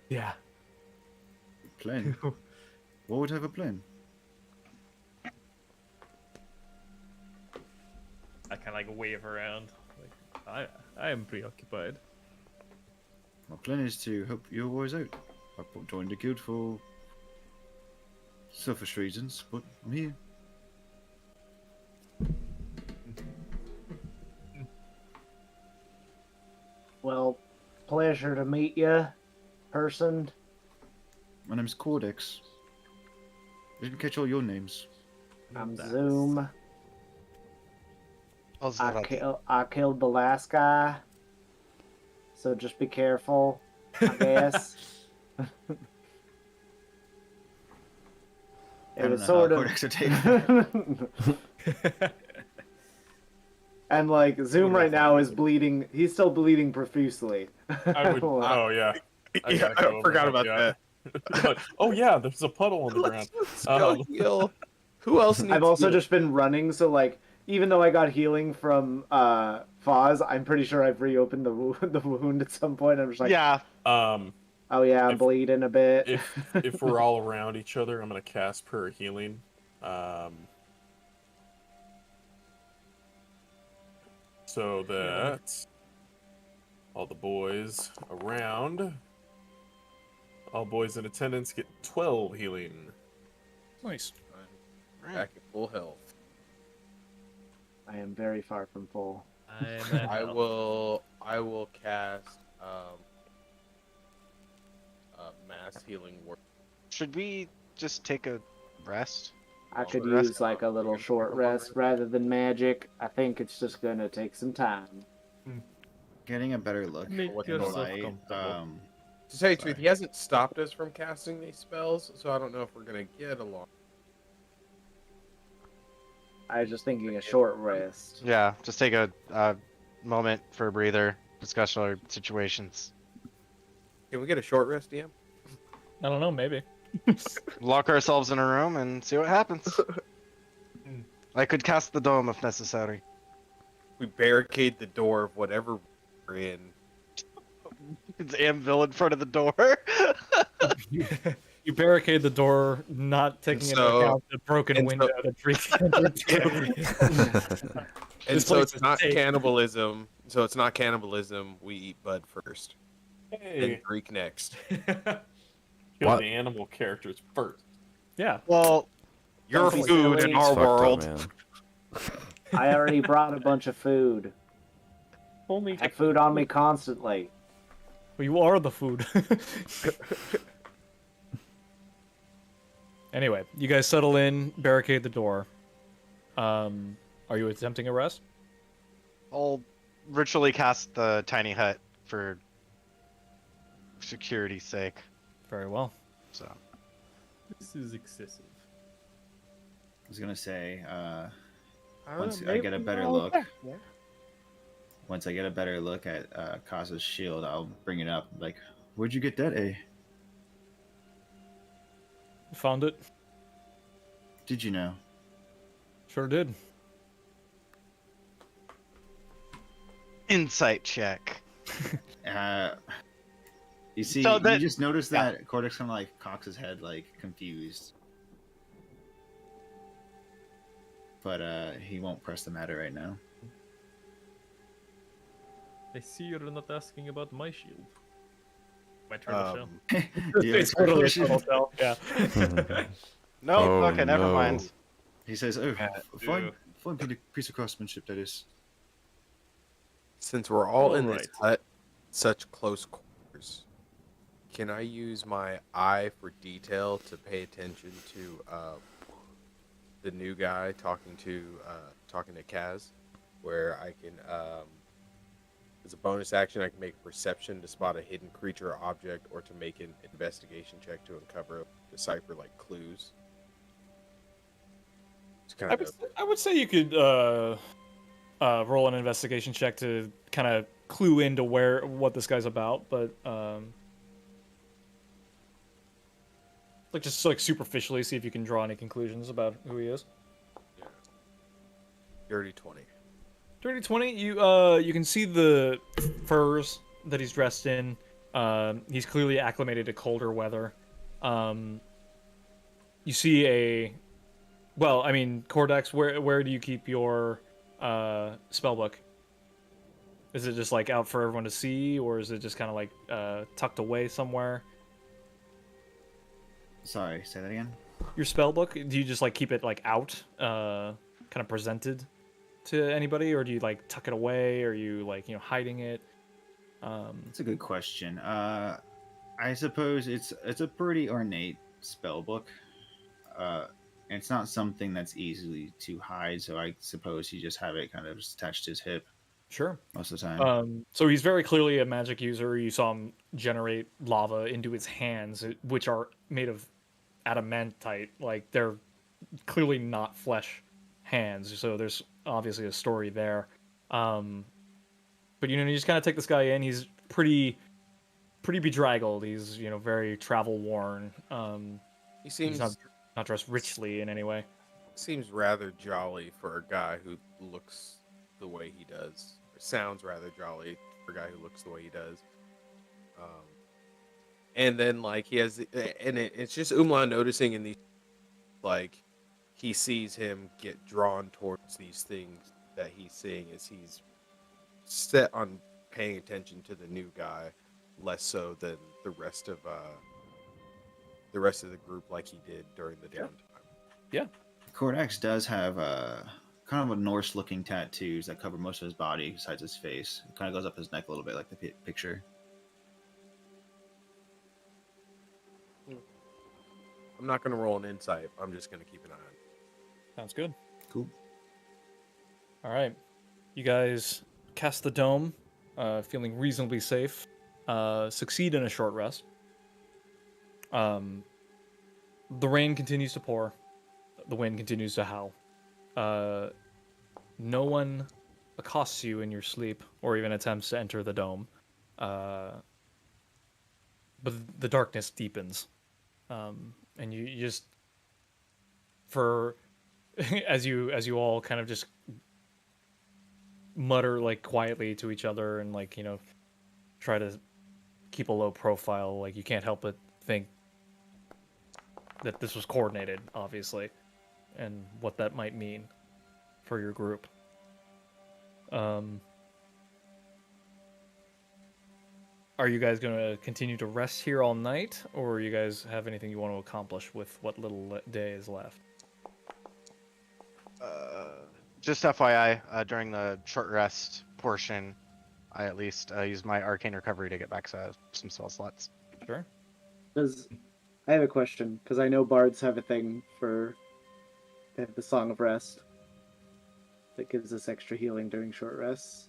Yeah. Plan? What would have a plan? I kind of like wave around. Like, I am preoccupied. My plan is to help you boys out. I joined the guild for selfish reasons, but I'm here. Well, pleasure to meet you, person. My name's Cordex. I didn't catch all your names. I'm That's- Zoom. Ozradi. I killed the last guy. So just be careful, I guess. I It don't was know sort how of. Cordex would take it. And like Zoom right now is bleeding. He's still bleeding profusely. I would. Oh yeah. Yeah, gotta I go over forgot that, about yeah. that. Oh yeah, there's a puddle on the ground. Let's go heal. Who else needs I've also heal? just been running, so like even though I got healing from Foz, I'm pretty sure I've reopened the wound at some point. I'm just like, Yeah. Um, oh yeah, I'm if- bleeding a bit. if we're all around each other, I'm gonna cast Prayer Healing. So that all the boys around, all boys in attendance get 12 healing. Nice. Back at full health. I am very far from full. I am at I health. will cast mass healing word. Should we just take a rest? I could Rest. use like a little short rest rather than magic. I think it's just gonna take some time. Getting a better look. Make What yourself light, comfortable. To tell you the truth, Sorry. he hasn't stopped us from casting these spells, so I don't know if we're gonna get along. I was just thinking a short rest. Yeah, just take a moment for a breather, discuss our situations. Can we get a short rest, DM? I don't know, maybe. Lock ourselves in a room and see what happens. I could cast the dome if necessary. We barricade the door of whatever we're in. It's Anvil in front of the door. You barricade the door, not taking into So- account the broken and window that Dreek entered through. And This so place it's is not safe. cannibalism. So it's not cannibalism. We eat Bud first, and Hey, Greek next. kill What? the animal characters first. Yeah. Well, Your Don't be food silly. in our It's fucked up, world. man. I already brought a bunch of food. Only I have food on me constantly. Well, you are the food. Anyway, you guys settle in, barricade the door. Are you attempting a rest? I'll ritually cast the tiny hut for security's sake. Very well. So This is excessive. I was gonna say, don't once know, I get a maybe better I'll- look, yeah. once I get a better look at Kaza's shield, I'll bring it up. Like, where'd you get that? Found it? Did you know? Sure did. insight check. You see, So you that- just notice yeah. that Cortex kind of like cocks his head, like confused. But he won't press the matter right now. I see you're not asking about my shield. My turtle shell. Yeah, It's totally a turtle shell. Yeah. No, Oh, okay, never no. mind. He says, "Oh, fine, do. fine piece of craftsmanship that is." Since we're all in this Alright. hut, such close quarters, can I use my eye for detail to pay attention to the new guy talking to Kaz, where I can, as a bonus action, I can make a perception to spot a hidden creature or object, or to make an investigation check to uncover, decipher like clues. It's kind of I would say you could roll an investigation check to kind of clue into what this guy's about, but like just like superficially see if you can draw any conclusions about who he is. dirty 20. Dirty 20, you can see the furs that he's dressed in. He's clearly acclimated to colder weather. You see well, I mean, Cordex, where do you keep your spellbook? Is it just like out for everyone to see, or is it just kind of like tucked away somewhere? Sorry, say that again. Your spellbook, do you just like keep it like out, kind of presented to anybody, or do you like tuck it away, or are you like hiding it? That's a good question. I suppose it's a pretty ornate spell book. And it's not something that's easily to hide, so I suppose you just have it kind of just attached to his hip Sure. most of the time. So he's very clearly a magic user. You saw him generate lava into his hands, which are made of adamantite. Like they're clearly not flesh hands. So there's obviously a story there. But you just kind of take this guy in. He's pretty bedraggled. He's very travel worn. He seems He's not dressed richly in any way. seems rather jolly for a guy who looks the way he does. Or sounds rather jolly for a guy who looks the way he does. And then like he has, and it's just Umla noticing in these, like he sees him get drawn towards these things that he's seeing as he's set on paying attention to the new guy, less so than the rest of the group, like he did during the downtime. Cortex does have kind of a Norse-looking tattoos that cover most of his body besides his face. It kind of goes up his neck a little bit, like the picture. I'm not gonna roll an insight. I'm just gonna keep an eye on it. Sounds good. Cool. All right, you guys cast the dome, feeling reasonably safe. Succeed in a short rest. The rain continues to pour. The wind continues to howl. No one accosts you in your sleep or even attempts to enter the dome. But the darkness deepens. And you just, for as you all kind of just mutter like quietly to each other and like try to keep a low profile, like you can't help but think that this was coordinated, obviously, and what that might mean for your group. Are you guys going to continue to rest here all night, or you guys have anything you want to accomplish with what little day is left? Just FYI, during the short rest portion, I at least used my arcane recovery to get back some spell slots. Sure. Does I have a question because I know bards have a thing for they have the Song of Rest that gives us extra healing during short rests.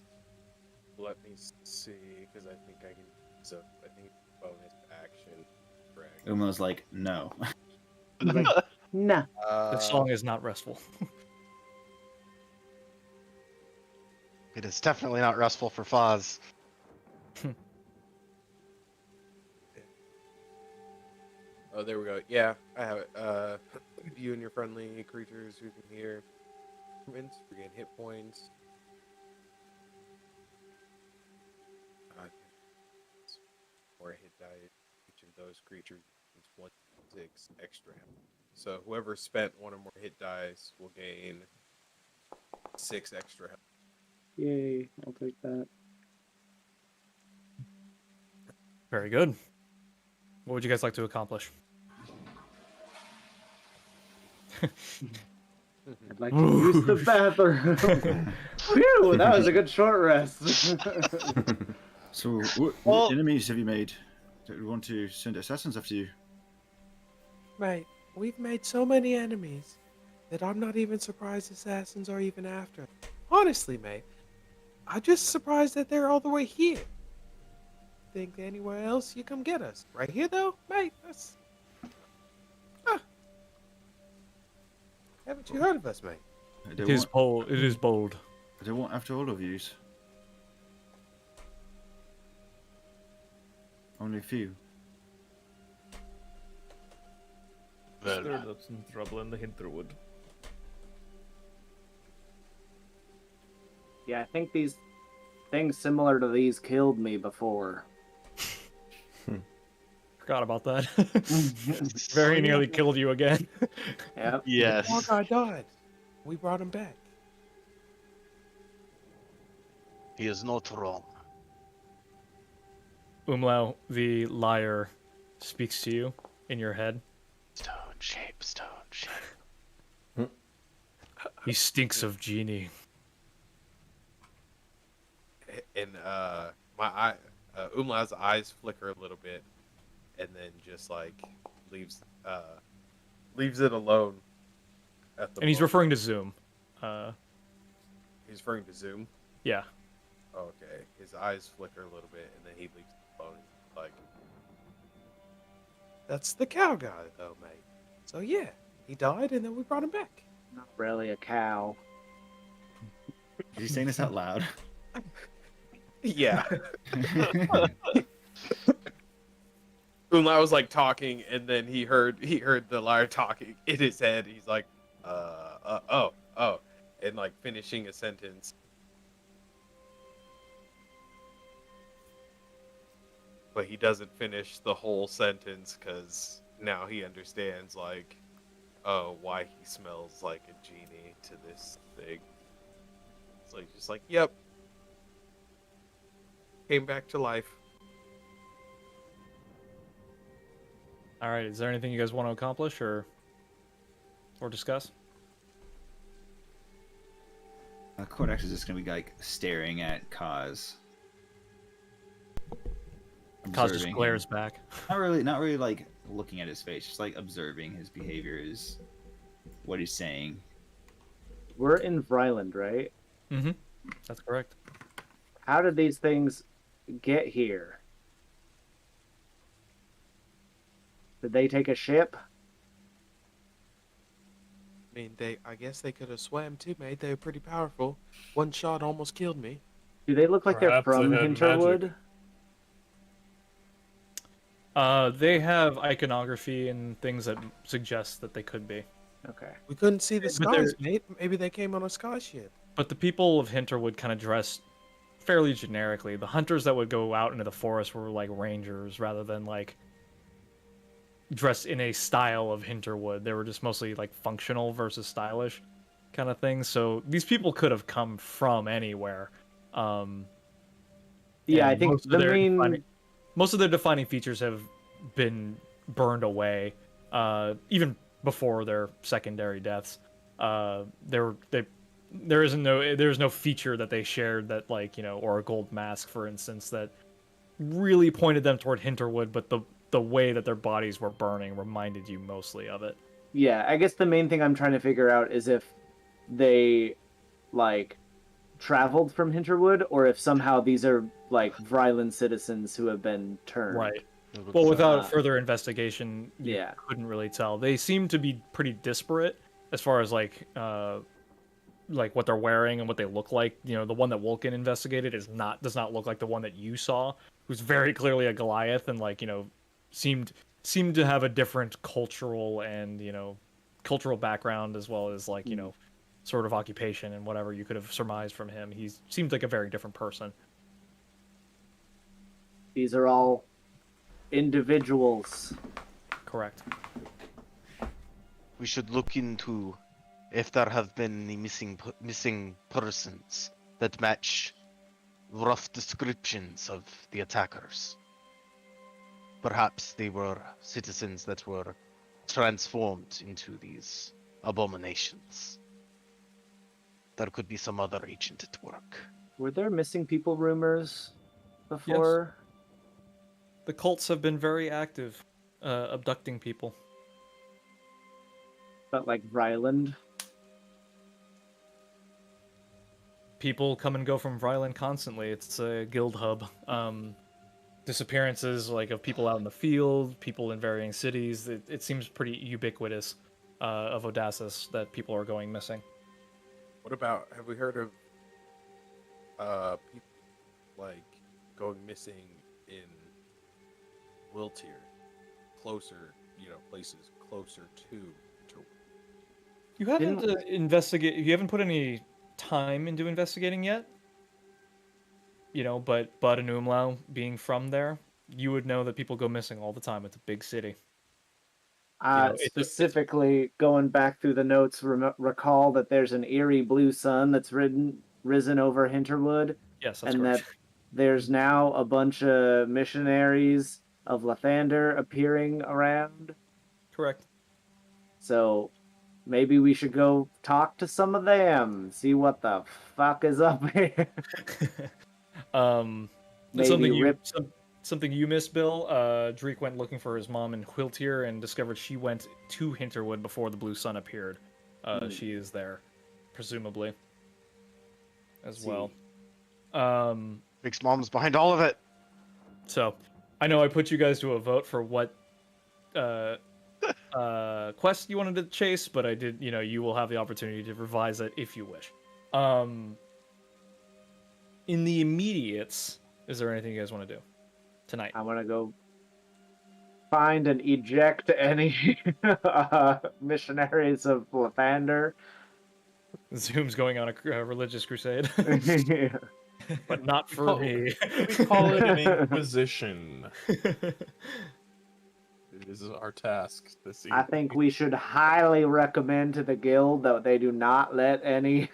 Let me see, because I think I can. So I think bonus action. Correct. Uma's like, no. He's like, nah. This song is not restful. It is definitely not restful for Foz. Oh, there we go. Yeah, I have it. You and your friendly creatures who can hear regain hit points. Or a hit die. Each of those creatures gains 1d6 extra health. So whoever spent one or more hit dice will gain 6 extra health. Yay! I'll take that. Very good. What would you guys like to accomplish? I'd like to use the bathroom. Phew! That was a good short rest. So, what Well- enemies have you made? Do you want to send assassins after you? Mate, we've made so many enemies that I'm not even surprised assassins are even after us. Honestly, mate, I'm just surprised that they're all the way here. Think anywhere else you come get us. Right here, though, mate, that's... Haven't you heard of us, mate? It is bold. It is bold. I don't want after all of yous. Only a few. Stirred up some trouble in the Hinterwood. Yeah, I think these things similar to these killed me before. Forgot about that. Very nearly killed you again. Yep. Yes. One guy died. We brought him back. He is not wrong. Umlau, the liar, speaks to you in your head. Stone shape, stone shape. He stinks of genie. And my eye, Umla's eyes flicker a little bit, and then just like leaves it alone. At the And he's moment. referring to Zoom. He's referring to Zoom. Yeah. Okay, his eyes flicker a little bit, and then he leaves it alone. Like, that's the cow guy, though, mate. So yeah, he died, and then we brought him back. Not really a cow. Is he saying this out loud? Yeah. Umla was like talking, and then he heard the liar talking in his head. He's like, oh, and like finishing a sentence. But he doesn't finish the whole sentence because now he understands, like, oh, why he smells like a genie to this thing. So he's just like, yep. Came back to life. All right. Is there anything you guys want to accomplish or discuss? Kodax is just gonna be like staring at Kaz. Kaz just Observing him. glares back. Not really like looking at his face, just like observing his behavior, is what he's saying. We're in Vryland, right? Mm-hmm. That's correct. How did these things get here? Did they take a ship? I mean, I guess they could have swam too, mate. They were pretty powerful. One shot almost killed me. Do they look like they're Perhaps from they had Hinterwood? They have iconography and things that suggest that they could be. Okay. We couldn't see the But they're- skies, mate. Maybe they came on a sky ship. But the people of Hinterwood kind of dress fairly generically. The hunters that would go out into the forest were like rangers rather than like dressed in a style of Hinterwood. They were just mostly like functional versus stylish kind of things. So these people could have come from anywhere. Yeah, And I think most of the their main. most of their defining features have been burned away, even before their secondary deaths. There's no feature that they shared that, like, you know, or a gold mask, for instance, that really pointed them toward Hinterwood. But the the way that their bodies were burning reminded you mostly of it. Yeah, I guess the main thing I'm trying to figure out is if they like traveled from Hinterwood, or if somehow these are like Vryland citizens who have been turned. Right. Well, without Uh, further investigation, you yeah. couldn't really tell. They seem to be pretty disparate as far as like what they're wearing and what they look like. You know, the one that Wolkin investigated does not look like the one that you saw, who's very clearly a Goliath and like, you know, seemed to have a different cultural and, you know, cultural background as well as like, you know, sort of occupation and whatever you could have surmised from him. He seemed like a very different person. These are all individuals. Correct. We should look into if there have been any missing persons that match rough descriptions of the attackers. Perhaps they were citizens that were transformed into these abominations. There could be some other agent at work. Were there missing people rumors before? The cults have been very active, abducting people. But like Ryland? People come and go from Vryland constantly. It's a guild hub. Disappearances like of people out in the field, people in varying cities. It seems pretty ubiquitous of Odasses that people are going missing. What about, have we heard of people like going missing in Wiltier, closer, places closer to You haven't You haven't put any time into investigating yet. You know, but Bud and Umlau being from there, you would know that people go missing all the time. It's a big city. Specifically, going back through the notes, recall that there's an eerie blue sun that's risen over Hinterwood, Yes, that's and correct. that there's now a bunch of missionaries of Lathander appearing around. Correct. So maybe we should go talk to some of them, see what the fuck is up here. Maybe something you missed, Bill. Dreek went looking for his mom in Quiltier and discovered she went to Hinterwood before the blue sun appeared. She is there, presumably, as well. Big's mom's behind all of it. So, I know I put you guys to a vote for what quest you wanted to chase, but I did. You know, you will have the opportunity to revise it if you wish. In the immediates, is there anything you guys want to do tonight? I want to go find and eject any missionaries of Lathander. Zoom's going on a religious crusade, but not for me. We call it an inquisition. It is our task this evening. I think we should highly recommend to the guild that they do not let any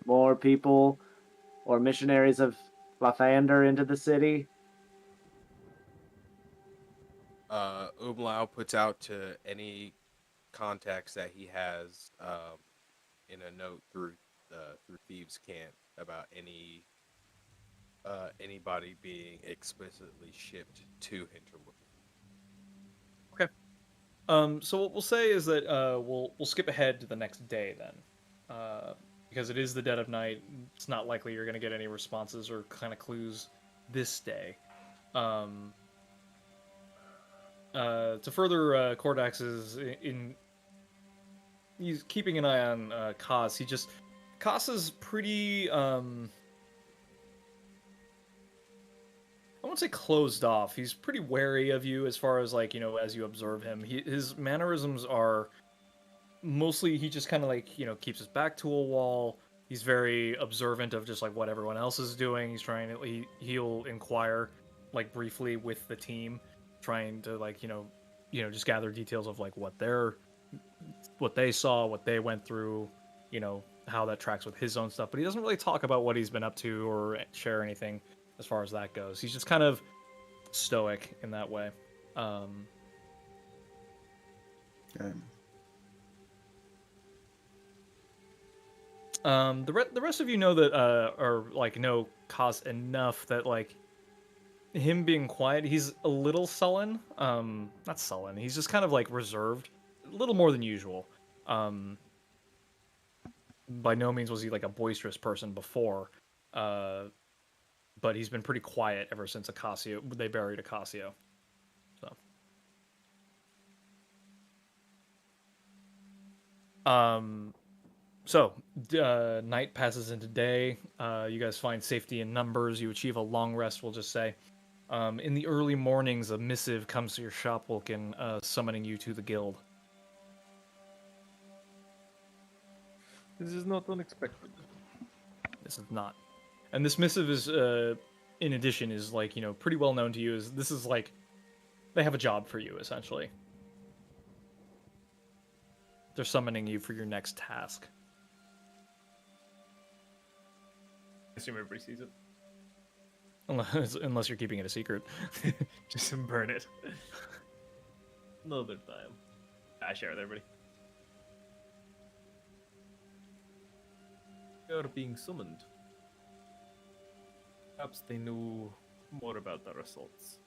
more people or missionaries of Lathander into the city. Umlau puts out to any contacts that he has in a note through Thieves' Cant about anybody being explicitly shipped to Hinterwood. So what we'll say is that we'll skip ahead to the next day then, because it is the dead of night. It's not likely you're going to get any responses or kind of clues this day. To further Cordax's he's keeping an eye on Kaz. Kaz is pretty I won't say closed off. He's pretty wary of you as far as like, you know, as you observe him. His mannerisms are mostly he just kind of like, you know, keeps his back to a wall. He's very observant of just like what everyone else is doing. He's trying to he'll inquire like briefly with the team, trying to like, you know, just gather details of like what they saw, what they went through, you know, how that tracks with his own stuff. But he doesn't really talk about what he's been up to or share anything as far as that goes. He's just kind of stoic in that way. The rest of you know that are like know Kaz enough that like him being quiet, he's a little sullen. Not sullen. He's just kind of like reserved, a little more than usual. By no means was he like a boisterous person before, but he's been pretty quiet ever since they buried Acasio. So, night passes into day. You guys find safety in numbers. You achieve a long rest, we'll just say. In the early mornings, a missive comes to your shop, Wilkin, summoning you to the guild. This is not unexpected. This is not. And this missive is, in addition, is like, pretty well known to you. This is like, they have a job for you, essentially. They're summoning you for your next task. I assume everybody sees it. Unless you're keeping it a secret. Just burn it. Another time. I share with everybody. You're being summoned. Perhaps they knew more about the results.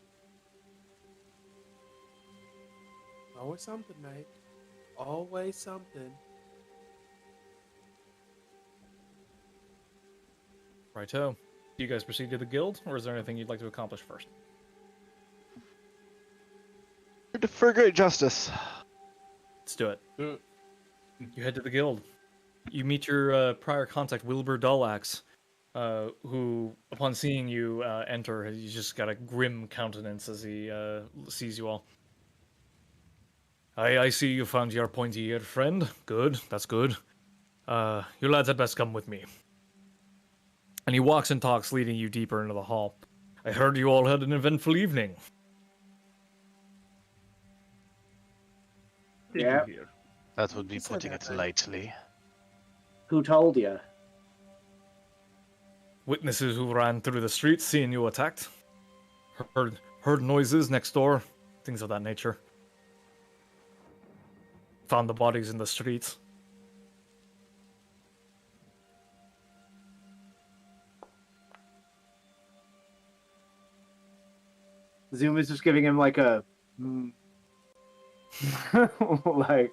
Always something, mate. Always something. Righto. Do you guys proceed to the guild, or is there anything you'd like to accomplish first? For great justice. Let's do it. You head to the guild. You meet your prior contact, Wilbur Dullax, who, upon seeing you enter, he's just got a grim countenance as he sees you all. I see you found your pointy-eared friend. Good, that's good. You lads had best come with me. And he walks and talks, leading you deeper into the hall. I heard you all had an eventful evening. Yeah. That would be putting it lightly. Who told you? Witnesses who ran through the streets seeing you attacked. Heard noises next door, things of that nature. Found the bodies in the streets. Zoom is just giving him like a like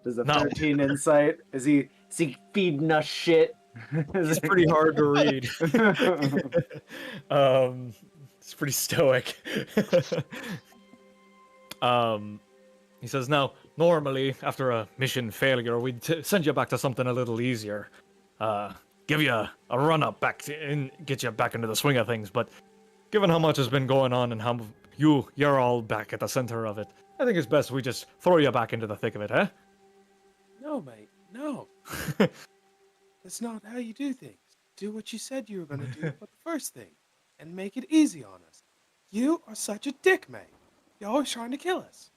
does a 13 insight? Is he feeding us shit? It's pretty hard to read. It's pretty stoic. He says, now, normally, after a mission failure, we'd send you back to something a little easier. Give you a run-up back and get you back into the swing of things, but given how much has been going on and how you're all back at the center of it, I think it's best we just throw you back into the thick of it, eh? No, mate. No. That's not how you do things. Do what you said you were going to do but the first thing, and make it easy on us. You are such a dick, mate. You're always trying to kill us.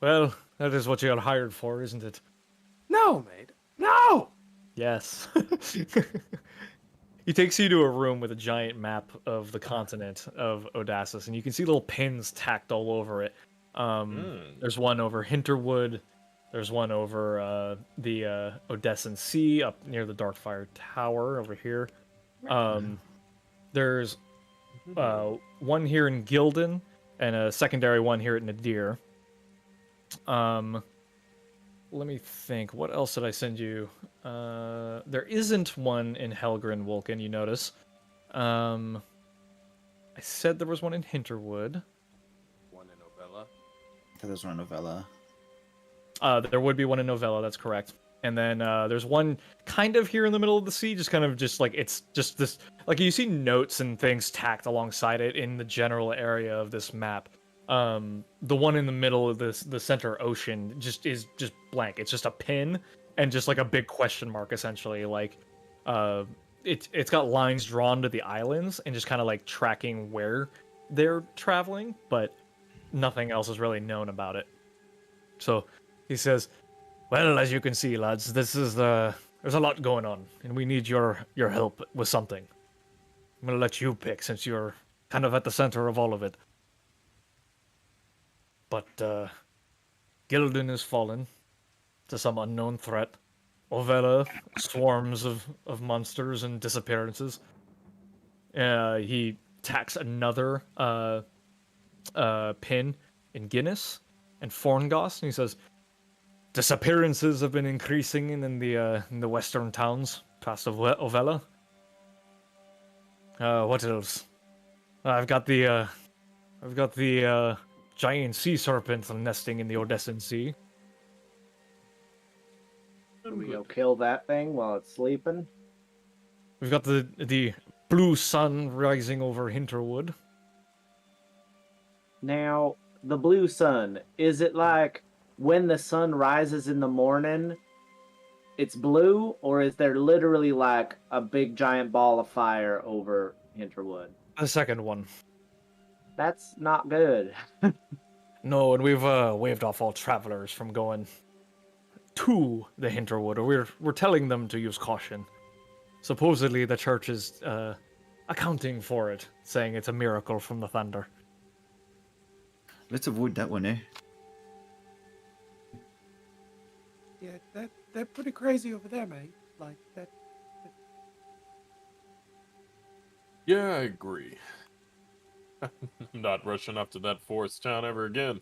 Well, that is what you're hired for, isn't it? No, mate. No! Yes. He takes you to a room with a giant map of the continent of Odasses, and you can see little pins tacked all over it. There's one over Hinterwood. There's one over the Odessan Sea up near the Darkfire Tower over here. There's one here in Gildan and a secondary one here at Nadir. Let me think. What else did I send you? There isn't one in Helgrin, Vulcan, you notice. I said there was one in Hinterwood. One in Novella. I thought there was one novella. There would be one in Novella, that's correct. And then there's one kind of here in the middle of the sea, just kind of just like, it's just this, like you see notes and things tacked alongside it in the general area of this map. The one in the middle of the center ocean is just blank. It's just a pin and just like a big question mark, essentially. Like, it's got lines drawn to the islands and just kind of like tracking where they're traveling, but nothing else is really known about it. So he says, well, as you can see, lads, there's a lot going on, and we need your help with something. I'm gonna let you pick, since you're kind of at the center of all of it. But Gildan is fallen to some unknown threat. Ovella, swarms of monsters and disappearances. He tacks another pin in Guinness and Forngos, and he says, disappearances have been increasing in the western towns past Ovella. What else? I've got the giant sea serpent nesting in the Odessan Sea. Do we go kill that thing while it's sleeping? We've got the blue sun rising over Hinterwood. Now, the blue sun, is it like when the sun rises in the morning, it's blue, or is there literally like a big giant ball of fire over Hinterwood? The second one. That's not good. No, and we've waved off all travelers from going to the Hinterwood, or we're telling them to use caution. Supposedly the church is accounting for it, saying it's a miracle from the thunder. Let's avoid that one, eh? Yeah, they're pretty crazy over there, mate. Like that. Yeah, I agree. Not rushing up to that forest town ever again.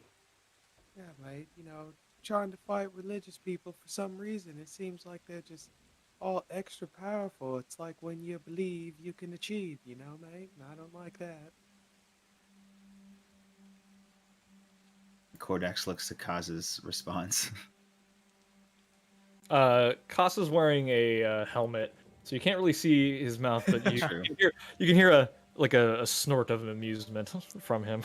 Yeah, mate. You know, trying to fight religious people for some reason. It seems like they're just all extra powerful. It's like when you believe you can achieve, you know, mate? And I don't like that. Cordax looks to Kaz's response. Kasa's wearing a helmet, so you can't really see his mouth, but you, True. you can hear a snort of amusement from him.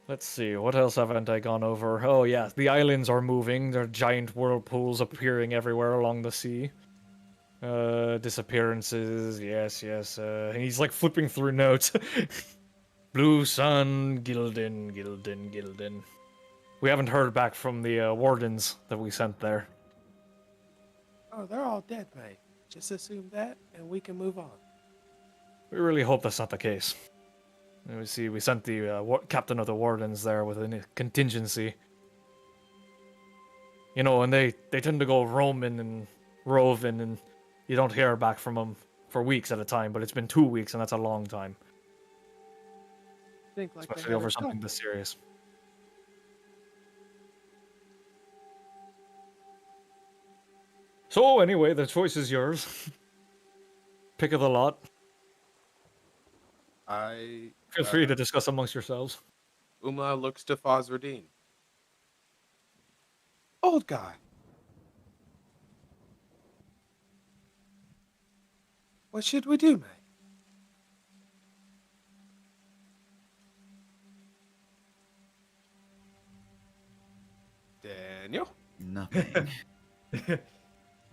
Let's see, what else haven't I gone over? Oh yeah, the islands are moving. There are giant whirlpools appearing everywhere along the sea. Disappearances, yes. And he's like flipping through notes. Blue Sun, Gildan. We haven't heard back from the wardens that we sent there. Oh, they're all dead, mate. Just assume that, and we can move on. We really hope that's not the case. And we sent the captain of the wardens there with a contingency. You know, and they tend to go roaming and roving, and you don't hear back from them for weeks at a time, but it's been 2 weeks, and that's a long time. Think like they Especially had over it something covered. this serious. So, anyway, the choice is yours. Pick of the lot. Feel free to discuss amongst yourselves. Umla looks to Fazradin. Old guy. What should we do, mate? Daniel? Nothing.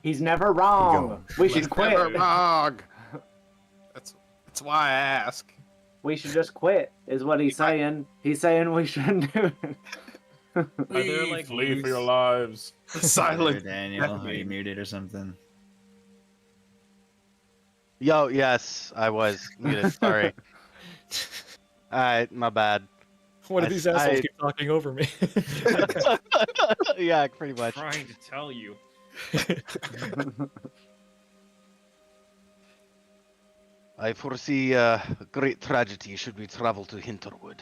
He's never wrong. We should quit. Never wrong. That's why I ask. We should just quit, is what he's saying. He's saying we shouldn't do it. Are there like Flee for your loose- lives. The silent. Daniel, are you muted or something? Yo, yes, I was muted. Sorry. My bad. What do these assholes I- keep talking over me? Yeah, pretty much. trying to tell you? I foresee great tragedy should we travel to Hinterwood.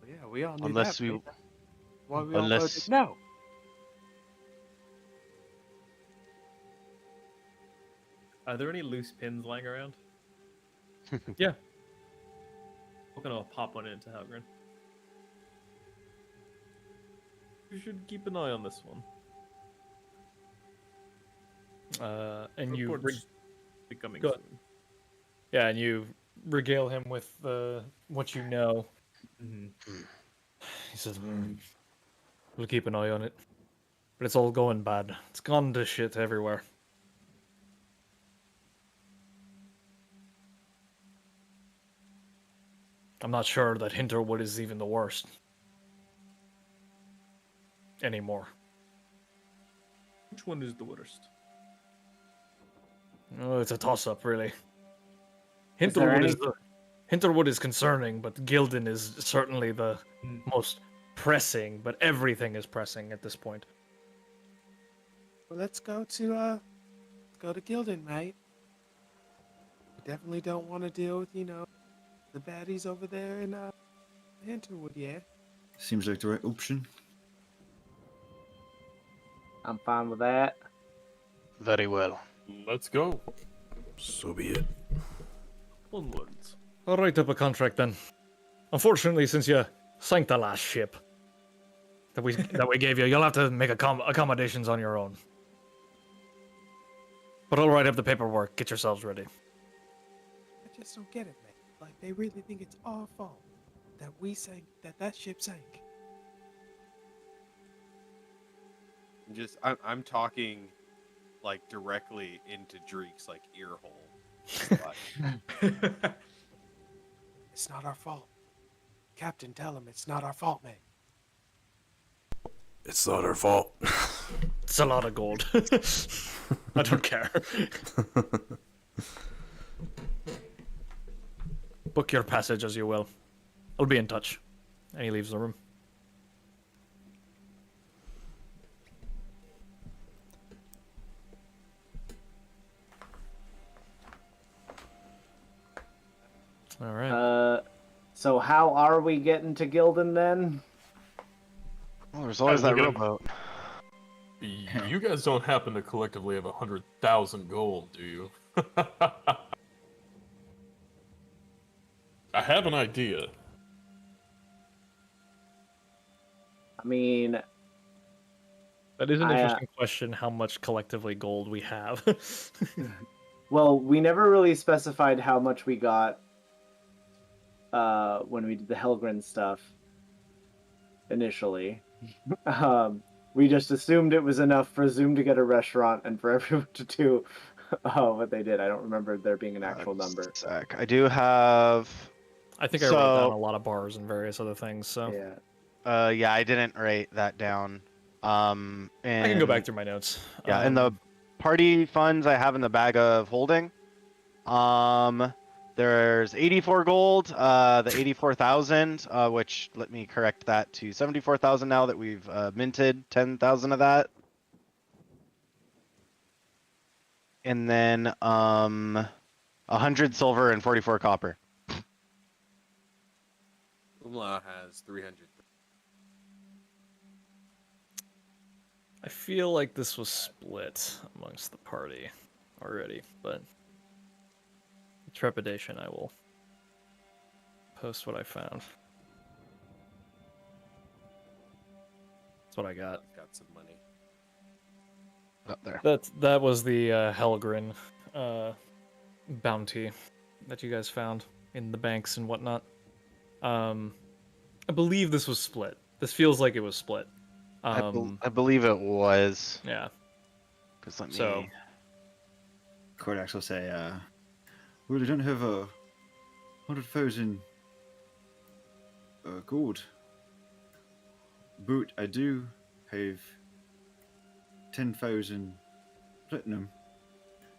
Yeah, we all knew Unless that. we, mate. Why we all unless- voted no. Are there any loose pins lying around? Yeah. We're gonna pop one into Helgren. You should keep an eye on this one. And you, Reports becoming Go- soon. yeah, and you regale him with what you know. Mhm. He says, "We'll keep an eye on it, but it's all going bad. It's gone to shit everywhere." I'm not sure that Hinterwood is even the worst anymore. Which one is the worst? Oh, it's a toss-up, really. there any- Hinterwood is concerning, but Gildan is certainly the most pressing. But everything is pressing at this point. Well, let's go to Gildan, mate. We definitely don't want to deal with, the baddies over there in Hinterwood, yeah. Seems like the right option. I'm fine with that. Very well. Let's go. So be it. Onwards. I'll write up a contract then. Unfortunately, since you sank the last ship that we gave you, you'll have to make accommodations on your own. But I'll write up the paperwork. Get yourselves ready. I just don't get it, man. Like, they really think it's our fault that we sank, that ship sank. I'm talking, like, directly into Dreek's, like, ear hole. It's not our fault. Captain, tell him it's not our fault, mate. It's not our fault. It's a lot of gold. I don't care. Book your passage as you will. I'll be in touch. And he leaves the room. All right. So how are we getting to Gildan then? Well, there's always that look at- rowboat. You guys don't happen to collectively have 100,000 gold, do you? I have an idea. I mean, That is an I, interesting question. How much collectively gold we have? well, we never really specified how much we got when we did the Helgren stuff initially. We just assumed it was enough for Zoom to get a restaurant and for everyone to do what they did. I don't remember there being an actual number. Sec. I do have. I think I wrote down So- a lot of bars and various other things. So Yeah. Yeah, I didn't write that down. And I can go back through my notes. Yeah, and the party funds I have in the bag of holding. There's 84 gold, the 84,000, which let me correct that to 74,000 now that we've minted 10,000 of that. And then 100 silver and 44 copper. Umla has 300. I feel like this was split amongst the party already, but trepidation, I will post what I found. That's what I got. Got some money. Up there. That was the Helgren bounty that you guys found in the banks and whatnot. I believe this was split. This feels like it was split. I believe it was. Yeah. Because let me. So Cordax will say, well, I don't have 100,000 gold, but I do have 10,000 platinum.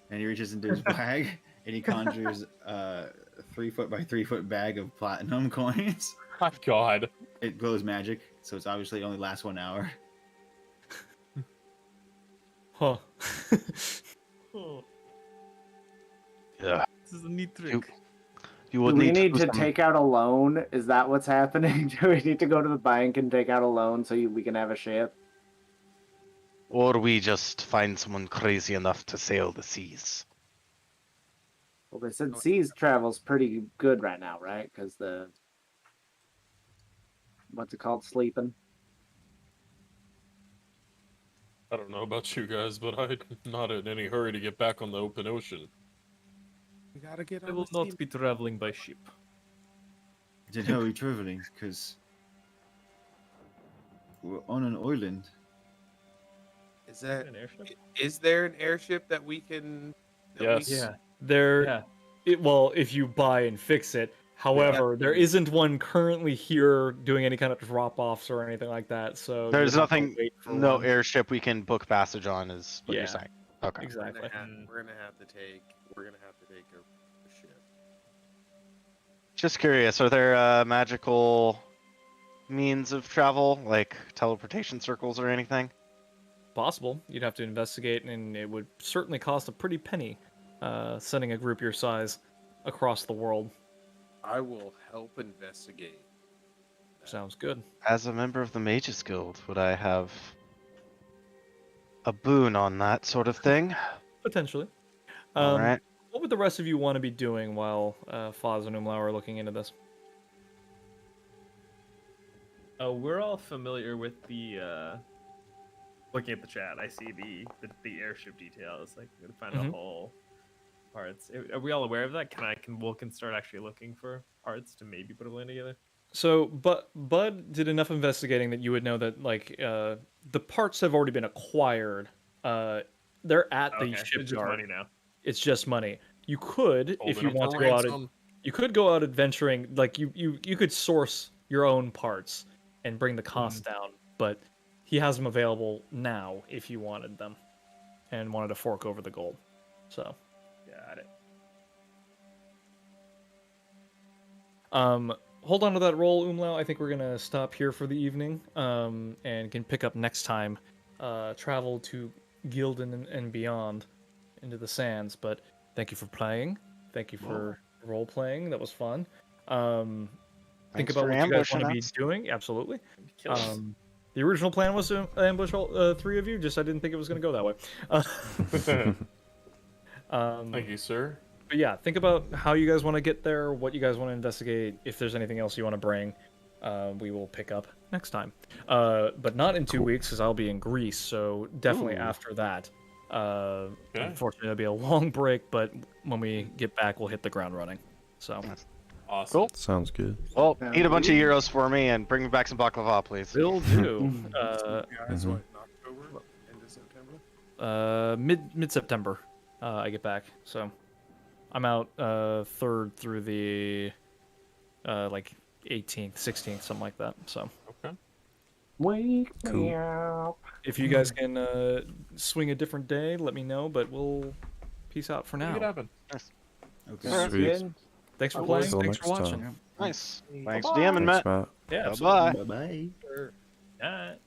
And he reaches into his bag and he conjures a 3 foot by 3 foot bag of platinum coins. My God. It glows magic, so it's obviously only lasts 1 hour. huh. Yeah. This is a neat trick. You Do would we need to some- take out a loan? Is that what's happening? Do we need to go to the bank and take out a loan so we can have a ship? Or we just find someone crazy enough to sail the seas. Well, they said seas travel's pretty good right now, right? Because what's it called, sleeping? I don't know about you guys, but I'm not in any hurry to get back on the open ocean. We gotta get I on will the not be traveling by ship. Then how are we traveling? Because we're on an island. Is that An airship? is there an airship that we can? Yes. Yeah. There, Yeah. well, if you buy and fix it. However, there isn't one currently here doing any kind of drop-offs or anything like that. So There's you'll have to nothing, wait for no one. airship we can book passage on, is what Yeah. you're saying. Okay. Exactly. We're gonna have to take a ship. Just curious, are there magical means of travel, like teleportation circles or anything? Possible. You'd have to investigate, and it would certainly cost a pretty penny sending a group your size across the world. I will help investigate. Sounds good. As a member of the Mages Guild, would I have a boon on that sort of thing? Potentially. All right. What would the rest of you want to be doing while Foz and Umlau are looking into this? We're all familiar with the. Looking at the chat, I see the airship details. Like, we found a whole parts. Are we all aware of that? Can Wilkin start actually looking for parts to maybe put a plan together? So, but Bud did enough investigating that you would know that like the parts have already been acquired. They're at the Okay, it's just shipyard. money now. It's just money. You could, Holding if you them want for to go out, ransom. you could go out adventuring. Like you could source your own parts and bring the cost down. But he has them available now if you wanted them, and wanted to fork over the gold. So, Got it. hold on to that roll, Umlau. I think we're gonna stop here for the evening, and can pick up next time. Travel to Gildan and beyond, into the sands. But thank you for playing. Thank you for role playing. That was fun. Think Thanks about for what you guys want ambushing to be us. doing. Absolutely. Kill us. The original plan was to ambush all three of you. Just I didn't think it was going to go that way. Thank you, sir. But yeah, think about how you guys want to get there, what you guys want to investigate. If there's anything else you want to bring, we will pick up next time. But not in 2 weeks, because I'll be in Greece. So definitely after that. Unfortunately, it'll be a long break, but when we get back, we'll hit the ground running. So Awesome. Cool. Sounds good. Well, eat a bunch of euros for me and bring me back some baklava, please. will do. Guys, what, in October? End of September? Mid September, I get back. So I'm out 3rd through the like 18th, 16th, something like that. So Okay. Wake Cool. me up. if you guys can swing a different day, let me know. But we'll peace out for Make it now. happen. Okay. Alright. Sweet. Good. Thanks for Till playing. Till Thanks next for watching. time. Nice. Thanks, Bye-bye. DM and Thanks, Matt. Matt. Yeah, absolutely. Bye-bye. Bye bye. Alright.